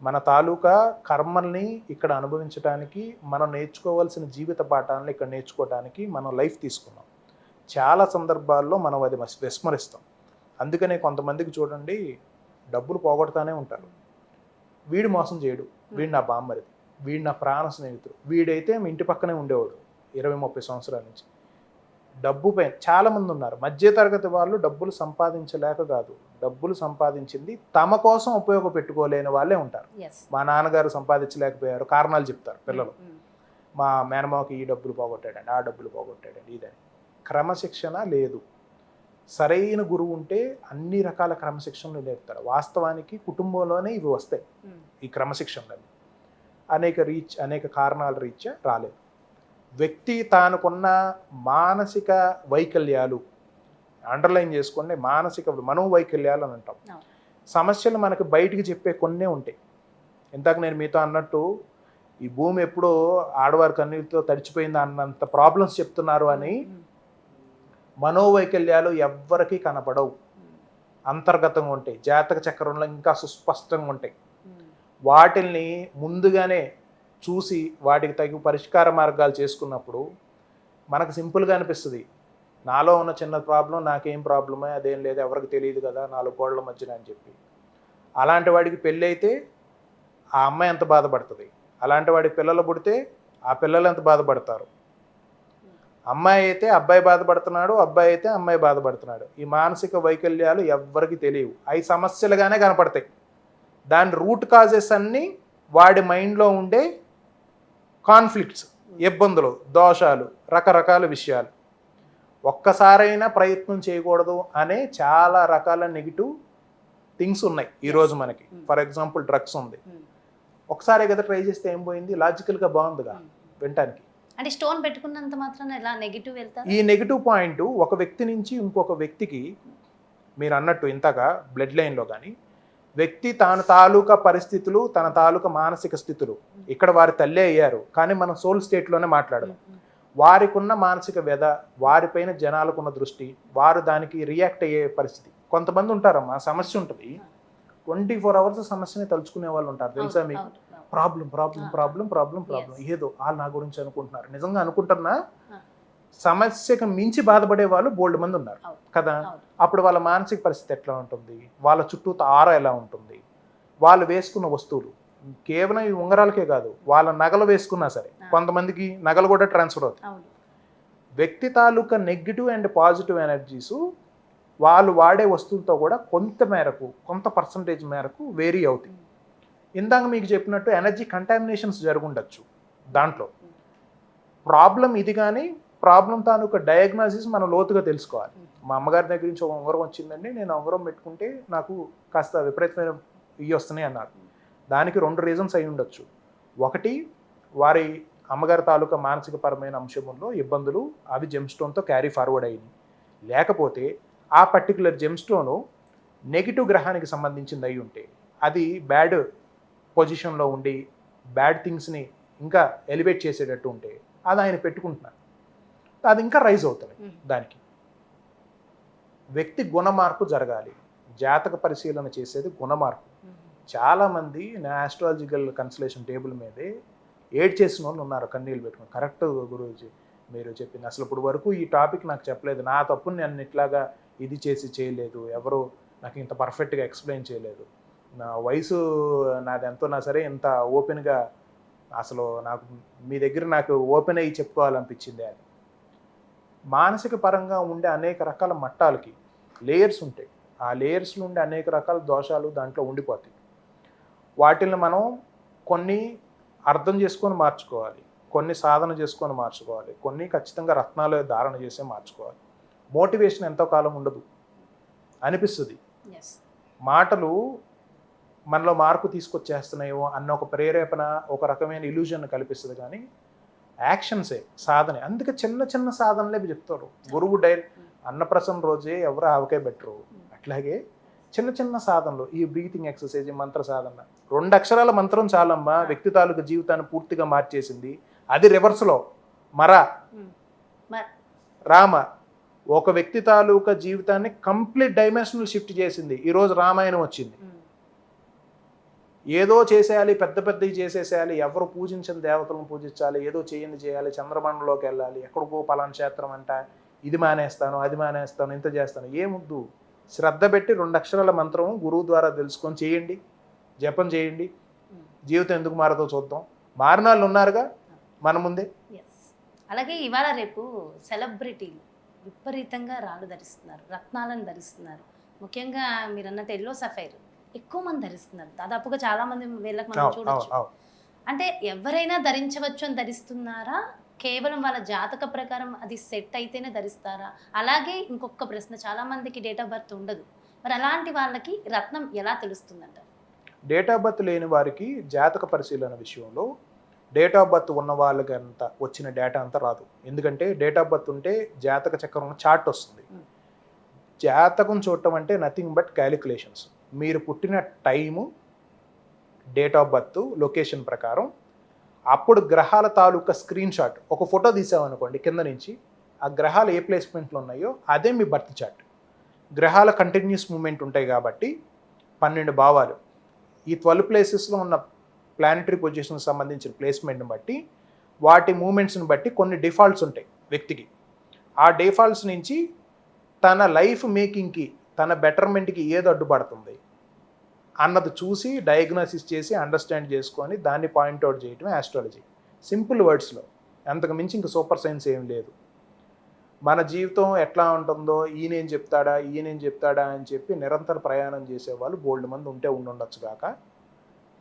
మన తాలూకా కర్మల్ని ఇక్కడ అనుభవించడానికి, మనం నేర్చుకోవాల్సిన జీవిత పాఠాలను ఇక్కడ నేర్చుకోవడానికి మనం లైఫ్ తీసుకున్నాం. చాలా సందర్భాల్లో మనం అది విస్మరిస్తాం. అందుకనే కొంతమందికి చూడండి, డబ్బులు పోగొడతానే ఉంటారు. వీడు మోసం చేయడు, వీడు నా బామ్మరిది, వీడు నా ప్రాణ స్నేహితుడు, వీడైతే మీ ఇంటి పక్కనే ఉండేవాడు 20-30 సంవత్సరాల నుంచి. డబ్బు పైన చాలా మంది ఉన్నారు. మధ్యతరగతి వాళ్ళు డబ్బులు సంపాదించలేక కాదు, డబ్బులు సంపాదించింది తమ కోసం ఉపయోగపెట్టుకోలేని వాళ్ళే ఉంటారు. ఎస్. మా నాన్నగారు సంపాదించలేకపోయారు, కారణాలు చెప్తారు పిల్లలు. మా మేనమావకి ఈ డబ్బులు పోగొట్టాడండి, ఆ డబ్బులు పోగొట్టాడండి, ఇదని. క్రమశిక్షణ లేదు. సరైన గురువు ఉంటే అన్ని రకాల క్రమశిక్షణలు నేర్పుతారు. వాస్తవానికి కుటుంబంలోనే ఇవి వస్తాయి, ఈ క్రమశిక్షణలు. అనేక కారణాల రీత్యా రాలేదు. వ్యక్తి తానుకున్న మానసిక వైకల్యాలు, అండర్లైన్ చేసుకోండి, మానసిక మనోవైకల్యాలు అని అంటాం. సమస్యలు మనకు బయటికి చెప్పే కొన్నే ఉంటాయి. ఇందాక నేను మీతో అన్నట్టు ఈ భూమి ఎప్పుడో ఆడవారి కన్నీళ్ళతో తడిచిపోయింది అన్నంత ప్రాబ్లమ్స్ చెప్తున్నారు అని. మనోవైకల్యాలు ఎవ్వరికీ కనపడవు, అంతర్గతంగా ఉంటాయి, జాతక చక్రంలో ఇంకా సుస్పష్టంగా ఉంటాయి. వాటిల్ని ముందుగానే చూసి వాటికి తగిన పరిష్కార మార్గాలు చేసుకున్నప్పుడు మనకు సింపుల్గా అనిపిస్తుంది. నాలో ఉన్న చిన్న ప్రాబ్లం నాకేం ప్రాబ్లమే, అదేం లేదు, ఎవరికి తెలియదు కదా 4 గోడల మధ్యన అని చెప్పి. అలాంటి వాడికి పెళ్ళి అయితే ఆ అమ్మాయి ఎంత బాధపడుతుంది, అలాంటి వాడికి పిల్లలు పుడితే ఆ పిల్లలు ఎంత బాధపడతారు. అమ్మాయి అయితే అబ్బాయి బాధపడుతున్నాడు, అబ్బాయి అయితే అమ్మాయి బాధపడుతున్నాడు. ఈ మానసిక వైకల్యాలు ఎవ్వరికి తెలియవు, అవి సమస్యలుగానే కనపడతాయి. దాని రూట్ కాజెస్ అన్నీ వాడి మైండ్లో ఉండే కాన్ఫ్లిక్ట్స్, ఇబ్బందులు, దోషాలు, రకరకాల విషయాలు. ఒక్కసారైనా ప్రయత్నం చేయకూడదు అనే చాలా రకాల నెగిటివ్ థింగ్స్ ఉన్నాయి ఈరోజు మనకి. ఫర్ ఎగ్జాంపుల్ డ్రగ్స్ ఉంది, ఒకసారి కదా ట్రై చేస్తే ఏం పోయింది, లాజికల్గా బాగుందిగా వినటానికి. అంటే స్టోన్ పెట్టుకున్నంత మాత్రాన ఎలా నెగిటివ్ వెళ్తారు? ఈ నెగిటివ్ పాయింట్ ఒక వ్యక్తి నుంచి ఇంకొక వ్యక్తికి, మీరు అన్నట్టు ఇంతగా బ్లడ్ లైన్లో కానీ, వ్యక్తి తన తాలూకా పరిస్థితులు, తన తాలూకా మానసిక స్థితులు, ఇక్కడ వారి తల్లే అయ్యారు కానీ మనం సోల్ స్టేట్లోనే మాట్లాడదాం. వారికి ఉన్న మానసిక వ్యధ, వారిపైన జనాలకున్న దృష్టి, వారు దానికి రియాక్ట్ అయ్యే పరిస్థితి. కొంతమంది ఉంటారమ్మా, సమస్య ఉంటుంది, 24 అవర్స్ సమస్యని తలుచుకునే వాళ్ళు ఉంటారు, తెలుసా మీకు? Problem problem problem problem problem, ఏదో వాళ్ళు నా గురించి అనుకుంటున్నారు. నిజంగా అనుకుంటున్నా, సమస్యకు మించి బాధపడే వాళ్ళు బోల్డ్ మంది ఉన్నారు కదా. అప్పుడు వాళ్ళ మానసిక పరిస్థితి ఎట్లా ఉంటుంది, వాళ్ళ చుట్టూ ఆరా ఎలా ఉంటుంది, వాళ్ళు వేసుకున్న వస్తువులు, కేవలం ఈ ఉంగరాలకే కాదు, వాళ్ళ నగలు వేసుకున్నా సరే, కొంతమందికి నగలు కూడా ట్రాన్స్ఫర్ అవుతాయి. వ్యక్తి తాలూకా నెగిటివ్ అండ్ పాజిటివ్ ఎనర్జీస్ వాళ్ళు వాడే వస్తువులతో కూడా కొంత పర్సంటేజ్ మేరకు వేరీ అవుతాయి. ఇందాక మీకు చెప్పినట్టు ఎనర్జీ కంటామినేషన్స్ జరుగుండొచ్చు. దాంట్లో ప్రాబ్లం ఇది, కానీ ప్రాబ్లం తాలూకా డయాగ్నోసిస్ మనం లోతుగా తెలుసుకోవాలి. మా అమ్మగారి దగ్గర నుంచి ఒక ఉంగరం వచ్చిందండి, నేను ఉంగరం పెట్టుకుంటే నాకు కాస్త విపరీతమైన ఇవి వస్తున్నాయి అన్నారు. దానికి 2 రీజన్స్ అయి ఉండొచ్చు. ఒకటి, వారి అమ్మగారి తాలూకా మానసికపరమైన అంశంలో ఇబ్బందులు, అవి జెమ్ స్టోన్తో క్యారీ ఫార్వర్డ్ అయ్యింది. లేకపోతే ఆ పర్టికులర్ జెమ్ స్టోను నెగిటివ్ గ్రహానికి సంబంధించింది అయి ఉంటే, అది బ్యాడ్ పొజిషన్లో ఉండి బ్యాడ్ థింగ్స్ని ఇంకా ఎలివేట్ చేసేటట్టు ఉంటే, అది ఆయన పెట్టుకుంటున్నారు, అది ఇంకా రైజ్ అవుతుంది. దానికి వ్యక్తి గుణమార్పు జరగాలి. జాతక పరిశీలన చేసేది గుణమార్పు. చాలామంది నా ఆస్ట్రాలజికల్ కన్సలేషన్ టేబుల్ మీదే ఏడ్ చేసిన వాళ్ళు ఉన్నారు, కన్నీళ్ళు పెట్టుకుని. కరెక్ట్ గురూజీ మీరు చెప్పింది, అసలు ఇప్పుడు వరకు ఈ టాపిక్ నాకు చెప్పలేదు, నా తప్పుని నేను ఇట్లాగా ఇది చేయలేదు, ఎవరు నాకు ఇంత పర్ఫెక్ట్గా ఎక్స్ప్లెయిన్ చేయలేదు, నా వయసు నాది ఎంతో నా సరే ఇంత ఓపెన్గా అసలు నాకు మీ దగ్గర నాకు ఓపెన్ అయ్యి చెప్పుకోవాలనిపించింది అని. మానసిక పరంగా ఉండే అనేక రకాల మట్టాలకి లేయర్స్ ఉంటాయి. ఆ లేయర్స్లో ఉండే అనేక రకాల దోషాలు దాంట్లో ఉండిపోతాయి. వాటిని మనం కొన్ని అర్థం చేసుకొని మార్చుకోవాలి, కొన్ని సాధన చేసుకొని మార్చుకోవాలి, కొన్ని ఖచ్చితంగా రత్నాలు ధారణ చేసే మార్చుకోవాలి. మోటివేషన్ ఎంతో కాలం ఉండదు, అనిపిస్తుంది. మాటలు మనలో మార్పు తీసుకొచ్చేస్తున్నాయో అన్న ఒక ప్రేరేపణ, ఒక రకమైన ఇల్యూజన్ కల్పిస్తుంది, కానీ యాక్షన్సే సాధనే. అందుకే చిన్న చిన్న సాధనలే చెప్తారు గురువు. అన్నప్రసన్న రోజే ఎవరు ఆవకాయ బెటరు, అట్లాగే చిన్న చిన్న సాధనలు, ఈ బ్రీతింగ్ ఎక్సర్సైజ్, మంత్ర సాధన, 2 అక్షరాల మంత్రం చాలమ్మా వ్యక్తి తాలూకు జీవితాన్ని పూర్తిగా మార్చేసింది. అది రివర్స్లో రామ, ఒక వ్యక్తి తాలూకా జీవితాన్ని కంప్లీట్ డైమెన్షనల్ షిఫ్ట్ చేసింది. ఈరోజు రామాయణం వచ్చింది. ఏదో చేసేయాలి, పెద్ద పెద్దవి చేసేసేయాలి, ఎవరు పూజించిన దేవతలను పూజించాలి, ఏదో చేయాలి, చంద్రమండలంలోకి వెళ్ళాలి, ఎక్కడికో పలానా క్షేత్రం అంట, ఇది మానేస్తాను, అది మానేస్తాను, ఇంత చేస్తాను. ఏముద్దు, శ్రద్ధ పెట్టి 2 అక్షరాల మంత్రం గురువు ద్వారా తెలుసుకొని చేయండి, జపం చేయండి, జీవితం ఎందుకు మారదో చూద్దాం. మారిన వాళ్ళు ఉన్నారుగా మన ముందే. అలాగే ఇవాళ రేపు సెలబ్రిటీలు విపరీతంగా రాళ్ళు ధరిస్తున్నారు, రత్నాలను ధరిస్తున్నారు. ముఖ్యంగా మీరు అన్నట్టు ఎల్లో సఫైర్ ఎక్కువ మంది ధరిస్తున్నారు. దాదాపుగా చాలా మంది వీళ్ళకి మనం చూడొచ్చు. అంటే ఎవరైనా ధరించవచ్చు అని ధరిస్తున్నారా? కేవలం వాళ్ళ జాతక ప్రకారం అది సెట్ అయితేనే ధరిస్తారా? అలాగే ఇంకొక ప్రశ్న, చాలా మందికి డేట్ ఆఫ్ బర్త్ ఉండదు. మరి అలాంటి వాళ్ళకి రత్నం ఎలా తెలుస్తుందంట? డేట్ ఆఫ్ బర్త్ లేని వారికి జాతక పరిశీలన విషయంలో డేట్ ఆఫ్ బర్త్ ఉన్న వాళ్ళకి అంత వచ్చిన డేటా అంతా రాదు. ఎందుకంటే డేట్ ఆఫ్ బర్త్ ఉంటే జాతక చక్రం చార్ట్ వస్తుంది. జాతకం చూడటం అంటే నథింగ్ బట్ క్యాలిక్యులేషన్స్. మీరు పుట్టిన time, date of birth, location ప్రకారం అప్పుడు గ్రహాల తాలూకా స్క్రీన్ షాట్ ఒక ఫోటో తీసామనుకోండి కింద నుంచి, ఆ గ్రహాలు ఏ ప్లేస్మెంట్లో ఉన్నాయో అదే మీ బర్త్ చార్ట్. గ్రహాల కంటిన్యూస్ మూమెంట్ ఉంటాయి కాబట్టి 12 భావాలు, ఈ 12 ప్లేసెస్లో ఉన్న ప్లానెటరీ పొజిషన్కి సంబంధించిన ప్లేస్మెంట్ని బట్టి, వాటి మూమెంట్స్ని బట్టి కొన్ని డిఫాల్ట్స్ ఉంటాయి వ్యక్తికి. ఆ డిఫాల్ట్స్ నుంచి తన లైఫ్ మేకింగ్కి, తన బెటర్మెంట్కి ఏది అడ్డుపడుతుంది అన్నది చూసి డయాగ్నోసిస్ చేసి అండర్స్టాండ్ చేసుకొని దాన్ని పాయింట్అవుట్ చేయటమే ఆస్ట్రాలజీ. సింపుల్ వర్డ్స్లో, అంతకు మించి ఇంక సూపర్ సైన్స్ ఏం లేదు. మన జీవితం ఎట్లా ఉంటుందో ఈయనేం చెప్తాడా అని చెప్పి నిరంతర ప్రయాణం చేసేవాళ్ళు బోల్డ్ మంది ఉంటే ఉండొచ్చు కాక,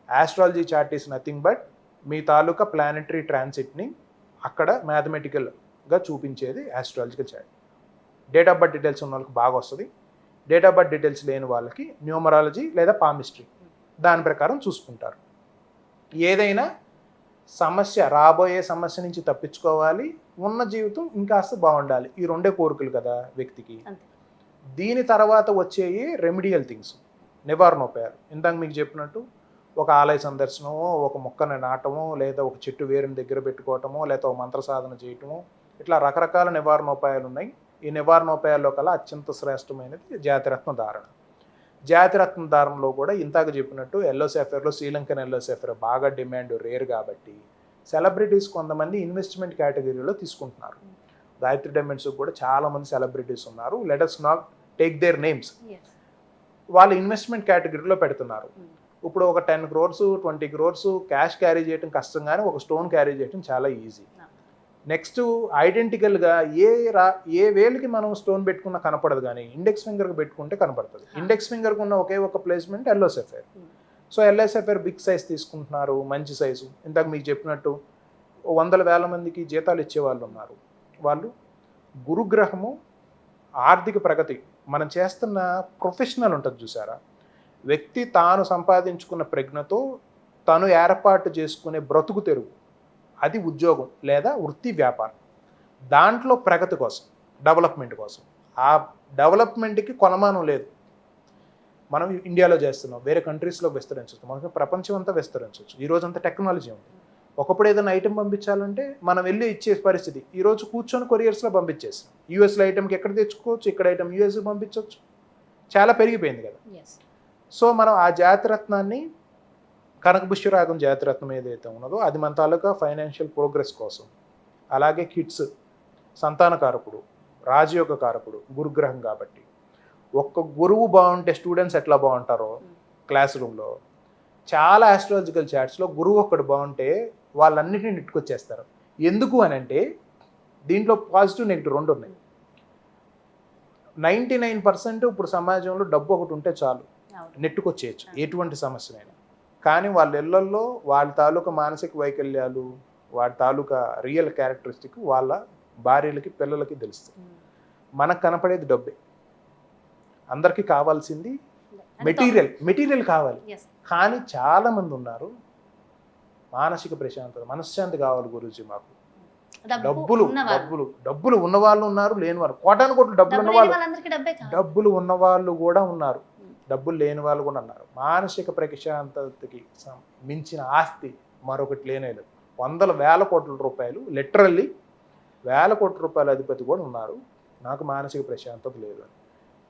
astrology chart is nothing but మీ తాలూకా ప్లానెటరీ ట్రాన్సిట్ని అక్కడ మ్యాథమెటికల్గా చూపించేది astrological chart. Date of birth details ఉన్న వాళ్ళకి బాగా వస్తుంది. డేట్ ఆఫ్ బర్త్ డీటెయిల్స్ లేని వాళ్ళకి న్యూమరాలజీ లేదా పామిస్ట్రీ దాని ప్రకారం చూసుకుంటారు. ఏదైనా సమస్య, రాబోయే సమస్య నుంచి తప్పించుకోవాలి, ఉన్న జీవితం ఇంకాస్త బాగుండాలి, ఈ రెండే కోరికలు కదా వ్యక్తికి. దీని తర్వాత వచ్చేవి రెమిడియల్ థింగ్స్, నివారణోపాయాలు. ఇందాక మీకు చెప్పినట్టు ఒక ఆలయ సందర్శనమో, ఒక మొక్కను నాటమో, లేదా ఒక చెట్టు వేరుని దగ్గర పెట్టుకోవటమో, లేదా ఒక మంత్ర సాధన చేయటమో, ఇట్లా రకరకాల నివారణోపాయాలు ఉన్నాయి. ఈ నివారణోపాయాల్లో కల్లా అత్యంత శ్రేష్టమైనది జాతిరత్న ధారణ. జాతిరత్న ధారణలో కూడా ఇంతాక చెప్పినట్టు ఎల్లో సఫైర్లో శ్రీలంకన్ ఎల్లో సఫైర్ బాగా డిమాండ్, రేర్ కాబట్టి సెలబ్రిటీస్ కొంతమంది ఇన్వెస్ట్మెంట్ కేటగిరీలో తీసుకుంటున్నారు. గాయత్రి డైమండ్స్కి కూడా చాలామంది సెలబ్రిటీస్ ఉన్నారు. Let us not take their names. వాళ్ళు ఇన్వెస్ట్మెంట్ కేటగిరీలో పెడుతున్నారు. ఇప్పుడు ఒక 10 crores 20 crores క్యాష్ క్యారీ చేయడం కష్టం, కానీ ఒక స్టోన్ క్యారీ చేయడం చాలా ఈజీ. నెక్స్ట్ ఐడెంటికల్గా ఏ వేలుకి మనం స్టోన్ పెట్టుకున్నా కనపడదు, కానీ ఇండెక్స్ ఫింగర్కి పెట్టుకుంటే కనపడుతుంది. ఇండెక్స్ ఫింగర్కి ఉన్న ఒకే ఒక placement yellow sapphire. So yellow sapphire big size తీసుకుంటున్నారు, మంచి సైజు. ఇందాక మీకు చెప్పినట్టు 100,000 మందికి జీతాలు ఇచ్చే వాళ్ళు ఉన్నారు. వాళ్ళు గురుగ్రహము, ఆర్థిక ప్రగతి, మనం చేస్తున్న ప్రొఫెషనల్ ఉంటుంది చూసారా, వ్యక్తి తాను సంపాదించుకున్న ప్రజ్ఞతో తను ఏర్పాటు చేసుకునే బ్రతుకు తెరువు, అది ఉద్యోగం లేదా వృత్తి వ్యాపారం. దాంట్లో ప్రగతి కోసం, డెవలప్మెంట్ కోసం, ఆ డెవలప్మెంట్కి కొలమానం లేదు. మనం ఇండియాలో చేస్తున్నాం, వేరే కంట్రీస్లో విస్తరించవచ్చు, మనకి ప్రపంచం అంతా విస్తరించవచ్చు. ఈరోజు అంతా టెక్నాలజీ ఉంది. ఒకప్పుడు ఏదైనా ఐటెం పంపించాలంటే మనం వెళ్ళి ఇచ్చే పరిస్థితి, ఈరోజు కూర్చొని కొరియర్స్లో పంపించేస్తాం. యూఎస్లో ఐటెంకి ఎక్కడ తెచ్చుకోవచ్చు, ఇక్కడ ఐటెం యూఎస్కి పంపించవచ్చు. చాలా పెరిగిపోయింది కదా. సో మనం ఆ జాతిరత్నాన్ని, కనకపుష్యరాగం జాతిరత్నం ఏదైతే ఉన్నదో అది మన తాలూకా ఫైనాన్షియల్ ప్రోగ్రెస్ కోసం, అలాగే కిడ్స్, సంతానకారకుడు, రాజయోగ కారకుడు, గురుగ్రహం కాబట్టి ఒక్క గురువు బాగుంటే స్టూడెంట్స్ ఎట్లా బాగుంటారో క్లాస్ రూమ్లో, చాలా ఆస్ట్రాలజికల్ చార్ట్స్లో గురువు ఒక్కడు బాగుంటే వాళ్ళన్నిటిని నెట్టుకొచ్చేస్తారు. ఎందుకు అని అంటే దీంట్లో పాజిటివ్ నెగిటివ్ రెండు ఉన్నాయి. 99% ఇప్పుడు సమాజంలో డబ్బు ఒకటి ఉంటే చాలు, నెట్టుకొచ్చేయచ్చు ఎటువంటి సమస్యనైనా. కానీ వాళ్ళ ఇళ్లల్లో వాళ్ళ తాలూకా మానసిక వైకల్యాలు, వాటి తాలూకా రియల్ క్యారెక్టరిస్టిక్ వాళ్ళ భార్యలకి, పిల్లలకి తెలుస్తుంది. మనకు కనపడేది డబ్బే. అందరికీ కావాల్సింది మెటీరియల్ కావాలి. కానీ చాలామంది ఉన్నారు, మానసిక ప్రశాంతత, మనశ్శాంతి కావాలి గురూజీ మాకు. డబ్బులు ఉన్నవాళ్ళు ఉన్నారు, లేని వారు, కోటాను కోట్లు డబ్బులు ఉన్నవాళ్ళు, డబ్బులు ఉన్నవాళ్ళు కూడా ఉన్నారు, డబ్బులు లేని వాళ్ళు కూడా ఉన్నారు. మానసిక ప్రశాంతతకి మించిన ఆస్తి మరొకటి లేనేలేదు. 100,000 కోట్ల రూపాయలు, లిటరల్లీ 1,000 కోట్ల రూపాయల అధిపతి కూడా ఉన్నారు, నాకు మానసిక ప్రశాంతత లేదు అని.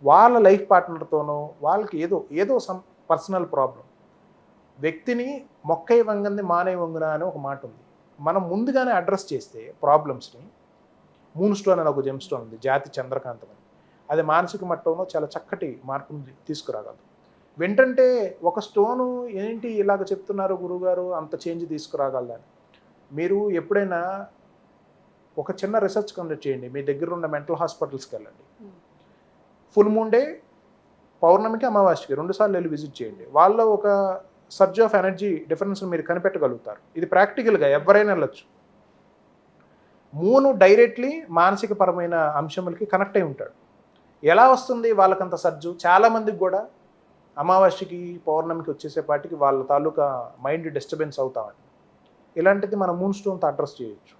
వాళ్ళ లైఫ్ పార్ట్నర్తోనో వాళ్ళకి ఏదో సమ్ పర్సనల్ ప్రాబ్లం. వ్యక్తిని మొక్కై వంగంది మానై వంగున అని ఒక మాట ఉంది. మనం ముందుగానే అడ్రస్ చేస్తే ప్రాబ్లమ్స్ని, మూన్ స్టోన్ అని ఒక జెమ్ స్టోన్ ఉంది, జాతి చంద్రకాంతం అని, అది మానసిక మట్టంలో చాలా చక్కటి మార్పును తీసుకురాగలదు. వెంటంటే ఒక స్టోను ఏంటి ఇలాగ చెప్తున్నారు గురువుగారు, అంత చేంజ్ తీసుకురాగలదని. మీరు ఎప్పుడైనా ఒక చిన్న రీసెర్చ్ కండక్ట్ చేయండి, మీ దగ్గర ఉన్న మెంటల్ హాస్పిటల్స్కి వెళ్ళండి. Hmm. ఫుల్ మూన్ డే, పౌర్ణమికి, అమావాస్యకి 2 సార్లు వెళ్ళి విజిట్ చేయండి. వాళ్ళ ఒక సర్జ్ ఆఫ్ ఎనర్జీ డిఫరెన్స్ మీరు కనిపెట్టగలుగుతారు. ఇది ప్రాక్టికల్గా ఎవరైనా వెళ్ళొచ్చు. మూను డైరెక్ట్లీ మానసిక పరమైన అంశములకి కనెక్ట్ అయి ఉంటాడు. ఎలా వస్తుంది వాళ్ళకంత సర్జు? చాలామందికి కూడా అమావాస్యకి, పౌర్ణమికి వచ్చేసేపాటికి వాళ్ళ తాలూకా మైండ్ డిస్టర్బెన్స్ అవుతామని. ఇలాంటిది మనం మూన్ స్టోన్తో అడ్రస్ చేయొచ్చు.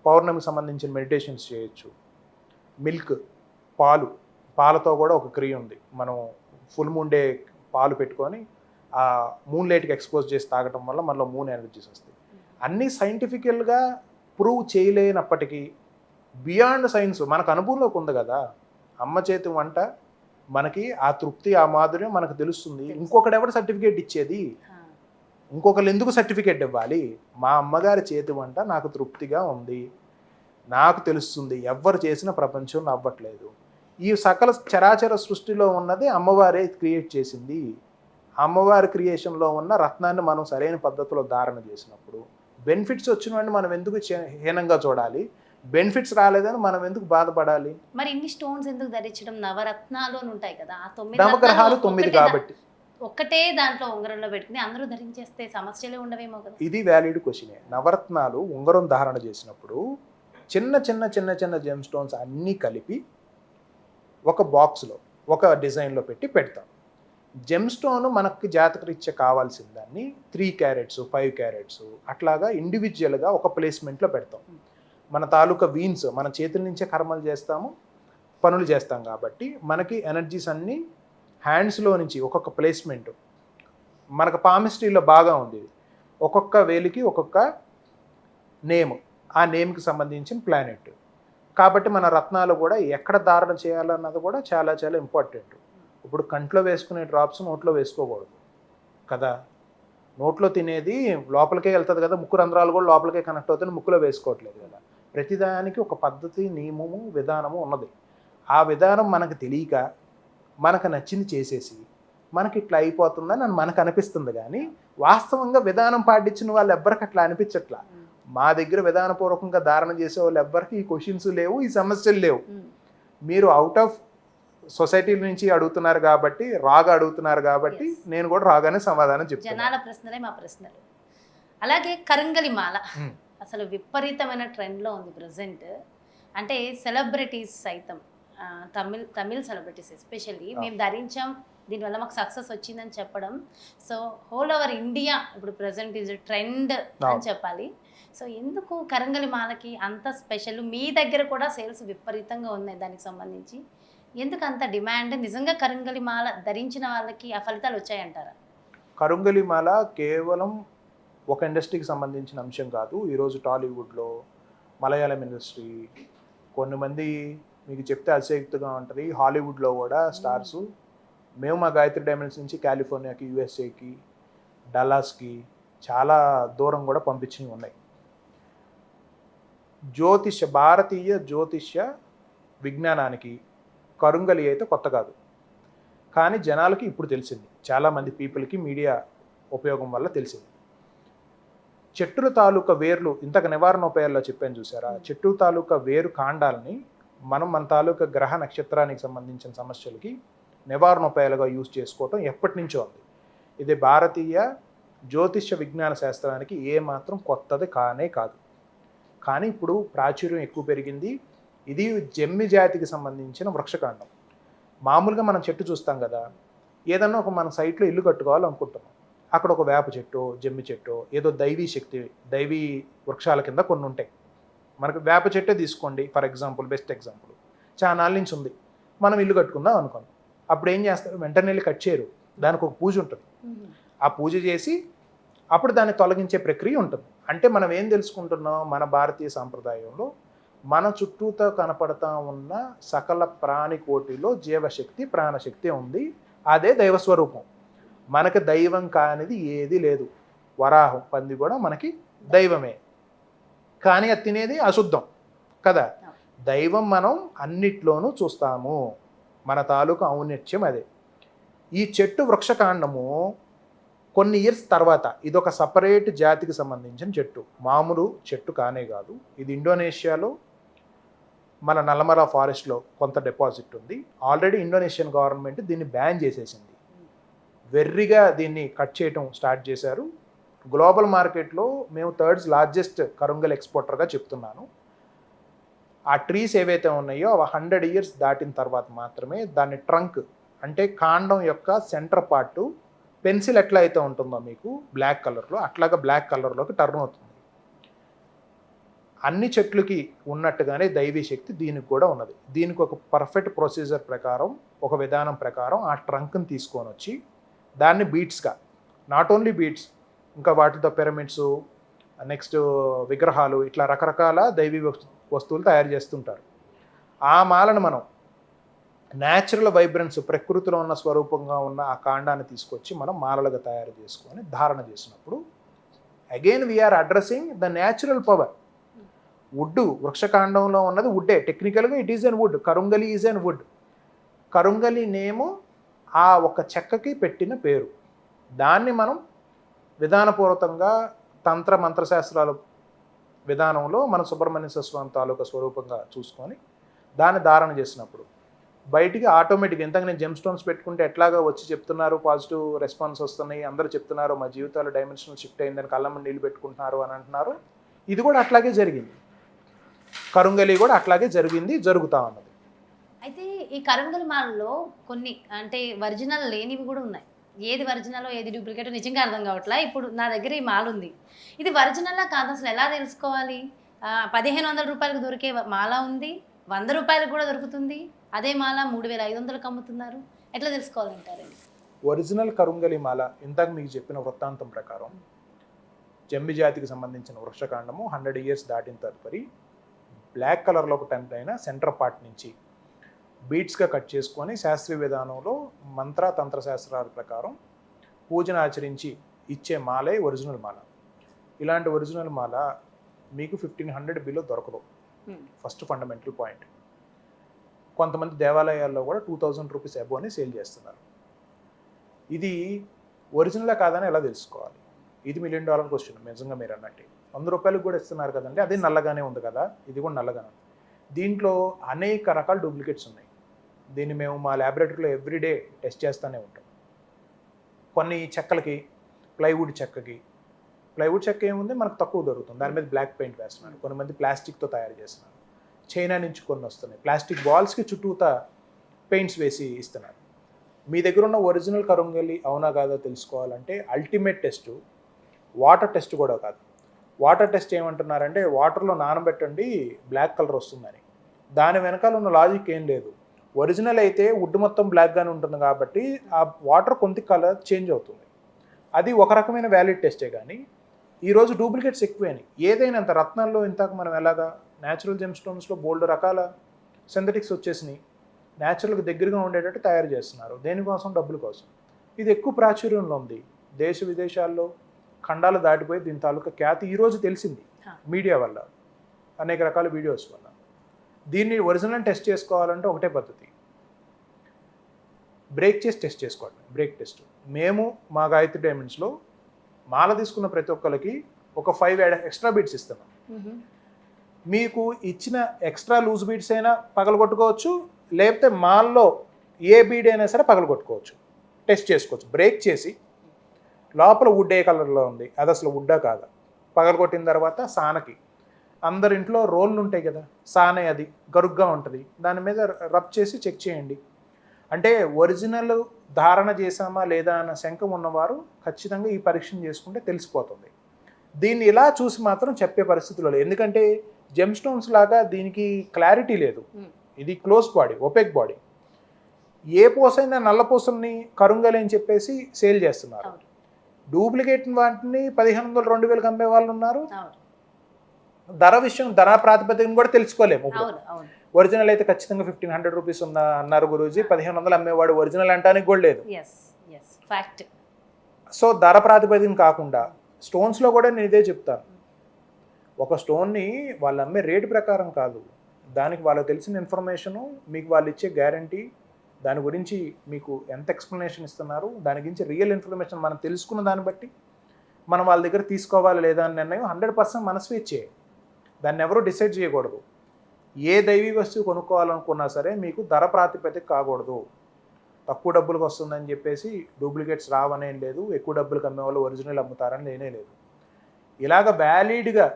పౌర్ణమికి సంబంధించిన మెడిటేషన్స్ చేయొచ్చు. మిల్క్, పాలతో కూడా ఒక క్రియ ఉంది. మనం ఫుల్ మూన్ డే పాలు పెట్టుకొని ఆ మూన్ లైట్కి ఎక్స్పోజ్ చేసి తాగటం వల్ల మనలో మూన్ ఎనర్జీస్ వస్తాయి. అన్నీ సైంటిఫికల్గా ప్రూవ్ చేయలేనప్పటికీ బియాండ్ సైన్స్ మనకు అనుభవంలోకి ఉంది కదా. అమ్మ చేతి వంట మనకి ఆ తృప్తి, ఆ మాధుర్యం మనకు తెలుస్తుంది. ఇంకొకటి ఎవరు సర్టిఫికేట్ ఇచ్చేది? ఇంకొకరు ఎందుకు సర్టిఫికేట్ ఇవ్వాలి? మా అమ్మగారి చేతి వంట నాకు తృప్తిగా ఉంది, నాకు తెలుస్తుంది. ఎవ్వరు చేసిన ప్రపంచంలో అవ్వట్లేదు. ఈ సకల చరాచర సృష్టిలో ఉన్నది అమ్మవారే క్రియేట్ చేసింది. అమ్మవారి క్రియేషన్లో ఉన్న రత్నాన్ని మనం సరైన పద్ధతిలో ధారణ చేసినప్పుడు బెనిఫిట్స్ వచ్చినవన్నీ మనం ఎందుకు హీనంగా చూడాలి? బెనిఫిట్స్ రాలేదని మనం ఎందుకు బాధపడాలి? మరి ఇన్ని స్టోన్స్ ఎందుకు ధరించడం? నవరత్నాలు అని ఉంటాయి కదా, ఆ 9 నవగ్రహాలు 9 కాబట్టి ఒక్కటే దాంట్లో ఉంగరంలో పెట్టుకుని అందరూ ధరించేస్తే సమస్యలే ఉండవేమో కదా. ఇది వ్యాలిడ్ క్వశ్చనే. నవరత్నాలు ఉంగరం ధారణ చేసినప్పుడు చిన్న చిన్న చిన్న చిన్న జెమ్ స్టోన్స్ అన్నీ కలిపి ఒక బాక్స్లో, ఒక డిజైన్లో పెడతాం. జెమ్ స్టోన్ మనకి జాతకరీత్యా కావాల్సిన దాన్ని 3 క్యారెట్స్, 5 క్యారెట్స్ అట్లాగా ఇండివిజువల్గా ఒక ప్లేస్మెంట్లో పెడతాం. మన తాలూకా వీన్స్, మన చేతుల నుంచే కర్మలు చేస్తాము, పనులు చేస్తాం కాబట్టి మనకి ఎనర్జీస్ అన్నీ హ్యాండ్స్లో నుంచి ఒక్కొక్క ప్లేస్మెంట్. మనకు పామిస్ట్రీలో బాగా ఉంది. ఒక్కొక్క వేలికి ఒక్కొక్క నేమ్, ఆ నేమ్కి సంబంధించిన ప్లానెట్. కాబట్టి మన రత్నాలు కూడా ఎక్కడ ధారణ చేయాలన్నది కూడా చాలా చాలా ఇంపార్టెంట్. ఇప్పుడు కంట్లో వేసుకునే డ్రాప్స్ నోట్లో వేసుకోకూడదు కదా. నోట్లో తినేది లోపలికే వెళ్తుంది కదా, ముక్కు రంధ్రాలు కూడా లోపలికే కనెక్ట్ అవుతుంది, ముక్కులో వేసుకోవట్లేదు కదా. ప్రతిదానికి ఒక పద్ధతి, నియమము, విధానము ఉన్నది. ఆ విధానం మనకు తెలియక మనకు నచ్చింది చేసేసి మనకి ఇట్లా అయిపోతుందని మనకు అనిపిస్తుంది. కానీ వాస్తవంగా విధానం పాటించిన వాళ్ళు ఎవ్వరికి అట్లా అనిపించట్లా. మా దగ్గర విధానపూర్వకంగా ధారణ చేసే వాళ్ళు ఎవ్వరికి ఈ క్వశ్చన్స్ లేవు, ఈ సమస్యలు లేవు. మీరు అవుట్ ఆఫ్ సొసైటీ నుంచి అడుగుతున్నారు కాబట్టి, రాగా అడుగుతున్నారు కాబట్టి నేను కూడా రాగానే సమాధానం చెప్తాను. జనాల ప్రశ్నలే మా ప్రశ్నలు. అలాగే కరంగలి మాల అసలు విపరీతమైన ట్రెండ్లో ఉంది ప్రజెంట్. అంటే సెలబ్రిటీస్ సైతం, తమిళ్ సెలబ్రిటీస్ ఎస్పెషల్లీ మేము ధరించాం, దీనివల్ల మాకు సక్సెస్ వచ్చిందని చెప్పడం. సో హోల్ ఓవర్ ఇండియా ఇప్పుడు ప్రజెంట్ ఈజ్ ట్రెండ్ అని చెప్పాలి. సో ఎందుకు కరంగలి మాలకి అంత స్పెషల్? మీ దగ్గర కూడా సేల్స్ విపరీతంగా ఉన్నాయి దానికి సంబంధించి. ఎందుకు అంత డిమాండ్? నిజంగా కరంగలి మాల ధరించిన వాళ్ళకి ఆ ఫలితాలు వచ్చాయంటారా? కరంగలి మాల కేవలం ఒక ఇండస్ట్రీకి సంబంధించిన అంశం కాదు. ఈరోజు టాలీవుడ్లో, మలయాళం ఇండస్ట్రీ, కొన్ని మంది మీకు చెప్తే అతిశయోక్తిగా ఉంటుంది, హాలీవుడ్లో కూడా స్టార్స్ మేము మా గాయత్రి డైమండ్స్ నుంచి కాలిఫోర్నియాకి, యూఎస్ఏకి, డల్లాస్కి చాలా దూరం కూడా పంపించినవి ఉన్నాయి. భారతీయ జ్యోతిష్య విజ్ఞానానికి కరుంగలి అయితే కొత్త కాదు, కానీ జనాలకి ఇప్పుడు తెలిసింది. చాలామంది పీపుల్కి మీడియా ఉపయోగం వల్ల తెలిసింది. చెట్టుల తాలూకా వేర్లు, ఇంతకు నివారణ ఉపాయాల్లో చెప్పాను చూసారా, చెట్టు తాలూకా వేరు కాండాలని మన తాలూకా గ్రహ నక్షత్రానికి సంబంధించిన సమస్యలకి నివారణ ఉపాయాలుగా యూజ్ చేసుకోవటం ఎప్పటి నుంచో ఉంది. ఇది భారతీయ జ్యోతిష్య విజ్ఞాన శాస్త్రానికి ఏమాత్రం కొత్తది కానే కాదు. కానీ ఇప్పుడు ప్రాచుర్యం ఎక్కువ పెరిగింది. ఇది జమ్మి జాతికి సంబంధించిన వృక్షకాండం. మామూలుగా మనం చెట్టు చూస్తాం కదా, ఏదన్నా ఒక మన సైట్లో ఇల్లు కట్టుకోవాలనుకుంటున్నాం, అక్కడ ఒక వేప చెట్టు, జమ్మి చెట్టు, ఏదో దైవీ శక్తి, దైవీ వృక్షాల కింద కొన్ని ఉంటాయి. మనకు వేప చెట్టే తీసుకోండి ఫర్ ఎగ్జాంపుల్, బెస్ట్ ఎగ్జాంపుల్. చాలా నాళ్ళ నుంచి ఉంది, మనం ఇల్లు కట్టుకుందాం అనుకోండి. అప్పుడు ఏం చేస్తారు? వెంటనే వెళ్ళి కట్ చేయరు, దానికి ఒక పూజ ఉంటుంది. ఆ పూజ చేసి అప్పుడు దాన్ని తొలగించే ప్రక్రియ ఉంటుంది. అంటే మనం ఏం తెలుసుకుంటున్నాం? మన భారతీయ సాంప్రదాయంలో మన చుట్టూతో కనపడతా ఉన్న సకల ప్రాణికోటిలో జీవశక్తి, ప్రాణశక్తి ఉంది. అదే దైవస్వరూపం. మనకి దైవం కానిది ఏది లేదు. వరాహం, పంది కూడా మనకి దైవమే, కానీ అది తినేది అశుద్ధం కదా. దైవం మనం అన్నిట్లోనూ చూస్తాము. మన తాలూకు ఔన్నత్యం అదే. ఈ చెట్టు వృక్షకాండము కొన్ని ఇయర్స్ తర్వాత ఇది ఒక సపరేట్ జాతికి సంబంధించిన చెట్టు, మామూలు చెట్టు కానే కాదు. ఇది ఇండోనేషియాలో మన నల్లమల ఫారెస్ట్లో కొంత డిపాజిట్ ఉంది. ఆల్రెడీ ఇండోనేషియన్ గవర్నమెంట్ దీన్ని బ్యాన్ చేసేసింది. వెర్రిగా దీన్ని కట్ చేయటం స్టార్ట్ చేశారు. గ్లోబల్ మార్కెట్లో మేము థర్డ్స్ లార్జెస్ట్ కరుంగల్ ఎక్స్పోర్టర్గా చెప్తున్నాను. ఆ ట్రీస్ ఏవైతే ఉన్నాయో అవి 100 ఇయర్స్ దాటిన తర్వాత మాత్రమే దాని ట్రంక్ అంటే కాండం యొక్క సెంటర్ పార్ట్ పెన్సిల్ ఎట్లా అయితే ఉంటుందో మీకు బ్లాక్ కలర్లో, అట్లాగా బ్లాక్ కలర్లోకి టర్న్ అవుతుంది. అన్ని చెట్లకి ఉన్నట్టుగానే దైవీ శక్తి దీనికి కూడా ఉన్నది. దీనికి ఒక పర్ఫెక్ట్ ప్రొసీజర్ ప్రకారం, ఒక విధానం ప్రకారం ఆ ట్రంక్ని తీసుకొని వచ్చి దాన్ని బీట్స్గా, నాట్ ఓన్లీ బీట్స్, ఇంకా వాటితో పిరమిడ్స్, నెక్స్ట్ విగ్రహాలు, ఇట్లా రకరకాల దైవీ వస్తువులు తయారు చేస్తుంటారు. ఆ మాలను మనం న్యాచురల్ వైబ్రెన్స్, ప్రకృతిలో ఉన్న స్వరూపంగా ఉన్న ఆ కాండాన్ని తీసుకొచ్చి మనం మాలలుగా తయారు చేసుకొని ధారణ చేసినప్పుడు again we are addressing the natural power. Wood, వృక్షకాండంలో ఉన్నది వుడ్డే, టెక్నికల్గా ఇట్ ఈజ్ అన్ వుడ్. కరుంగలి ఈజ్ అన్ వుడ్. కరుంగలి నేము ఆ ఒక చెక్కకి పెట్టిన పేరు. దాన్ని మనం విధానపూర్వకంగా తంత్ర మంత్రశాస్త్రాల విధానంలో మన సుబ్రహ్మణ్య స్వామి తాలూకా స్వరూపంగా చూసుకొని దాన్ని ధారణ చేసినప్పుడు బయటికి ఆటోమేటిక్, ఇంతకు నేను జెమ్ స్టోన్స్ పెట్టుకుంటే ఎట్లాగా వచ్చి చెప్తున్నారు, పాజిటివ్ రెస్పాన్స్ వస్తున్నాయి, అందరూ చెప్తున్నారు మా జీవితాలు డైమెన్షనల్ షిఫ్ట్ అయిందని కళ్ళమ్మ నీళ్ళు పెట్టుకుంటున్నారు అని అంటున్నారు. ఇది కూడా అట్లాగే జరిగింది. కరుంగలి కూడా అట్లాగే జరిగింది, జరుగుతూ ఉన్నది. అయితే ఈ కరుంగలి మాలలో కొన్ని అంటే ఒరిజినల్ లేనివి కూడా ఉన్నాయి. ఏది ఒరిజినల్ ఏది డూప్లికేట్ నిజంగా అర్థం కావట్లా. ఇప్పుడు నా దగ్గర ఈ మాల ఉంది, ఇది ఒరిజినల్లా కాదు అసలు ఎలా తెలుసుకోవాలి? 1500 రూపాయలకు దొరికే మాల ఉంది, 100 రూపాయలకు కూడా దొరుకుతుంది. అదే మాల 3500కి అమ్ముతున్నారు. ఎట్లా తెలుసుకోవాలంటారు? ఒరిజినల్ కరుంగలి మాల ఇంతకు మీకు చెప్పిన వృత్తాంతం ప్రకారం జమ్మి జాతికి సంబంధించిన వృక్షకాండము 100 ఇయర్స్ దాటిన తదుపరి బ్లాక్ కలర్లో ఒక టెంట్ అయిన సెంటర్ పార్ట్ నుంచి బీట్స్గా కట్ చేసుకొని శాస్త్రీయ విధానంలో మంత్ర తంత్ర శాస్త్రాల ప్రకారం పూజను ఆచరించి ఇచ్చే మాలే ఒరిజినల్ మాల. ఇలాంటి ఒరిజినల్ మాల మీకు 1500 బిలో దొరకదు. First fundamental point. కొంతమంది దేవాలయాల్లో కూడా 2000 రూపీస్ అబోవ్ అని సేల్ చేస్తున్నారు. ఇది ఒరిజినల్ కాదని ఎలా తెలుసుకోవాలి? ఇది $1 మిలియన్ క్వశ్చన్. నిజంగా మీరు అన్నట్టు 100 రూపాయలకు కూడా ఇస్తున్నారు కదండి, అది నల్లగానే ఉంది కదా, ఇది కూడా నల్లగానే ఉంది. దీంట్లో అనేక రకాల డూప్లికేట్స్ ఉన్నాయి. దీన్ని మేము మా ల్యాబొరేటరీలో ఎవ్రీడే టెస్ట్ చేస్తూనే ఉంటాం. కొన్ని చెక్కలకి, ప్లైవుడ్ చెక్క ఏముంది మనకు తక్కువ దొరుకుతుంది, దాని మీద బ్లాక్ పెయింట్ వేస్తున్నారు. కొంతమంది ప్లాస్టిక్తో తయారు చేస్తున్నారు. చైనా నుంచి కొన్ని వస్తున్నాయి, ప్లాస్టిక్ బాల్స్కి చుట్టూతా పెయింట్స్ వేసి ఇస్తున్నారు. మీ దగ్గర ఉన్న ఒరిజినల్ కరుంగలి అవునా కాదో తెలుసుకోవాలంటే అల్టిమేట్ టెస్ట్ వాటర్ టెస్ట్ కూడా కాదు. వాటర్ టెస్ట్ ఏమంటున్నారంటే వాటర్లో నానబెట్టండి బ్లాక్ కలర్ వస్తుందని. దాని వెనకాల ఉన్న లాజిక్ ఏం లేదు. ఒరిజినల్ అయితే వుడ్ మొత్తం బ్లాక్గానే ఉంటుంది కాబట్టి ఆ వాటర్ కొంత కలర్ చేంజ్ అవుతుంది. అది ఒక రకమైన వ్యాలిడ్ టెస్టే. కానీ ఈరోజు డూప్లికేట్స్ ఎక్కువైనాయి. ఏదైనా అంత రత్నాల్లో ఇంతకు మనం ఎలాగా న్యాచురల్ జెమ్ స్టోన్స్లో బోల్డ్ రకాల సింథటిక్స్ వచ్చేసినాయి. న్యాచురల్కి దగ్గరగా ఉండేటట్టు తయారు చేస్తున్నారు. దేనికోసం? డబ్బుల కోసం. ఇది ఎక్కువ ప్రాచుర్యంలో ఉంది. దేశ విదేశాల్లో ఖండాలు దాటిపోయి దీని తాలూకా ఖ్యాతి ఈరోజు తెలిసింది మీడియా వల్ల, అనేక రకాల వీడియోస్ వల్ల. దీన్ని ఒరిజినల్ టెస్ట్ చేసుకోవాలంటే ఒకటే పద్ధతి, బ్రేక్ చేసి టెస్ట్ చేసుకోవడం. బ్రేక్ టెస్ట్ మేము మా గాయత్రి డైమండ్స్లో మాల తీసుకున్న ప్రతి ఒక్కరికి ఒక 5 ఎక్స్ట్రా బీట్స్ ఇస్తున్నాం. మీకు ఇచ్చిన ఎక్స్ట్రా లూజ్ బీట్స్ అయినా పగలగొట్టుకోవచ్చు, లేకపోతే మాల్లో ఏ బీడ్ అయినా సరే పగలగొట్టుకోవచ్చు, టెస్ట్ చేసుకోవచ్చు. బ్రేక్ చేసి లోపల వుడ్ ఏ కలర్లో ఉంది, అది అసలు వుడ్డా కాదా, పగలగొట్టిన తర్వాత సానకి, అందరింట్లో రోళ్ళు ఉంటాయి కదా, సానే అది గరుగ్గా ఉంటుంది, దాని మీద రబ్ చేసి చెక్ చేయండి. అంటే ఒరిజినల్ ధారణ చేసామా లేదా అన్న శంకం ఉన్నవారు ఖచ్చితంగా ఈ పరీక్షను చేసుకుంటే తెలిసిపోతుంది. దీన్ని ఇలా చూసి మాత్రం చెప్పే పరిస్థితుల్లో లేదు. ఎందుకంటే జెమ్ స్టోన్స్ లాగా దీనికి క్లారిటీ లేదు. ఇది క్లోజ్ బాడీ, ఒపెక్ బాడీ. ఏ పూసైనా నల్ల పూసల్ని కరుంగలి అని చెప్పేసి సేల్ చేస్తున్నారు. డూప్లికేట్ వాటిని 1500 2000 అమ్మే వాళ్ళు ఉన్నారు. ధర విషయం, ధర ప్రాతిపదికను కూడా తెలుసుకోలేము. ఒరిజినల్ అయితే ఖచ్చితంగా 1500 రూపీస్ అన్నారు గురూజీ, 1500 అమ్మేవాడు ఒరిజినల్ అంటానికి కూడా లేదు. సో ధర ప్రాతిపదికన కాకుండా స్టోన్స్లో కూడా నేను ఇదే చెప్తాను. ఒక స్టోన్ని వాళ్ళు అమ్మే రేటు ప్రకారం కాదు, దానికి వాళ్ళకి తెలిసిన ఇన్ఫర్మేషను, మీకు వాళ్ళు ఇచ్చే గ్యారంటీ, దాని గురించి మీకు ఎంత ఎక్స్ప్లెనేషన్ ఇస్తున్నారు, దాని గురించి రియల్ ఇన్ఫర్మేషన్ మనం తెలుసుకున్న దాన్ని బట్టి మనం వాళ్ళ దగ్గర తీసుకోవాలి లేదా అని నిర్ణయం 100% మన స్వేచ్ఛే. దాన్ని ఎవరూ డిసైడ్ చేయకూడదు. ఏ దైవీ వస్తువు కొనుక్కోవాలనుకున్నా సరే మీకు ధర ప్రాతిపదిక కాకూడదు. తక్కువ డబ్బులకు వస్తుందని చెప్పేసి డూప్లికేట్స్ రావనేం లేదు, ఎక్కువ డబ్బులకు అమ్మే వాళ్ళు ఒరిజినల్ అమ్ముతారని లేనే లేదు. ఇలాగ వ్యాలిడ్గా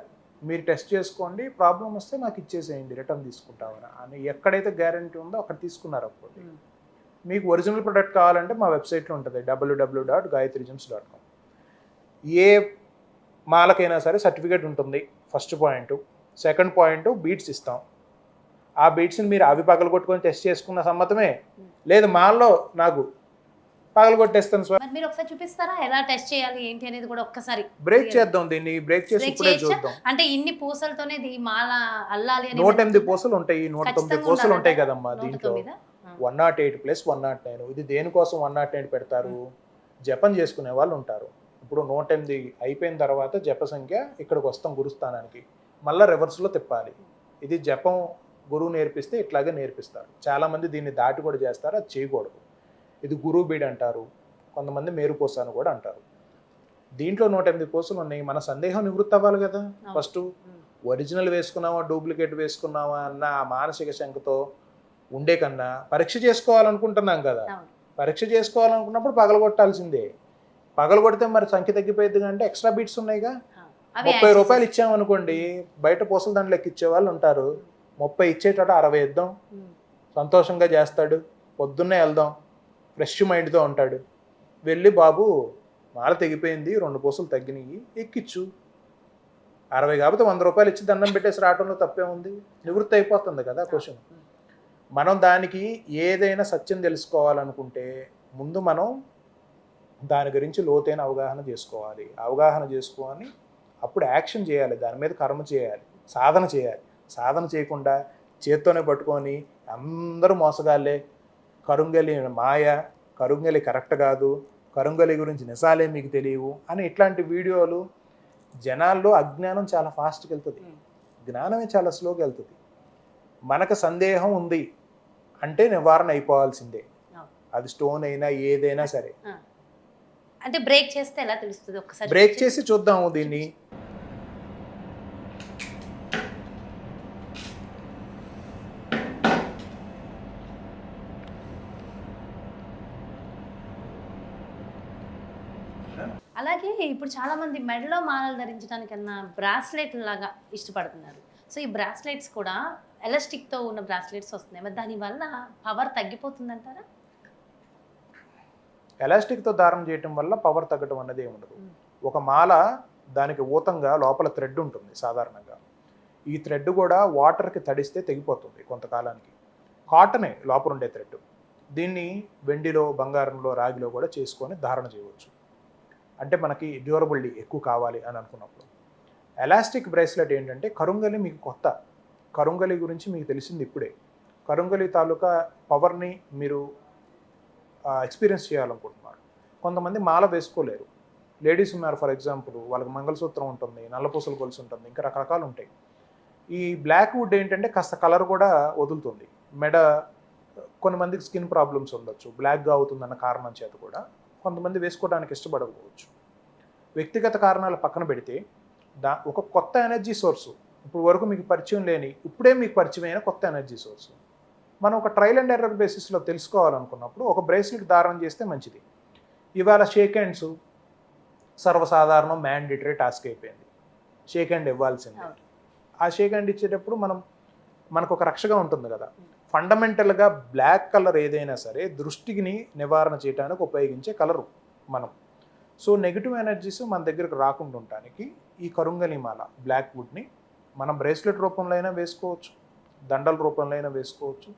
మీరు టెస్ట్ చేసుకోండి, ప్రాబ్లం వస్తే నాకు ఇచ్చేసేయండి, రిటర్న్ తీసుకుంటామని అని ఎక్కడైతే గ్యారంటీ ఉందో అక్కడ తీసుకున్నారు. అప్పుడు మీకు ఒరిజినల్ ప్రొడక్ట్ కావాలంటే మా వెబ్సైట్లో ఉంటుంది www.gayatrigems.com. ఏ మాలకైనా సరే సర్టిఫికేట్ ఉంటుంది, first point. Second point, beats ఇస్తాం. ఆ బీట్స్ని మీరు అవి పగలగొట్టుకొని టెస్ట్ చేసుకున్న సమ్మతమే, లేదు మాల్లో నాకు పగలగొట్టేస్తాను సార్. మీరు ఒకసారి చూపిస్తారా ఎలా టెస్ట్ చేయాలి ఏంటి అనేది కూడా ఒక్కసారి? బ్రేక్ చేద్దాం, దీన్ని బ్రేక్ చేసి ఇప్పుడే చూద్దాం. అంటే ఇన్ని పూసలతోనే మాల అల్లాలి అని 108 పూసలు ఉంటాయి, 109 పూసలు ఉంటాయి కదమ్మా దీంట్లో. 108+109. ఇది దేనికోసం 108 పెడతారు? జపం చేసుకునే వాళ్ళు ఉంటారు. ఇప్పుడు 108 అయిపోయిన తర్వాత జప సంఖ్య ఇక్కడికి వస్తాం గురుస్థానానికి, మళ్ళీ రివర్స్లో తిప్పాలి. ఇది జపం గురువు నేర్పిస్తే ఇట్లాగే నేర్పిస్తారు. చాలామంది దీన్ని దాటి కూడా చేస్తారు, అది చేయకూడదు. ఇది గురువు బీడ్ అంటారు, కొంతమంది మేరుపూస అని కూడా అంటారు. దీంట్లో 108 పూసలు ఉన్నాయి. మన సందేహం నివృత్తి అవ్వాలి కదా. ఫస్ట్ ఒరిజినల్ వేసుకున్నావా డూప్లికేట్ వేసుకున్నావా అన్న ఆ మానసిక శంకతో ఉండే కన్నా పరీక్ష చేసుకోవాలనుకుంటున్నాం కదా. పరీక్ష చేసుకోవాలనుకున్నప్పుడు పగలగొట్టాల్సిందే. పగలగొడితే మరి సంఖ్య తగ్గిపోయింది అంటే ఎక్స్ట్రా బీట్స్ ఉన్నాయిగా. 30 రూపాయలు ఇచ్చామనుకోండి, బయట పూసలు దాంట్లో ఇచ్చే వాళ్ళు ఉంటారు. 30 ఇచ్చేటట 60 ఇద్దాం, సంతోషంగా చేస్తాడు. పొద్దున్నే వెళ్దాం, ఫ్రెష్ మైండ్తో ఉంటాడు. వెళ్ళి బాబు మాల తెగిపోయింది, 2 పూసలు తగ్గినాయి, ఎక్కిచ్చు. 60 కాబట్టి 100 రూపాయలు ఇచ్చి దండం పెట్టేసి రావడంలో తప్పే ఉంది, నివృత్తి అయిపోతుంది కదా క్వశ్చన్. మనం దానికి ఏదైనా సత్యం తెలుసుకోవాలనుకుంటే ముందు మనం దాని గురించి లోతైన అవగాహన చేసుకోవాలి. అవగాహన చేసుకొని అప్పుడు యాక్షన్ చేయాలి, దాని మీద కర్మ చేయాలి, సాధన చేయాలి. సాధన చేయకుండా చేత్తోనే పట్టుకొని అందరూ మోసగాళ్ళే, కరుంగలి మాయ, కరుంగలి కరెక్ట్ కాదు, కరుంగలి గురించి నిజాలే మీకు తెలియవు అని ఇట్లాంటి వీడియోలు జనాల్లో అజ్ఞానం చాలా ఫాస్ట్గా వెళ్తుంది, జ్ఞానమే చాలా స్లోగా వెళ్తుంది. మనకు సందేహం ఉంది అంటే నివారణ అయిపోవాల్సిందే, అది స్టోన్ అయినా ఏదైనా సరే. అంటే బ్రేక్ చేస్తే ఎలా తెలుస్తుంది? ఒకసారి బ్రేక్ చేసి చూద్దాము దీన్ని. అలాగే ఇప్పుడు చాలా మంది మెడలో మాలలు ధరించడానికన్నా బ్రాస్లెట్ లాగా ఇష్టపడుతున్నారు. సో ఈ బ్రాస్లెట్స్ కూడా ఎలాస్టిక్తో ఉన్న బ్రాస్లెట్స్ వస్తున్నాయి, మరి దానివల్ల పవర్ తగ్గిపోతుందంటారా? ఎలాస్టిక్తో దారం చేయటం వల్ల పవర్ తగ్గడం అన్నది ఏమి ఉండదు. ఒక మాల దానికి ఊతంగా లోపల థ్రెడ్ ఉంటుంది సాధారణంగా. ఈ థ్రెడ్ కూడా వాటర్కి తడిస్తే తెగిపోతుంది కొంతకాలానికి. కాటనే లోపల ఉండే థ్రెడ్. దీన్ని వెండిలో, బంగారంలో, రాగిలో కూడా చేసుకొని ధారణ చేయవచ్చు. అంటే మనకి డ్యూరబిలిటీ ఎక్కువ కావాలి అని అనుకున్నప్పుడు. ఎలాస్టిక్ బ్రేస్లెట్ ఏంటంటే కరుంగలి మీకు కొత్త. కరుంగలి గురించి మీకు తెలిసింది ఇప్పుడే. కరుంగలి తాలూకా పవర్ని మీరు ఎక్స్పీరియన్స్ చేయాలనుకుంటున్నారు. కొంతమంది మాల వేసుకోలేరు. లేడీస్ ఉన్నారు ఫర్ ఎగ్జాంపుల్, వాళ్ళకి మంగళసూత్రం ఉంటుంది, నల్లపూసల గొలుసు ఉంటుంది, ఇంకా రకరకాలు ఉంటాయి. ఈ బ్లాక్ వుడ్ ఏంటంటే కాస్త కలర్ కూడా వదులుతుంది. మెడ కొంతమందికి స్కిన్ ప్రాబ్లమ్స్ ఉండొచ్చు, బ్లాక్గా అవుతుందన్న కారణం చేత కూడా కొంతమంది వేసుకోవడానికి ఇష్టపడకపోవచ్చు. వ్యక్తిగత కారణాలు పక్కన పెడితే ఒక కొత్త ఎనర్జీ సోర్సు, ఇప్పుడు వరకు మీకు పరిచయం లేని, ఇప్పుడే మీకు పరిచయమైన కొత్త ఎనర్జీ సోర్సు మనం ఒక ట్రయల్ అండ్ ఎర్రర్ బేసిస్లో తెలుసుకోవాలనుకున్నప్పుడు ఒక బ్రేస్లెట్ ధారణ చేస్తే మంచిది. ఇవాళ షేక్ హ్యాండ్స్ సర్వసాధారణం, మ్యాండేటరీ టాస్క్ అయిపోయింది. షేక్ హ్యాండ్ ఇవ్వాల్సిందే. ఆ షేక్ హ్యాండ్ ఇచ్చేటప్పుడు మనకు ఒక రక్షగా ఉంటుంది కదా. ఫండమెంటల్గా బ్లాక్ కలర్ ఏదైనా సరే దృష్టిని నివారణ చేయడానికి ఉపయోగించే కలరు మనం. సో నెగిటివ్ ఎనర్జీస్ మన దగ్గరకు రాకుండా ఉండటానికి ఈ కరుంగలి మాల బ్లాక్ వుడ్ని మనం బ్రేస్లెట్ రూపంలో అయినా వేసుకోవచ్చు, దండల రూపంలో అయినా వేసుకోవచ్చు.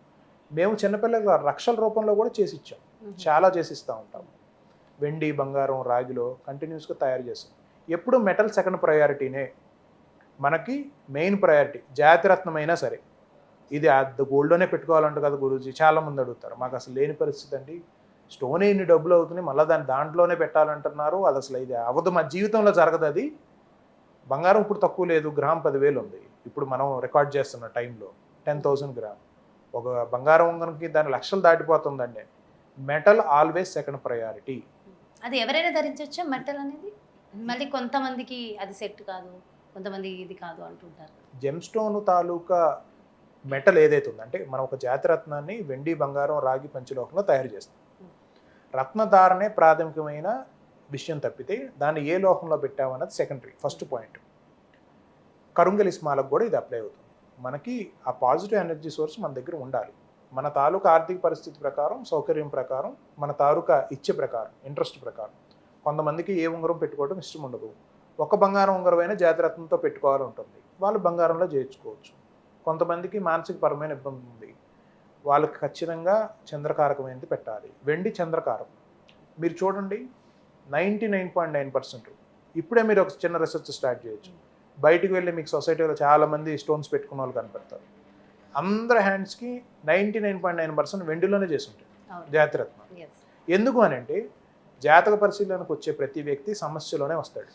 మేము చిన్నపిల్లల రక్షల రూపంలో కూడా చేసి ఇచ్చాం, చాలా చేసిస్తూ ఉంటాము. వెండి, బంగారం, రాగిలో కంటిన్యూస్గా తయారు చేస్తాం. ఎప్పుడు మెటల్ సెకండ్ ప్రయారిటీనే, మనకి మెయిన్ ప్రయారిటీ జాతిరత్నం అయినా సరే. ఇది గోల్డ్లోనే పెట్టుకోవాలంట కదా గురూజీ, చాలామంది అడుగుతారు. మాకు అసలు లేని పరిస్థితి అండి, స్టోన్ ఇన్ని డబ్బులు అవుతున్నాయి, మళ్ళీ దాంట్లోనే పెట్టాలంటున్నారు, అది అసలు ఇది అవ్వదు, మా జీవితంలో జరగదు అది. బంగారం ఇప్పుడు తక్కువ లేదు, గ్రామ్ 10,000 ఉంది ఇప్పుడు మనం రికార్డ్ చేస్తున్న టైంలో. 10,000 గ్రామ్ ఒక బంగారం ఉంగరంకి దాని లక్షలు దాటిపోతుందండి. Metal always second priority. అది ఎవరైనా ధరించవచ్చా మెటల్ అనేది? మళ్ళీ కొంతమందికి అది సెట్ కాదు, కొంతమంది ఇది కాదు అంటుంటారు. జెమ్ స్టోన్ తాలూకా మెటల్ ఏదైతే ఉందో, అంటే మనం ఒక జాతి రత్నాన్ని వెండి, బంగారం, రాగి, పంచలోహంలో తయారు చేస్తాం. రత్నధారణే ప్రాథమికమైన విషయం తప్పితే దాన్ని ఏ లోహంలో పెట్టామన్నది సెకండరీ. First point. కరుంగలి స్మాలకు కూడా ఇది అప్లై అవుతుంది. మనకి ఆ పాజిటివ్ ఎనర్జీ సోర్స్ మన దగ్గర ఉండాలి. మన తాలూకా ఆర్థిక పరిస్థితి ప్రకారం, సౌకర్యం ప్రకారం, మన తాలూకా ఇచ్చే ప్రకారం, ఇంట్రెస్ట్ ప్రకారం. కొంతమందికి ఏ ఉంగరం పెట్టుకోవడం ఇష్టం ఉండదు. ఒక బంగారం ఉంగరం అయినా జాతిరత్నంతో పెట్టుకోవాలని ఉంటుంది, వాళ్ళు బంగారంలో చేర్చుకోవచ్చు. కొంతమందికి మానసిక పరమైన ఇబ్బంది ఉంది, వాళ్ళకి ఖచ్చితంగా చంద్రకారకమైనది పెట్టాలి. వెండి చంద్రకారకం. మీరు చూడండి 99.9%. ఇప్పుడే మీరు ఒక చిన్న రీసెర్చ్ స్టార్ట్ చేయొచ్చు. బయటికి వెళ్ళి మీకు సొసైటీలో చాలామంది స్టోన్స్ పెట్టుకున్న వాళ్ళు కనపడతారు. అందరి హ్యాండ్స్కి 99.9% వెండిలోనే చేసి ఉంటాయి జాతిరత్నం. ఎందుకు అని అంటే జాతక పరిశీలనకు వచ్చే ప్రతి వ్యక్తి సమస్యలోనే వస్తాడు,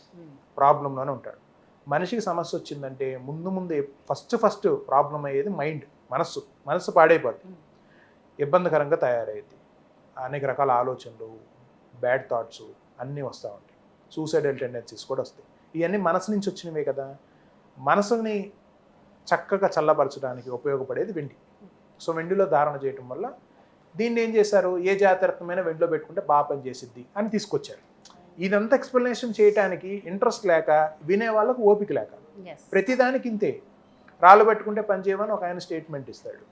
ప్రాబ్లంలోనే ఉంటాడు. మనిషికి సమస్య వచ్చిందంటే ముందు ఫస్ట్ ప్రాబ్లం అయ్యేది మైండ్, మనస్సు పాడైపోద్ది, ఇబ్బందికరంగా తయారయ్యేది. అనేక రకాల ఆలోచనలు, బ్యాడ్ థాట్స్ అన్నీ వస్తూ ఉంటాయి. సూసైడల్ టెండెన్సీస్ కూడా వస్తాయి. ఇవన్నీ మనసు నుంచి వచ్చినవే కదా. మనసుని చక్కగా చల్లపరచడానికి ఉపయోగపడేది వెండి. సో వెండిలో ధారణ చేయటం వల్ల దీన్ని ఏం చేశారు, ఏ జాతిరత్నమైనా వెండిలో పెట్టుకుంటే బాగా పనిచేసిద్ది అని తీసుకొచ్చారు. ఇదంతా ఎక్స్ప్లెనేషన్ చేయడానికి ఇంట్రెస్ట్ లేక, వినే వాళ్ళకు ఓపిక లేక, ప్రతిదానికి ఇంతే. రాళ్ళు పెట్టుకుంటే పని చేయమని ఒక ఆయన స్టేట్మెంట్ ఇస్తాడు,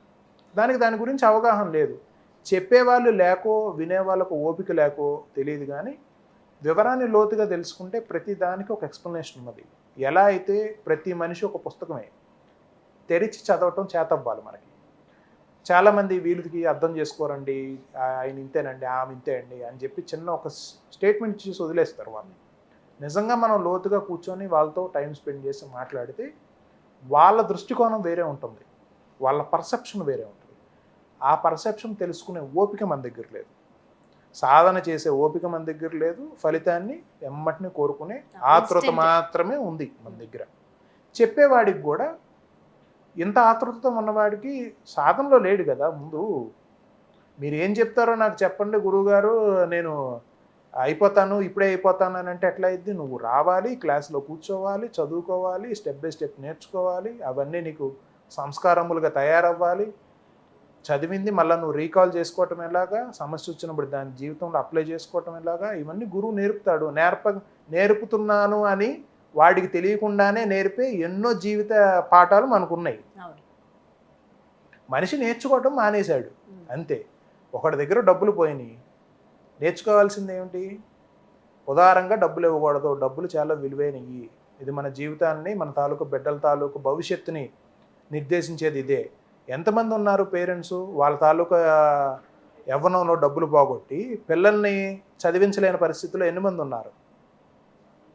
దాని గురించి అవగాహన లేదు. చెప్పేవాళ్ళు లేకో, వినేవాళ్ళకు ఓపిక లేకో తెలియదు. కానీ వివరాన్ని లోతుగా తెలుసుకుంటే ప్రతి దానికి ఒక ఎక్స్ప్లెనేషన్ ఉన్నది. ఎలా అయితే ప్రతి మనిషి ఒక పుస్తకమే, తెరిచి చదవటం చేతవ్వాలి మనకి. చాలామంది వీళ్ళకి అర్థం చేసుకోరండి, ఆయన ఇంతేనండి, ఆమె ఇంతే అండి అని చెప్పి చిన్న ఒక స్టేట్మెంట్ చేసి వదిలేస్తారు వాళ్ళు. నిజంగా మనం లోతుగా కూర్చొని వాళ్ళతో టైం స్పెండ్ చేసి మాట్లాడితే వాళ్ళ దృష్టికోణం వేరే ఉంటుంది, వాళ్ళ పర్సెప్షన్ వేరే ఉంటుంది. ఆ పర్సెప్షన్ తెలుసుకునే ఓపిక మన దగ్గర లేదు, సాధన చేసే ఓపిక మన దగ్గర లేదు, ఫలితాన్ని ఎమ్మటిని కోరుకునే ఆతృత మాత్రమే ఉంది మన దగ్గర. చెప్పేవాడికి కూడా ఇంత ఆతృతతో ఉన్నవాడికి సాధనలో లేడు కదా. ముందు మీరు ఏం చెప్తారో నాకు చెప్పండి గురువుగారు, నేను అయిపోతాను, ఇప్పుడే అయిపోతాను అని అంటే ఎట్లా అయింది? నువ్వు రావాలి, క్లాస్లో కూర్చోవాలి, చదువుకోవాలి, స్టెప్ బై స్టెప్ నేర్చుకోవాలి, అవన్నీ నీకు సంస్కారములుగా తయారవ్వాలి. చదివింది మళ్ళీ నువ్వు రీకాల్ చేసుకోవటం ఎలాగా, సమస్య వచ్చినప్పుడు దాని జీవితంలో అప్లై చేసుకోవటం ఎలాగా, ఇవన్నీ గురువు నేర్పుతాడు. నేర్పుతున్నాను అని వాడికి తెలియకుండానే నేర్పే ఎన్నో జీవిత పాఠాలు మనకున్నాయి. మనిషి నేర్చుకోవటం మానేశాడు అంతే. ఒకటి దగ్గర డబ్బులు పోయినాయి, నేర్చుకోవాల్సింది ఏమిటి? ఉదారంగా డబ్బులు ఇవ్వకూడదు, డబ్బులు చాలా విలువైనవి. ఇది మన జీవితాన్ని, మన తాలూకు బిడ్డల తాలూకు భవిష్యత్తుని నిర్దేశించేది ఇదే. ఎంతమంది ఉన్నారు పేరెంట్స్ వాళ్ళ తాలూకా యవ్వనంలో డబ్బులు పోగొట్టి పిల్లల్ని చదివించలేని పరిస్థితుల్లో ఎన్నిమంది ఉన్నారు?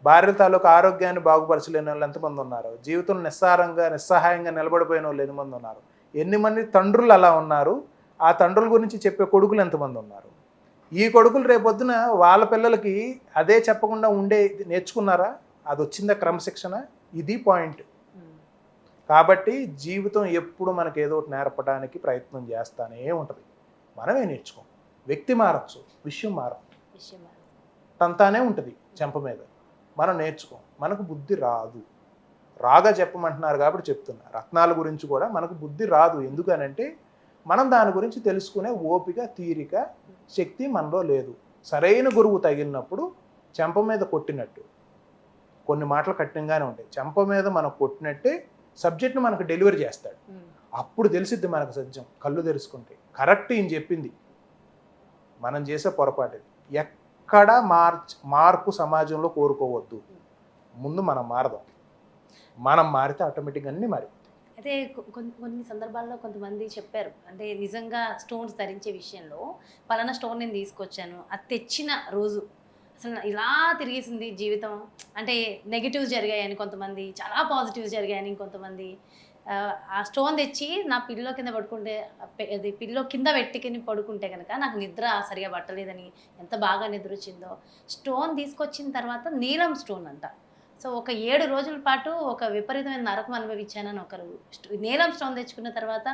భార్య తాలూకా ఆరోగ్యాన్ని బాగుపరచలేని వాళ్ళు ఎంతమంది ఉన్నారు? జీవితం నిస్సహాయంగా నిలబడిపోయిన వాళ్ళు ఎన్నిమంది ఉన్నారు? ఎన్నిమంది తండ్రులు అలా ఉన్నారు? ఆ తండ్రుల గురించి చెప్పే కొడుకులు ఎంతమంది ఉన్నారు? ఈ కొడుకులు రేపొద్దున వాళ్ళ పిల్లలకి అదే చెప్పకుండా నేర్చుకున్నారా? అది వచ్చిందా క్రమశిక్షణ? ఇది పాయింట్. కాబట్టి జీవితం ఎప్పుడు మనకు ఏదో ఒకటి నేర్పడానికి ప్రయత్నం చేస్తానే ఉంటుంది. మనమే నేర్చుకోం. వ్యక్తి మారచ్చు, విషయం మారదు, తంతానే ఉంటుంది చెంప మీద. మనం నేర్చుకోం, మనకు బుద్ధి రాదు. రాగా చెప్పమంటున్నారు కాబట్టి చెప్తున్నా. రత్నాల గురించి కూడా మనకు బుద్ధి రాదు. ఎందుకనంటే మనం దాని గురించి తెలుసుకునే ఓపిక, తీరిక, శక్తి మనలో లేదు. సరైన గురువు తగిలినప్పుడు చెంప మీద కొట్టినట్టు, కొన్ని మాటలు కఠినంగానే ఉంటాయి, చెంప మీద మనం కొట్టినట్టే సబ్జెక్ట్ని మనకు డెలివరీ చేస్తాడు. అప్పుడు తెలిసిద్ది మనకు సత్యం. కళ్ళు తెరుచుకుంటే కరెక్ట్ ఈయన చెప్పింది. మనం చేసే పొరపాటు ఎక్కడ మార్పు సమాజంలో కోరుకోవద్దు. ముందు మనం మారదాం. మనం మారితే ఆటోమేటిక్గా అన్నీ మారిపోతాయి. అయితే కొన్ని సందర్భాల్లో కొంతమంది చెప్పారు, అంటే నిజంగా స్టోన్స్ ధరించే విషయంలో పలానా స్టోన్ నేను తీసుకొచ్చాను, అది తెచ్చిన రోజు అసలు ఇలా తిరిగేసింది జీవితం, అంటే నెగిటివ్స్ జరిగాయని కొంతమంది, చాలా పాజిటివ్స్ జరిగాయని ఇంకొంతమంది. ఆ స్టోన్ తెచ్చి నా పిల్లో కింద పడుకుంటే, అది పిల్లో కింద పెట్టుకుని పడుకుంటే కనుక నాకు నిద్ర సరిగా పట్టలేదని, ఎంత బాగా నిద్ర వచ్చిందో. స్టోన్ తీసుకొచ్చిన తర్వాత నీలం స్టోన్ అంట, సో ఒక 7 రోజుల పాటు ఒక విపరీతమైన నరకం అనుభవించానని ఒకరు నీలం స్టోన్ తెచ్చుకున్న తర్వాత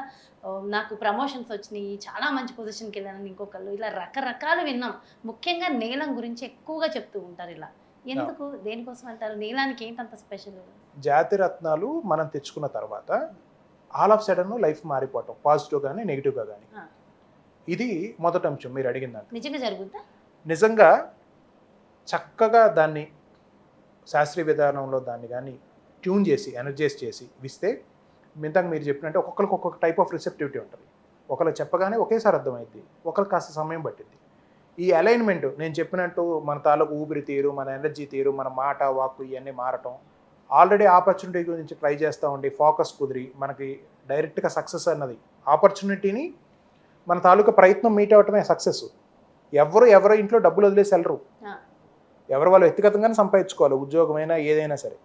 నాకు ప్రమోషన్స్ వచ్చినాయి, చాలా మంచి పొజిషన్కి వెళ్ళానని ఇంకొకళ్ళు, ఇలా రకరకాలు విన్నాం. ముఖ్యంగా నీలం గురించి ఎక్కువగా చెప్తూ ఉంటారు. ఇలా ఎందుకు, దేనికోసం అంటారు? నీలానికి ఏంటంత స్పెషల్? జాతి రత్నాలు మనం తెచ్చుకున్న తర్వాత ఆల్ ఆఫ్ సడన్ లైఫ్ మారిపోవటం, పాజిటివ్ కానీ నెగిటివ్గా కానీ. ఇది మొదటి అంశం మీరు అడిగిందంటే. నిజంగా జరుగుద్దా? నిజంగా చక్కగా దాన్ని శాస్త్రీయ విధానంలో దాన్ని కానీ ట్యూన్ చేసి ఎనర్జైజ్ చేసి ఇస్తే, ఇంతకు మీరు చెప్పినట్టే ఒక్కొక్కరికి ఒక్కొక్క టైప్ ఆఫ్ రిసెప్టివిటీ ఉంటుంది. ఒకరికి చెప్పగానే ఒకేసారి అర్థమైంది, ఒకరికి కాస్త సమయం పట్టింది. ఈ అలైన్మెంట్ నేను చెప్పినట్టు మన తాలూకు ఊపిరి తీరు, మన ఎనర్జీ తీరు, మన మాట వాక్కు ఇవన్నీ మారటం, ఆల్రెడీ ఆపర్చునిటీ గురించి ట్రై చేస్తూ ఉండి ఫోకస్ కుదిరి మనకి డైరెక్ట్గా సక్సెస్ అన్నది ఆపర్చునిటీని మన తాలూకా ప్రయత్నం మీట్ అవ్వటమే సక్సెస్. ఎవరు ఇంట్లో డబ్బులు వదిలేసి వెళ్ళరు, ఎవరు వాళ్ళు వ్యక్తిగతంగానే సంపాదించుకోవాలి, ఉద్యోగమైనా ఏదైనా సరే.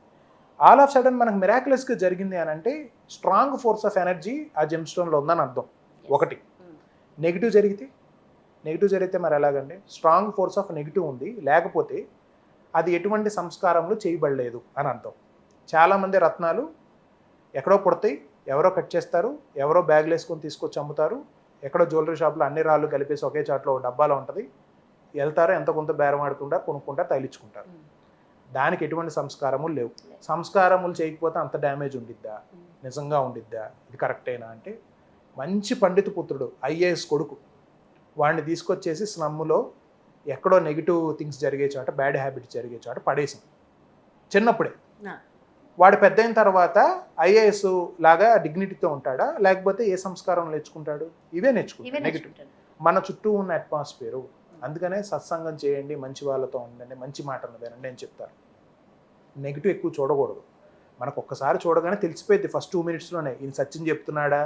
ఆల్ ఆఫ్ సడన్ మనకు మిరాక్యులస్గా జరిగింది అని అంటే స్ట్రాంగ్ ఫోర్స్ ఆఫ్ ఎనర్జీ ఆ జెమ్ స్టోన్లో ఉందని అర్థం. ఒకటి. నెగిటివ్ జరిగితే మరి ఎలాగండి? స్ట్రాంగ్ ఫోర్స్ ఆఫ్ నెగిటివ్ ఉంది, లేకపోతే అది ఎటువంటి సంస్కారంలో చేయబడలేదు అని అర్థం. చాలామంది రత్నాలు ఎక్కడో పుడతాయి, ఎవరో కట్ చేస్తారు, ఎవరో బ్యాగ్లు వేసుకొని తీసుకొచ్చి అమ్ముతారు, ఎక్కడో జ్యువెలరీ షాప్లో అన్ని రాళ్ళు కలిపేసి ఒకే చాట్లో డబ్బాలో ఉంటుంది, వెళ్తారు, ఎంత కొంత బేరం ఆడుకుంటారు, కొనుక్కుంటారు, తగిలించుకుంటారు. దానికి ఎటువంటి సంస్కారములు లేవు. సంస్కారములు చేయకపోతే అంత డ్యామేజ్ ఉండిద్దా? నిజంగా ఉండిద్దా? ఇది కరెక్టేనా అంటే, మంచి పండిత పుత్రుడు, ఐఏఎస్ కొడుకు, వాడిని తీసుకొచ్చేసి స్లమ్ములో ఎక్కడో నెగిటివ్ థింగ్స్ జరిగే చోట, బ్యాడ్ హ్యాబిట్స్ జరిగే చోట పడేసాం చిన్నప్పుడే. వాడు పెద్ద అయిన తర్వాత ఐఏఎస్ లాగా డిగ్నిటీతో ఉంటాడా, లేకపోతే ఏ సంస్కారం నేర్చుకుంటాడు? ఇవే నేర్చుకుంటాడు. నెగిటివ్ మన చుట్టూ ఉన్న అట్మాస్ఫియరు. అందుకనే సత్సంగం చేయండి, మంచి వాళ్ళతో ఉండండి, మంచి మాటలు వినండి అని చెప్తారు. నెగిటివ్ ఎక్కువ చూడకూడదు. మనకు ఒక్కసారి చూడగానే తెలిసిపోయింది ఫస్ట్ 2 minutesలోనే, ఈయన సత్యం చెప్తున్నాడా,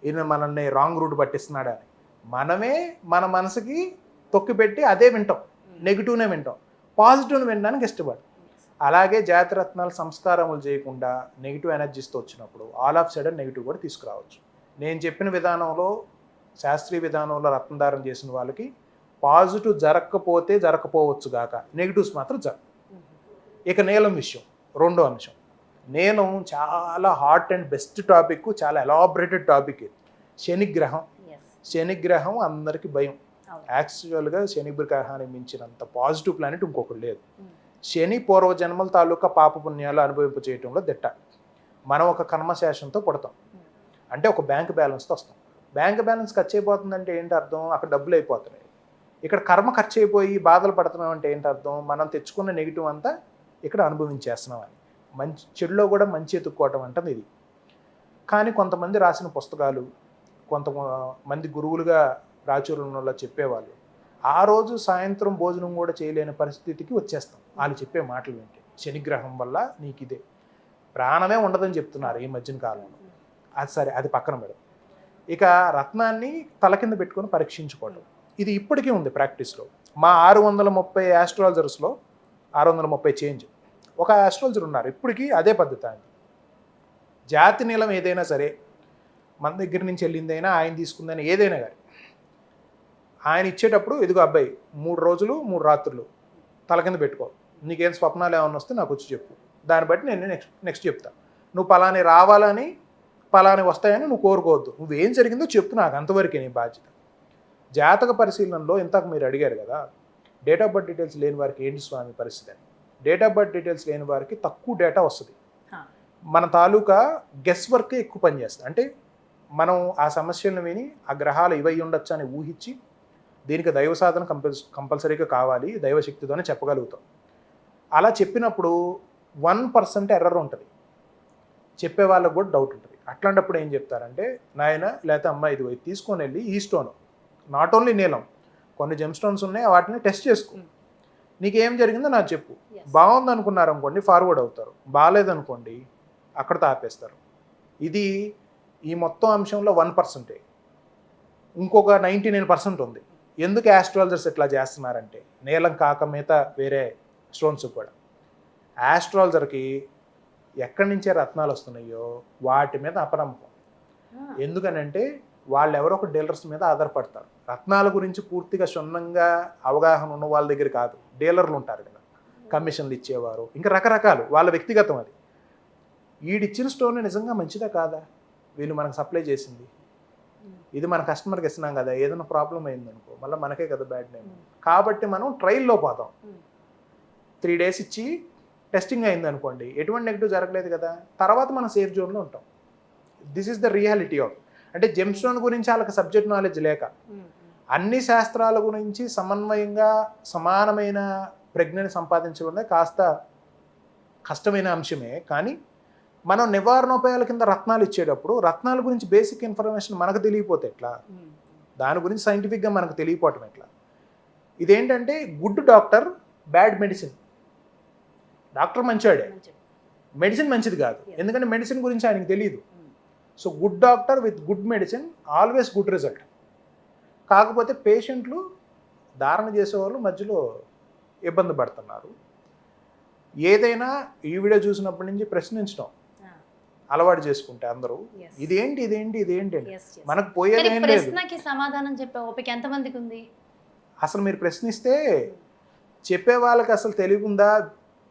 ఈయన మనల్ని రాంగ్ రూట్ పట్టిస్తున్నాడా అని. మనమే మన మనసుకి తొక్కిపెట్టి అదే వింటాం, నెగిటివ్నే వింటాం, పాజిటివ్ని వినడానికి ఇష్టపడు. అలాగే జాతిరత్నాలు సంస్కారములు చేయకుండా నెగిటివ్ ఎనర్జీస్తో వచ్చినప్పుడు ఆల్ ఆఫ్ సడన్ నెగిటివ్ కూడా తీసుకురావచ్చు. నేను చెప్పిన విధానంలో, శాస్త్రీయ విధానంలో రత్నధారణ చేసిన వాళ్ళకి పాజిటివ్ జరగకపోవచ్చు గాక, నెగిటివ్స్ మాత్రం జరగవు. ఇక నీలం విషయం, రెండో అంశం. నేను చాలా హాట్ అండ్ బెస్ట్ టాపిక్, చాలా ఎలాబరేటెడ్ టాపిక్ ఇది. శనిగ్రహం. శనిగ్రహం అందరికీ భయం. యాక్చువల్గా శని గ్రహానికి మించినంత పాజిటివ్ ప్లానెట్ ఇంకొకటి లేదు. శని పూర్వజన్మల తాలూకా పాపపుణ్యాలు అనుభవింప చేయటంలో దిట్ట. మనం ఒక కర్మశేషంతో పుడతాం, అంటే ఒక బ్యాంక్ బ్యాలెన్స్తో వస్తాం. బ్యాంక్ బ్యాలెన్స్ ఖర్చు అయిపోతుందంటే ఏంటి అర్థం? అక్కడ డబ్బులు అయిపోతున్నాయి. ఇక్కడ కర్మ ఖర్చు అయిపోయి బాధలు పడుతున్నాం అంటే ఏంటి అర్థం? మనం తెచ్చుకున్న నెగిటివ్ అంతా ఇక్కడ అనుభవించేస్తున్నాం అని. మంచి చెడులో కూడా మంచి ఎత్తుక్కోవటం అంటుంది ఇది. కానీ కొంతమంది రాసిన పుస్తకాలు, కొంతమంది గురువులుగా ప్రాచుర్యంలో చెప్పేవాళ్ళు, ఆ రోజు సాయంత్రం భోజనం కూడా చేయలేని పరిస్థితికి వచ్చేస్తాం వాళ్ళు చెప్పే మాటలు వింటే. శనిగ్రహం వల్ల నీకు ఇదే, ప్రాణమే ఉండదని చెప్తున్నారు ఈ మధ్యన కాలంలో. అది సరే, అది పక్కన పెడదాం. ఇక రత్నాన్ని తల కింద పెట్టుకొని పరీక్షించుకోవడం, ఇది ఇప్పటికీ ఉంది ప్రాక్టీస్లో. మా 630 ఆస్ట్రాలజర్స్లో 630 చేంజ్ ఒక ఆస్ట్రాలజర్ ఉన్నారు, ఇప్పటికీ అదే పద్ధతి. ఆయన జాతి నీలం ఏదైనా సరే, మన దగ్గర నుంచి వెళ్ళిందైనా, ఆయన తీసుకుందైనా, ఏదైనా కానీ ఆయన ఇచ్చేటప్పుడు, ఇదిగో అబ్బాయి 3 రోజులు 3 రాత్రులు తల కింద పెట్టుకో, నీకేం స్వప్నాలు ఏమైనా వస్తే నాకు వచ్చి చెప్పు, దాన్ని బట్టి నేను నెక్స్ట్ చెప్తాను. నువ్వు పలాని రావాలని, పలాని వస్తాయని నువ్వు కోరుకోవద్దు, నువ్వేం జరిగిందో చెప్పు నాకు, అంతవరకే నీ బాధ్యత. జాతక పరిశీలనలో ఇంతకు మీరు అడిగారు కదా, డేట్ ఆఫ్ బర్త్ డీటెయిల్స్ లేని వారికి ఏంటి స్వామి పరిస్థితి అని. డేట్ ఆఫ్ బర్త్ డీటెయిల్స్ లేని వారికి తక్కువ డేటా వస్తుంది. మన తాలూకా గెస్ వర్కే ఎక్కువ పనిచేస్తుంది. అంటే మనం ఆ సమస్యలను విని ఆ గ్రహాలు ఇవై ఉండొచ్చు అని ఊహించి, దీనికి దైవ సాధన కంపల్సరీగా కావాలి, దైవశక్తితోనే చెప్పగలుగుతాం. అలా చెప్పినప్పుడు 1% ఎర్రర్ ఉంటుంది, చెప్పే వాళ్ళకు కూడా డౌట్ ఉంటుంది. అట్లాంటప్పుడు ఏం చెప్తారంటే, నాయన లేకపోతే అమ్మ ఇది తీసుకొని వెళ్ళి ఈ స్టోన్, నాట్ ఓన్లీ నీలం, కొన్ని జెమ్ స్టోన్స్ ఉన్నాయి, వాటిని టెస్ట్ చేసుకో, నీకేం జరిగిందో నాకు చెప్పు. బాగుంది అనుకున్నారు అనుకోండి ఫార్వర్డ్ అవుతారు, బాగాలేదనుకోండి అక్కడితో ఆపేస్తారు. ఇది ఈ మొత్తం అంశంలో 1%. ఇంకొక 99% ఉంది. ఎందుకు ఆస్ట్రాలజర్స్ ఇట్లా చేస్తున్నారంటే, నీలం కాక మిగతా వేరే స్టోన్స్ కూడా, ఆస్ట్రాలజర్కి ఎక్కడి నుంచే రత్నాలు వస్తున్నాయో వాటి మీద అపనమ్మకం. ఎందుకనంటే వాళ్ళు ఎవరో ఒక డీలర్స్ మీద ఆధారపడతారు. రత్నాల గురించి పూర్తిగా క్షుణ్ణంగా అవగాహన ఉన్న వాళ్ళ దగ్గర కాదు, డీలర్లు ఉంటారు కదా, కమిషన్లు ఇచ్చేవారు, ఇంకా రకరకాలు వాళ్ళ వ్యక్తిగతం. అది ఈడిచ్చిన స్టోన్ నిజంగా మంచిదా కాదా, వీళ్ళు మనకు సప్లై చేసింది, ఇది మన కస్టమర్కి ఇస్తున్నాం కదా, ఏదైనా ప్రాబ్లం అయిందనుకో మళ్ళీ మనకే కదా బ్యాడ్ నేమ్. కాబట్టి మనం ట్రయల్లో పోతాం. 3 days ఇచ్చి టెస్టింగ్ అయింది అనుకోండి, ఎటువంటి నెగిటివ్ జరగలేదు కదా, తర్వాత మనం సేఫ్ జోన్లో ఉంటాం. This is the reality of. అంటే జెమ్ స్టోన్ గురించి వాళ్ళకి సబ్జెక్ట్ నాలెడ్జ్ లేక, అన్ని శాస్త్రాల గురించి సమన్వయంగా సమానమైన ప్రజ్ఞని సంపాదించడం కాస్త కష్టమైన అంశమే. కానీ మనం నివారణోపాయాల కింద రత్నాలు ఇచ్చేటప్పుడు రత్నాల గురించి బేసిక్ ఇన్ఫర్మేషన్ మనకు తెలియపోతే ఎట్లా, దాని గురించి సైంటిఫిక్గా మనకు తెలియపోవటం ఎట్లా. ఇదేంటంటే good doctor bad medicine. Doctor మంచివాడే, మెడిసిన్ మంచిది కాదు, ఎందుకంటే మెడిసిన్ గురించి ఆయనకు తెలియదు. So good doctor with good medicine always good result. కాకపోతే పేషెంట్లు ధారణ చేసేవాళ్ళు మధ్యలో ఇబ్బంది పడుతున్నారు. ఏదైనా ఈ వీడియో చూసినప్పటి నుంచి ప్రశ్నించడం అలవాటు చేసుకుంటే అందరూ ఇదేంటి ఇదేంటి ఇదేంటి అని, మనకు పోయేది ఏం లేదు. ప్రశ్నకి సమాధానం చెప్పే ఓపిక ఎంతమందికి ఉంది? అసలు మీరు ప్రశ్నిస్తే చెప్పే వాళ్ళకి అసలు తెలివి ఉందా,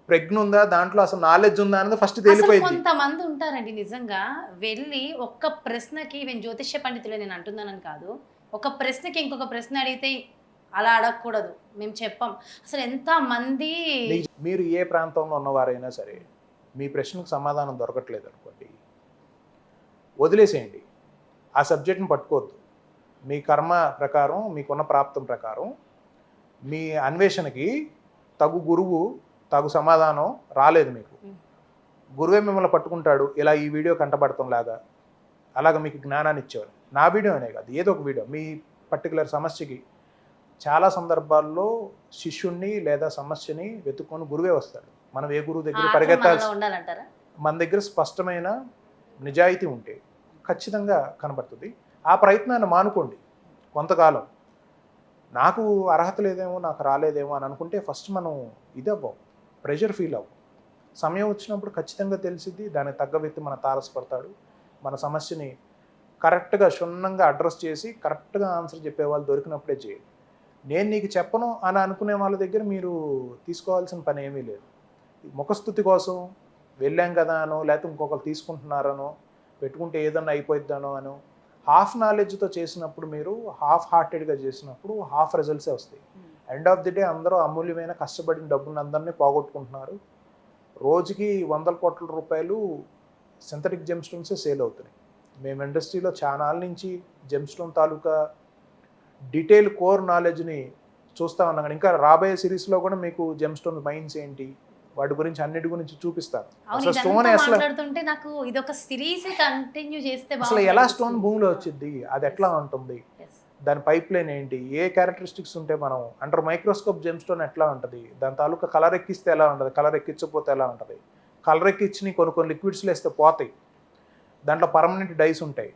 ప్రజ్ఞ ఉందా, దాంట్లో అసలు నాలెడ్జ్ ఉందా అనేది ఫస్ట్ తెలిపోయింది. కొంతమంది ఉంటారండి నిజంగా వెళ్ళి ఒక్క ప్రశ్నకి, నేను జ్యోతిష్య పండితులు నేను అంటున్నానని కాదు, ఒక ప్రశ్నకి ఇంకొక ప్రశ్న అడిగితే అలా అడగకూడదు, మేము చెప్పాం. అసలు ఎంత మంది, మీరు ఏ ప్రాంతంలో ఉన్నవారైనా సరే మీ ప్రశ్నకు సమాధానం దొరకట్లేదు అనుకోండి, వదిలేసేయండి, ఆ సబ్జెక్ట్ని పట్టుకోవద్దు. మీ కర్మ ప్రకారం, మీకున్న ప్రాప్తం ప్రకారం మీ అన్వేషణకి తగు గురువు, తగు సమాధానం రాలేదు మీకు, గురువే మిమ్మల్ని పట్టుకుంటాడు, ఇలా ఈ వీడియో కంటపడటంలాగా, అలాగ మీకు జ్ఞానాన్ని ఇచ్చేవారు. నా వీడియో అనే కాదు, ఏదో ఒక వీడియో మీ పర్టికులర్ సమస్యకి చాలా సందర్భాల్లో శిష్యుణ్ణి లేదా సమస్యని వెతుక్కొని గురువే వస్తాడు. మనం ఏ గురువు దగ్గర పరిగెత్తాల్సి, మన దగ్గర స్పష్టమైన నిజాయితీ ఉంటే ఖచ్చితంగా కనబడుతుంది. ఆ ప్రయత్నాన్ని మానుకోండి కొంతకాలం. నాకు అర్హత లేదేమో, నాకు రాలేదేమో అని అనుకుంటే ఫస్ట్ మనం ఇది అవ్వం, ప్రెషర్ ఫీల్ అవ్వం. సమయం వచ్చినప్పుడు ఖచ్చితంగా తెలిసిద్ది, దానికి తగ్గ వ్యక్తి మన తారసపడతాడు. మన సమస్యని కరెక్ట్గా క్షుణ్ణంగా అడ్రస్ చేసి కరెక్ట్గా ఆన్సర్ చెప్పేవాళ్ళు దొరికినప్పుడే చేయండి. నేను నీకు చెప్పను అని అనుకునే వాళ్ళ దగ్గర మీరు తీసుకోవాల్సిన పని ఏమీ లేదు. ముఖస్థుతి కోసం వెళ్ళాం కదా అనో, లేకపోతే ఇంకొకరు తీసుకుంటున్నారనో, పెట్టుకుంటే ఏదన్నా అయిపోయిద్దానో అనో, హాఫ్ నాలెడ్జ్తో చేసినప్పుడు, మీరు హాఫ్ హార్టెడ్గా చేసినప్పుడు హాఫ్ రిజల్ట్సే వస్తాయి. ఎండ్ ఆఫ్ ది డే అందరూ అమూల్యమైన కష్టపడిన డబ్బుని అందరినీ పోగొట్టుకుంటున్నారు. రోజుకి 100 కోట్ల రూపాయలు సింథటిక్ జెమ్ స్టోన్సే సేల్ అవుతున్నాయి. మేము ఇండస్ట్రీలో చాలా నుంచి జెమ్ స్టోన్ తాలూకా డీటెయిల్ కోర్ నాలెడ్జ్ని చూస్తూ ఉన్నాం. ఇంకా రాబోయే సిరీస్లో కూడా మీకు జెమ్ స్టోన్ మైన్స్ ఏంటి, వాటి గురించి అన్నిటి గురించి చూపిస్తాను. అసలు స్టోన్ అసలు ఎలా స్టోన్ భూమిలో వచ్చింది, అది ఎట్లా ఉంటుంది, దాని పైప్ లైన్ ఏంటి, ఏ క్యారెక్టరిస్టిక్స్ ఉంటే మనం అండర్ మైక్రోస్కోప్ జెమ్ స్టోన్ ఎట్లా ఉంటుంది, దాని తాలూకా కలర్ ఎక్కిస్తే ఎలా ఉంటుంది, కలర్ ఎక్కించకపోతే ఎలా ఉంటుంది, కలర్ ఎక్కించి కొన్ని లిక్విడ్స్లో వేస్తే పోతాయి, దాంట్లో పర్మనెంట్ డైస్ ఉంటాయి,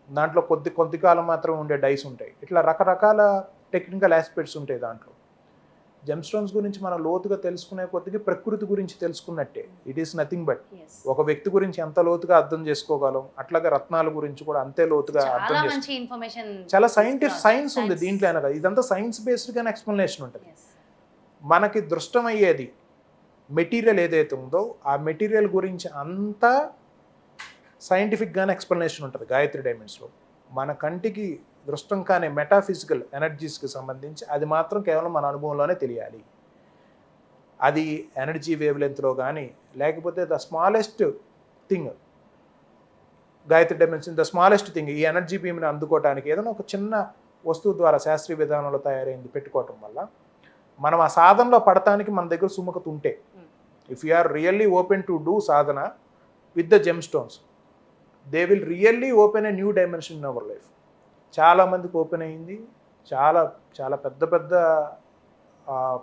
దాంట్లో కొద్ది కాలం మాత్రం ఉండే డైస్ ఉంటాయి. ఇట్లా రకరకాల టెక్నికల్ ఆస్పెక్ట్స్ ఉంటాయి దాంట్లో. జెమ్ స్టోన్స్ గురించి మనం లోతుగా తెలుసుకునే కొద్దిగా ప్రకృతి గురించి తెలుసుకున్నట్టే. ఇట్ ఈస్ నథింగ్ బట్ ఒక వ్యక్తి గురించి ఎంత లోతుగా అర్థం చేసుకోగలం, అట్లాగే రత్నాల గురించి కూడా అంతే లోతుగా అర్థం చేసుకో. చాలా సైన్స్ ఉంది దీంట్లో అనగా, ఇదంతా సైన్స్ బేస్డ్గానే ఎక్స్ప్లెనేషన్ ఉంటుంది. మనకి దృష్టమయ్యేది మెటీరియల్ ఏదైతే ఉందో ఆ మెటీరియల్ గురించి అంతా సైంటిఫిక్గానే ఎక్స్ప్లెనేషన్ ఉంటుంది గాయత్రి డైమండ్స్లో. మన కంటికి దృష్టం కాని మెటాఫిజికల్ ఎనర్జీస్కి సంబంధించి అది మాత్రం కేవలం మన అనుభవంలోనే తెలియాలి. అది ఎనర్జీ వేవ్ లెంత్లో కానీ, లేకపోతే the smallest thing, Gayatri dimension the smallest thing, ఈ ఎనర్జీ బీమ్ని అందుకోవడానికి ఏదైనా ఒక చిన్న వస్తువు ద్వారా శాస్త్రీయ విధానంలో తయారైంది పెట్టుకోవటం వల్ల మనం ఆ సాధనలో పడటానికి మన దగ్గర సుముఖత ఉంటే, if you are really open to do సాధన with the gem stones, they will really open a new dimension in our life. చాలామందికి ఓపెన్ అయింది. చాలా చాలా పెద్ద పెద్ద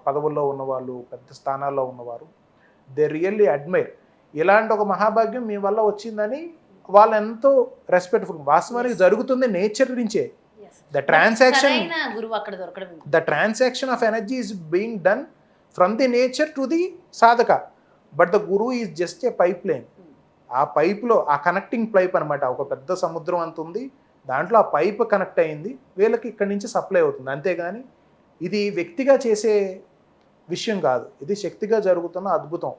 పదవుల్లో ఉన్నవాళ్ళు, పెద్ద స్థానాల్లో ఉన్నవారు, దే రియల్లీ అడ్మైర్. ఇలాంటి ఒక మహాభాగ్యం మీ వల్ల వచ్చిందని వాళ్ళు ఎంతో రెస్పెక్ట్ఫుల్. వాస్తవానికి జరుగుతుంది నేచర్ నుంచే. The transaction of energy is being done from the nature to the sadhaka, but the guru is just a pipeline. ఆ పైప్లో ఆ కనెక్టింగ్ పైప్ అనమాట, ఒక పెద్ద సముద్రం అంత ఉంది, దాంట్లో ఆ పైప్ కనెక్ట్ అయింది, వీళ్ళకి ఇక్కడి నుంచి సప్లై అవుతుంది. అంతేగాని ఇది వ్యక్తిగా చేసే విషయం కాదు, ఇది శక్తిగా జరుగుతున్న అద్భుతం.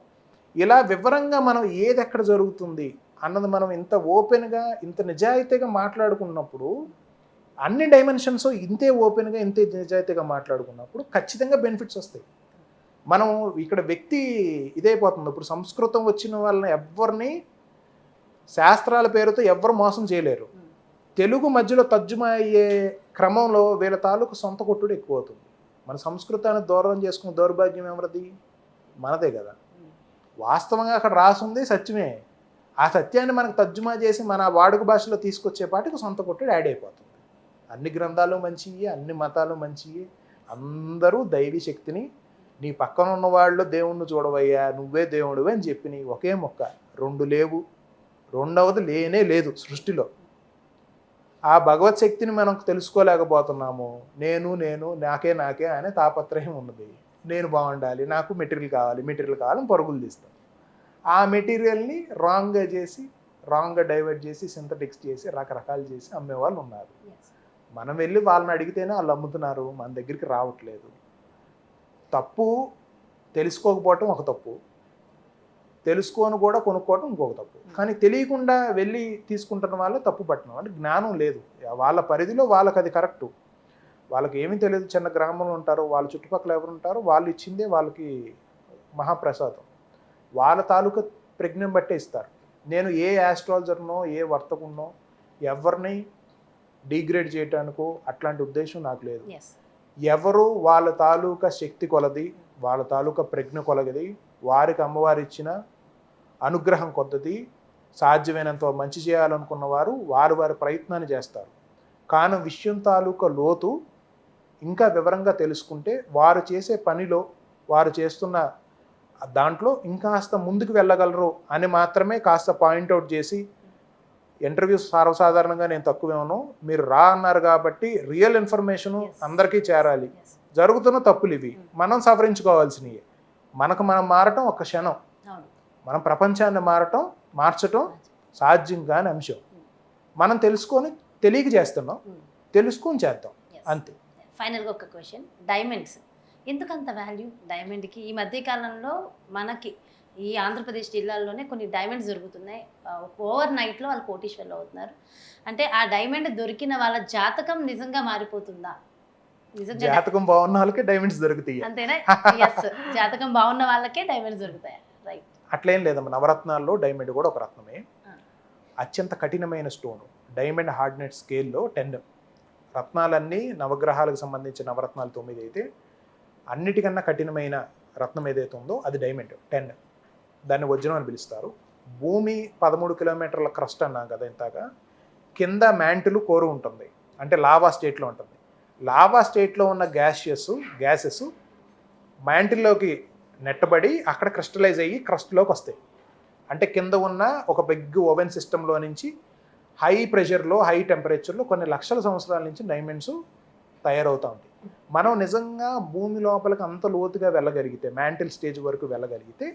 ఇలా వివరంగా మనం ఏది ఎక్కడ జరుగుతుంది అన్నది మనం ఇంత ఓపెన్గా ఇంత నిజాయితీగా మాట్లాడుకున్నప్పుడు, అన్ని డైమెన్షన్స్ ఇంతే ఓపెన్గా ఇంతే నిజాయితీగా మాట్లాడుకున్నప్పుడు ఖచ్చితంగా బెనిఫిట్స్ వస్తాయి. మనం ఇక్కడ వ్యక్తి ఇదైపోతుంది. ఇప్పుడు సంస్కృతం వచ్చిన వాళ్ళని ఎవరిని శాస్త్రాల పేరుతో ఎవ్వరు మోసం చేయలేరు. తెలుగు మధ్యలో తర్జుమా అయ్యే క్రమంలో వీళ్ళ తాలూకు సొంత కొట్టుడు ఎక్కువ అవుతుంది. మన సంస్కృతాన్ని దూరం చేసుకున్న దౌర్భాగ్యం ఎవరిది? మనదే కదా. వాస్తవంగా అక్కడ రాసుంది సత్యమే, ఆ సత్యాన్ని మనకు తర్జుమా చేసి మన వాడుక భాషలో తీసుకొచ్చేపాటికి సొంత కొట్టుడు యాడ్ అయిపోతుంది. అన్ని గ్రంథాలు మంచివి, అన్ని మతాలు మంచివి, అందరూ దైవీ శక్తిని నీ పక్కన ఉన్న వాళ్ళు దేవుణ్ణి చూడవయ్యా, నువ్వే దేవుడివే అని చెప్పి నీ ఒకే మొక్క, రెండు లేవు, రెండవది లేనే లేదు సృష్టిలో. ఆ భగవత్ శక్తిని మనం తెలుసుకోలేకపోతున్నాము. నేను నేను నాకే నాకే అనే తాపత్రయం ఉన్నది. నేను బాగుండాలి, నాకు మెటీరియల్ కావాలని పరుగులు తీస్తాం. ఆ మెటీరియల్ని రాంగ్గా చేసి, రాంగ్గా డైవర్ట్ చేసి, సింథటిక్స్ చేసి, రకరకాలు చేసి అమ్మేవాళ్ళు ఉన్నారు. మనం వెళ్ళి వాళ్ళని అడిగితేనే వాళ్ళు అమ్ముతున్నారు, మన దగ్గరికి రావట్లేదు. తప్పు తెలుసుకోకపోవటం ఒక తప్పు, తెలుసుకొని కూడా కొనుక్కోవటం ఇంకొక తప్పు. కానీ తెలియకుండా వెళ్ళి తీసుకుంటున్న వాళ్ళు తప్పు పట్టడం అంటే జ్ఞానం లేదు. వాళ్ళ పరిధిలో వాళ్ళకి అది కరెక్టు. వాళ్ళకి ఏమీ తెలియదు, చిన్న గ్రామంలో ఉంటారు, వాళ్ళ చుట్టుపక్కల ఎవరు ఉంటారో వాళ్ళు ఇచ్చిందే వాళ్ళకి మహాప్రసాదం. వాళ్ళ తాలూకా ప్రజ్ఞం బట్టే ఇస్తారు. నేను ఏ ఆస్ట్రాలజర్నో ఏ వర్తకున్నో ఎవరిని డిగ్రేడ్ చేయటానికో అట్లాంటి ఉద్దేశం నాకు లేదు. ఎవరు వాళ్ళ తాలూకా శక్తి కొలది, వాళ్ళ తాలూకా ప్రజ్ఞ కొలగది, వారికి అమ్మవారు ఇచ్చిన అనుగ్రహం కొద్దది సాధ్యమైనంత మంచి చేయాలనుకున్న వారు వారి ప్రయత్నాన్ని చేస్తారు. కానీ విషయం తాలూకా లోతు ఇంకా వివరంగా తెలుసుకుంటే వారు చేసే పనిలో, వారు చేస్తున్న దాంట్లో ఇంకాస్త ముందుకు వెళ్ళగలరు అని మాత్రమే కాస్త పాయింట్అవుట్ చేసి, ఇంటర్వ్యూస్ సర్వసాధారణంగా నేను తక్కువేమను, మీరు రా అన్నారు కాబట్టి రియల్ ఇన్ఫర్మేషను అందరికీ చేరాలి. జరుగుతున్న తప్పులు ఇవి, మనం సవరించుకోవాల్సినవి. మనకు మనం మారటం ఒక క్షణం, మనం ప్రపంచాన్ని మార్చటం సాధ్యం కాని అంశం. మనం తెలుసుకొని తెలియక చేస్తున్నాం, తెలుసుకొని చేద్దాం అంతే. ఫైనల్గా ఒక క్వశ్చన్, డైమండ్స్ ఎందుకంత వాల్యూ డైమండ్కి? ఈ మధ్య కాలంలో మనకి ఈ ఆంధ్రప్రదేశ్ జిల్లాల్లోనే కొన్ని డైమండ్స్ దొరుకుతున్నాయి, ఓవర్ నైట్లో వాళ్ళు కోటీశ్వర్లు అవుతున్నారు. అంటే ఆ డైమండ్ దొరికిన వాళ్ళ జాతకం నిజంగా మారిపోతుందా? జాతకం బాగున్న వాళ్ళకే డైమండ్స్ దొరుకుతాయి అంతేనా? ఎస్, జాతకం బాగున్న వాళ్ళకే డైమండ్స్ దొరుకుతాయి, రైట్? అట్లేం లేదమ్మా. నవరత్నాల్లో డైమండ్ కూడా ఒక రత్నమే. అత్యంత కఠినమైన స్టోను. డైమండ్ హార్డ్నెట్ స్కేల్లో 10. రత్నాలన్నీ నవగ్రహాలకు సంబంధించిన నవరత్నాలు 9 అయితే అన్నిటికన్నా కఠినమైన రత్నం ఏదైతే ఉందో అది డైమండ్ 10. దాన్ని వజ్రం అని పిలుస్తారు. భూమి 13 కిలోమీటర్ల క్రస్ట్ అన్నాం కదా ఇంతాక. కింద మ్యాంటిల్ కోరు ఉంటుంది, అంటే లావా స్టేట్లో ఉంటుంది. లావా స్టేట్లో ఉన్న గ్యాసెస్ మ్యాంటిల్లోకి నెట్టబడి అక్కడ క్రిస్టలైజ్ అయ్యి క్రస్ట్లోకి వస్తాయి. అంటే కింద ఉన్న ఒక బిగ్ ఓవెన్ సిస్టంలో నుంచి హై ప్రెషర్లో, హై టెంపరేచర్లో కొన్ని లక్షల సంవత్సరాల నుంచి డైమండ్స్ తయారవుతూ ఉంటాయి. మనం నిజంగా భూమి లోపలికి అంత లోతుగా వెళ్ళగలిగితే, మ్యాంటిల్ స్టేజ్ వరకు వెళ్ళగలిగితే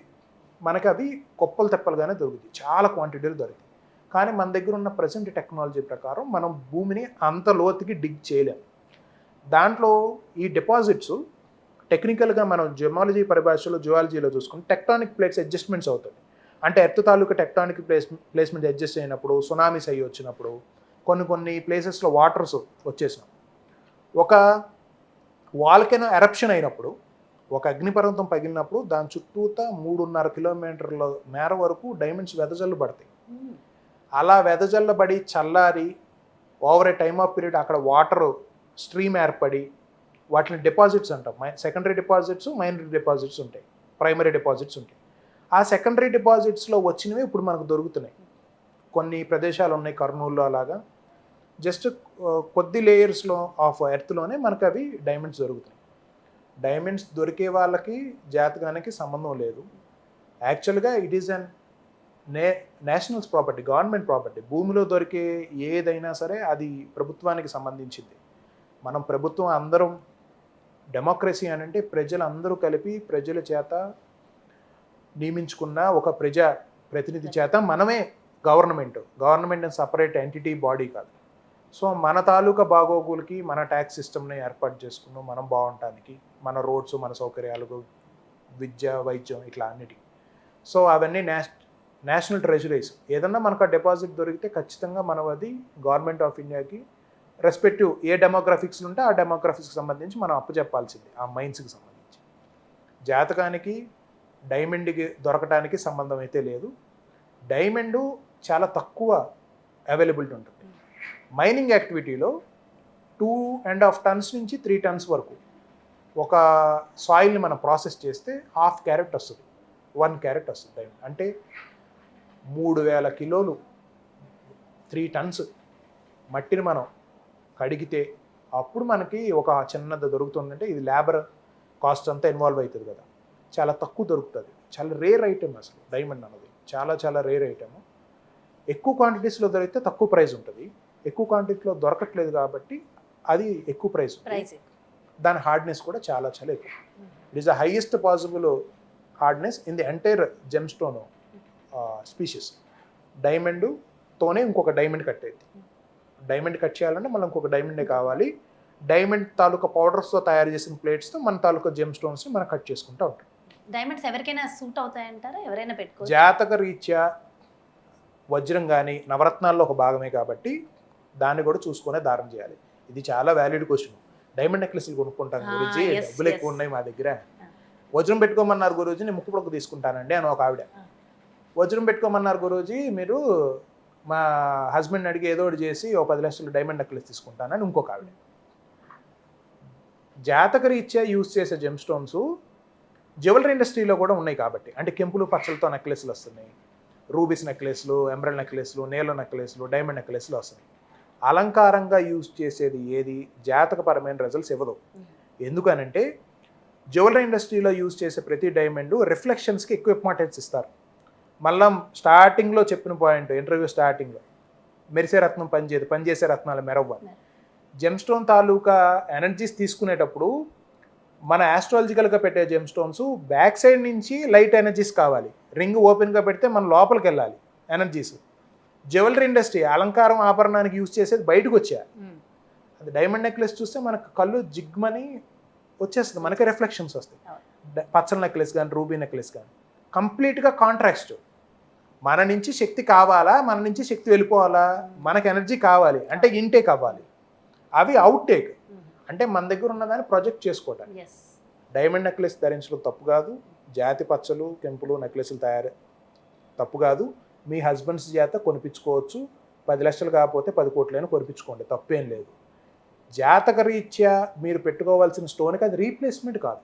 మనకి అవి కొప్పలు తెప్పలుగానే దొరుకుతాయి, చాలా క్వాంటిటీలు దొరుకుతాయి. కానీ మన దగ్గర ఉన్న ప్రజెంట్ టెక్నాలజీ ప్రకారం మనం భూమిని అంత లోతుకి డిగ్ చేయలేం. దాంట్లో ఈ డిపాజిట్స్ టెక్నికల్గా మనం జియాలజీ పరిభాషలో, జియాలజీలో చూసుకుంటే టెక్టానిక్ ప్లేట్స్ అడ్జస్ట్మెంట్స్ అవుతుంది. అంటే ఎర్త్ తాలూకా టెక్టానిక్ ప్లేస్మెంట్ అడ్జస్ట్ అయినప్పుడు, సునామీస్ అయ్యి వచ్చినప్పుడు, కొన్ని ప్లేసెస్లో వాటర్స్ వచ్చేసినాం, ఒక వాల్కెనో ఎరప్షన్ అయినప్పుడు, ఒక అగ్నిపర్వతం పగిలినప్పుడు దాని చుట్టూతా 3.5 కిలోమీటర్ల మేర వరకు డైమండ్స్ వెదజల్లు పడతాయి. అలా వెదజల్లబడి చల్లారి over a time of period అక్కడ వాటర్ స్ట్రీమ్ ఏర్పడి వాటిని డిపాజిట్స్ అంటాం. సెకండరీ డిపాజిట్స్, మైనరీ డిపాజిట్స్ ఉంటాయి, ప్రైమరీ డిపాజిట్స్ ఉంటాయి. ఆ సెకండరీ డిపాజిట్స్లో వచ్చినవి ఇప్పుడు మనకు దొరుకుతున్నాయి. కొన్ని ప్రదేశాలు ఉన్నాయి, కర్నూలులో అలాగా జస్ట్ కొద్ది లేయర్స్లో ఆఫ్ ఎర్త్లోనే మనకు అవి డైమండ్స్ దొరుకుతాయి. డైమండ్స్ దొరికే వాళ్ళకి జాతకానికి సంబంధం లేదు. యాక్చువల్గా it is an nationals property, government property. భూమిలో దొరికే ఏదైనా సరే అది ప్రభుత్వానికి సంబంధించింది. మనం ప్రభుత్వం అందరం, డెమోక్రసీ అని అంటే ప్రజలందరూ కలిపి ప్రజల చేత నియమించుకున్న ఒక ప్రజా ప్రతినిధి చేత మనమే గవర్నమెంట్ అని సపరేట్ ఎంటిటీ బాడీ కాదు. సో మన తాలూకా బాగోగులకి మన ట్యాక్స్ సిస్టమ్ని ఏర్పాటు చేసుకున్నాం, మనం బాగుండటానికి, మన రోడ్స్, మన సౌకర్యాలకు విద్య, వైద్యం ఇట్లా అన్నిటికీ. సో అవన్నీ నేషనల్ ట్రెజరీస్. ఏదన్నా మనకు ఆ డిపాజిట్ దొరికితే ఖచ్చితంగా మనం అది గవర్నమెంట్ ఆఫ్ ఇండియాకి రెస్పెక్టివ్ ఏ డెమోగ్రఫిక్స్ ఉంటే ఆ డెమోగ్రఫిక్స్కి సంబంధించి మనం అప్పు చెప్పాల్సింది ఆ మైన్స్కి సంబంధించి. జాతకానికి డైమండ్కి దొరకడానికి సంబంధం అయితే లేదు. డైమండ్ చాలా తక్కువ అవైలబిలిటీ ఉంటుంది. మైనింగ్ యాక్టివిటీలో 2.5 టన్స్ నుంచి 3 టన్స్ వరకు ఒక సాయిల్ని మనం ప్రాసెస్ చేస్తే 1/2 క్యారెట్ వస్తుంది, 1 క్యారెట్ వస్తుంది డైమండ్. అంటే 3000 కిలోలు 3 టన్స్ మట్టిని మనం కడిగితే అప్పుడు మనకి ఒక చిన్నది దొరుకుతుందంటే ఇది లేబర్ కాస్ట్ అంతా ఇన్వాల్వ్ అవుతుంది కదా, చాలా తక్కువ దొరుకుతుంది. చాలా రేర్ ఐటెం అసలు డైమండ్ అన్నది, చాలా చాలా రేర్ ఐటెము. ఎక్కువ క్వాంటిటీస్లో దొరికితే తక్కువ ప్రైస్ ఉంటుంది, ఎక్కువ క్వాంటిటీలో దొరకట్లేదు కాబట్టి అది ఎక్కువ ప్రైస్. దాని హార్డ్నెస్ కూడా చాలా చాలా ఎక్కువ. It is the highest possible hardness in the entire gem stone species. డైమండ్తోనే ఇంకొక డైమండ్ కట్ అయింది. డైమండ్ కట్ చేయాలంటే మళ్ళీ ఇంకొక డైమండే కావాలి. డైమండ్ తాలూకా పౌడర్స్తో తయారు చేసిన ప్లేట్స్తో మన తాలూకా జెమ్ స్టోన్స్ని మనం కట్ చేసుకుంటూ ఉంటాం. డైమండ్స్ ఎవరికైనా సూట్ అవుతాయంటారా? ఎవరైనా పెట్టుకో జాతక రీత్యా వజ్రం కానీ నవరత్నాల్లో ఒక భాగమే కాబట్టి దాన్ని కూడా చూసుకునే దారం చేయాలి. ఇది చాలా వ్యాలిడ్ క్వశ్చన్. డైమండ్ నెక్లెస్లు కొనుక్కుంటాను గురూజీ, డబ్బులు ఎక్కువ ఉన్నాయి మా దగ్గర. వజ్రం పెట్టుకోమన్నారు గురూజీ, నేను ముక్కు పొడకు తీసుకుంటానండి అని ఒక ఆవిడ. వజ్రం పెట్టుకోమన్నారు గురూజీ, మీరు మా హస్బెండ్ అడిగి ఏదో ఒకటి చేసి ఓ 10 లక్షలు డైమండ్ నెక్లెస్ తీసుకుంటానని ఇంకొక ఆవిడ. జాతక రీత్యా యూజ్ చేసే జెమ్ స్టోన్స్ జ్యువెలరీ ఇండస్ట్రీలో కూడా ఉన్నాయి కాబట్టి, అంటే కెంపులు పచ్చలతో నెక్లెస్లు వస్తున్నాయి, రూబీస్ నెక్లెస్లు, ఎమరల్డ్ నెక్లెస్లు, నేల నెక్లెస్లు, డైమండ్ నెక్లెస్లు వస్తున్నాయి. అలంకారంగా యూజ్ చేసేది ఏది జాతకపరమైన రిజల్ట్స్ ఇవ్వదు. ఎందుకనంటే జ్యువెలరీ ఇండస్ట్రీలో యూజ్ చేసే ప్రతి డైమండ్ రిఫ్లెక్షన్స్కి ఎక్కువ ఇంపార్టెన్స్ ఇస్తారు. మళ్ళీ స్టార్టింగ్లో చెప్పిన పాయింట్, ఇంటర్వ్యూ స్టార్టింగ్లో మెరిసే రత్నం పనిచేసే రత్నాలు మెరవ్వాలి. జెమ్ స్టోన్ తాలూకా ఎనర్జీస్ తీసుకునేటప్పుడు మన ఆస్ట్రాలజికల్గా పెట్టే జెమ్ స్టోన్స్ బ్యాక్ సైడ్ నుంచి లైట్ ఎనర్జీస్ కావాలి, రింగ్ ఓపెన్గా పెడితే మన లోపలికి వెళ్ళాలి ఎనర్జీస్. జ్యువెలరీ ఇండస్ట్రీ అలంకారం ఆభరణానికి యూజ్ చేసేది బయటకు వచ్చేయాలి. అది డైమండ్ నెక్లెస్ చూస్తే మనకు కళ్ళు జిగ్మని వచ్చేస్తుంది, మనకి రిఫ్లెక్షన్స్ వస్తాయి. పచ్చల నెక్లెస్ కానీ రూబీ నెక్లెస్ కానీ కంప్లీట్గా కాంట్రాస్ట్. మన నుంచి శక్తి కావాలా, మన నుంచి శక్తి వెళ్ళిపోవాలా, మనకు ఎనర్జీ కావాలి అంటే ఇంటేక్ అవ్వాలి. అవి అవుట్ టేక్ అంటే మన దగ్గర ఉన్నదాన్ని ప్రొజెక్ట్ చేసుకోవటానికి. డైమండ్ నెక్లెస్ ధరించడం తప్పు కాదు, జాతి పచ్చలు కెంపులు నెక్లెస్లు తయారు తప్పు కాదు. మీ హస్బెండ్స్ చేత కొనిపించుకోవచ్చు, 10 లక్షలు కాకపోతే 10 కోట్లైనా కొనిపించుకోండి, తప్పేం లేదు. జాతక రీత్యా మీరు పెట్టుకోవాల్సిన స్టోన్కి అది రీప్లేస్మెంట్ కాదు.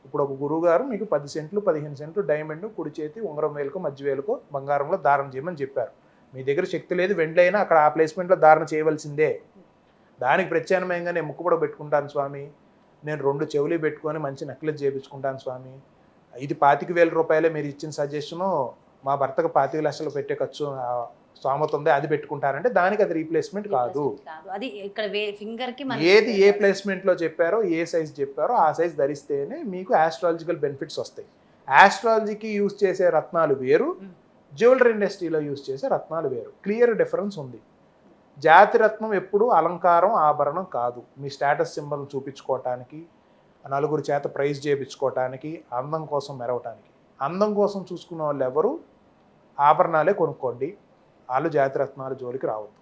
ఇప్పుడు ఒక గురువు గారు మీకు 10 సెంట్లు 15 సెంట్లు డైమండ్ కుడి చేతి ఉంగరం వేలుకో మధ్య వేలుకో బంగారంలో ధారణ చేయమని చెప్పారు. మీ దగ్గర శక్తి లేదు, వెండి అయినా అక్కడ ఆ ప్లేస్మెంట్లో ధారణ చేయవలసిందే. దానికి ప్రత్యామ్నాయంగా నేను ముక్కు కూడా పెట్టుకుంటాను స్వామి, నేను 2 చెవులు పెట్టుకొని మంచి నెక్లెస్ చేయించుకుంటాను స్వామి, ఇది 25,000 రూపాయలే మీరు ఇచ్చిన సజెషను, మా భర్తకు 25 లక్షలు పెట్టే ఖర్చు స్తోమత ఉంది, అది పెట్టుకుంటారంటే దానికి అది రీప్లేస్మెంట్ కాదు. అది ఇక్కడ ఫింగర్ కి ఏది ఏ ప్లేస్మెంట్లో చెప్పారో, ఏ సైజ్ చెప్పారో ఆ సైజ్ ధరిస్తేనే మీకు ఆస్ట్రాలజికల్ బెనిఫిట్స్ వస్తాయి. ఆస్ట్రాలజీకి యూజ్ చేసే రత్నాలు వేరు, జ్యువెలరీ ఇండస్ట్రీలో యూజ్ చేసే రత్నాలు వేరు. క్లియర్ డిఫరెన్స్ ఉంది. జాతి రత్నం ఎప్పుడు అలంకారం ఆభరణం కాదు. మీ స్టేటస్ సింబల్ చూపించుకోవటానికి, నలుగురు చేత ప్రైజ్ చేయించుకోవటానికి, అందం కోసం మెరవటానికి. అందం కోసం చూసుకున్న వాళ్ళు ఎవరు ఆభరణాలే కొనుక్కోండి, వాళ్ళు జాతిరత్నాల జోలికి రావద్దు.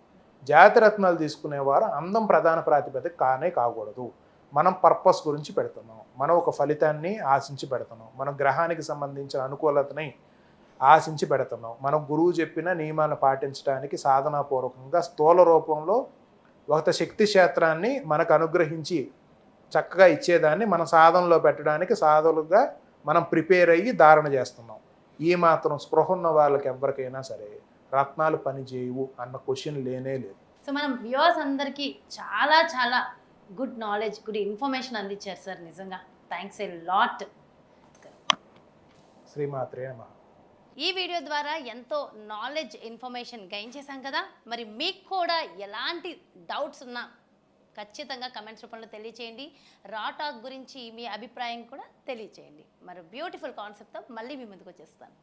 జాతిరత్నాలు తీసుకునేవారు అందం ప్రధాన ప్రాతిపదిక కానే కాకూడదు. మనం పర్పస్ గురించి పెడుతున్నాం, మనం ఒక ఫలితాన్ని ఆశించి పెడుతున్నాం, మనం గ్రహానికి సంబంధించిన అనుకూలతని ఆశించి పెడుతున్నాం, మనం గురువు చెప్పిన నియమాలను పాటించడానికి సాధనాపూర్వకంగా స్థూల రూపంలో ఒక శక్తి క్షేత్రాన్ని మనకు అనుగ్రహించి చక్కగా ఇచ్చేదాన్ని మన సాధనలో పెట్టడానికి సాధనలుగా మనం ప్రిపేర్ అయ్యి ధారణ చేస్తున్నాం. ఈ మాత్రం స్పృహ ఉన్న వాళ్ళకి ఎవరికైనా సరే రత్నాలు పని చేయవు అన్న క్వశ్చన్ లేనే లేదు. సో మనం వ్యూవర్స్ అందరికీ చాలా చాలా గుడ్ నాలెడ్జ్, గుడ్ ఇన్ఫర్మేషన్ అందించారు సార్. నిజంగా థ్యాంక్స్ ఎ లాట్. శ్రీమాత్రే నమః. ఈ వీడియో ద్వారా ఎంతో నాలెడ్జ్ ఇన్ఫర్మేషన్ గెయిన్ చేశాం కదా. మరి మీకు కూడా ఎలాంటి డౌట్స్ ఉన్నా ఖచ్చితంగా కమెంట్స్ రూపంలో తెలియచేయండి. రా టాక్ గురించి మీ అభిప్రాయం కూడా తెలియచేయండి. మరి బ్యూటిఫుల్ కాన్సెప్ట్తో మళ్ళీ మీ ముందుకు వచ్చేస్తాను.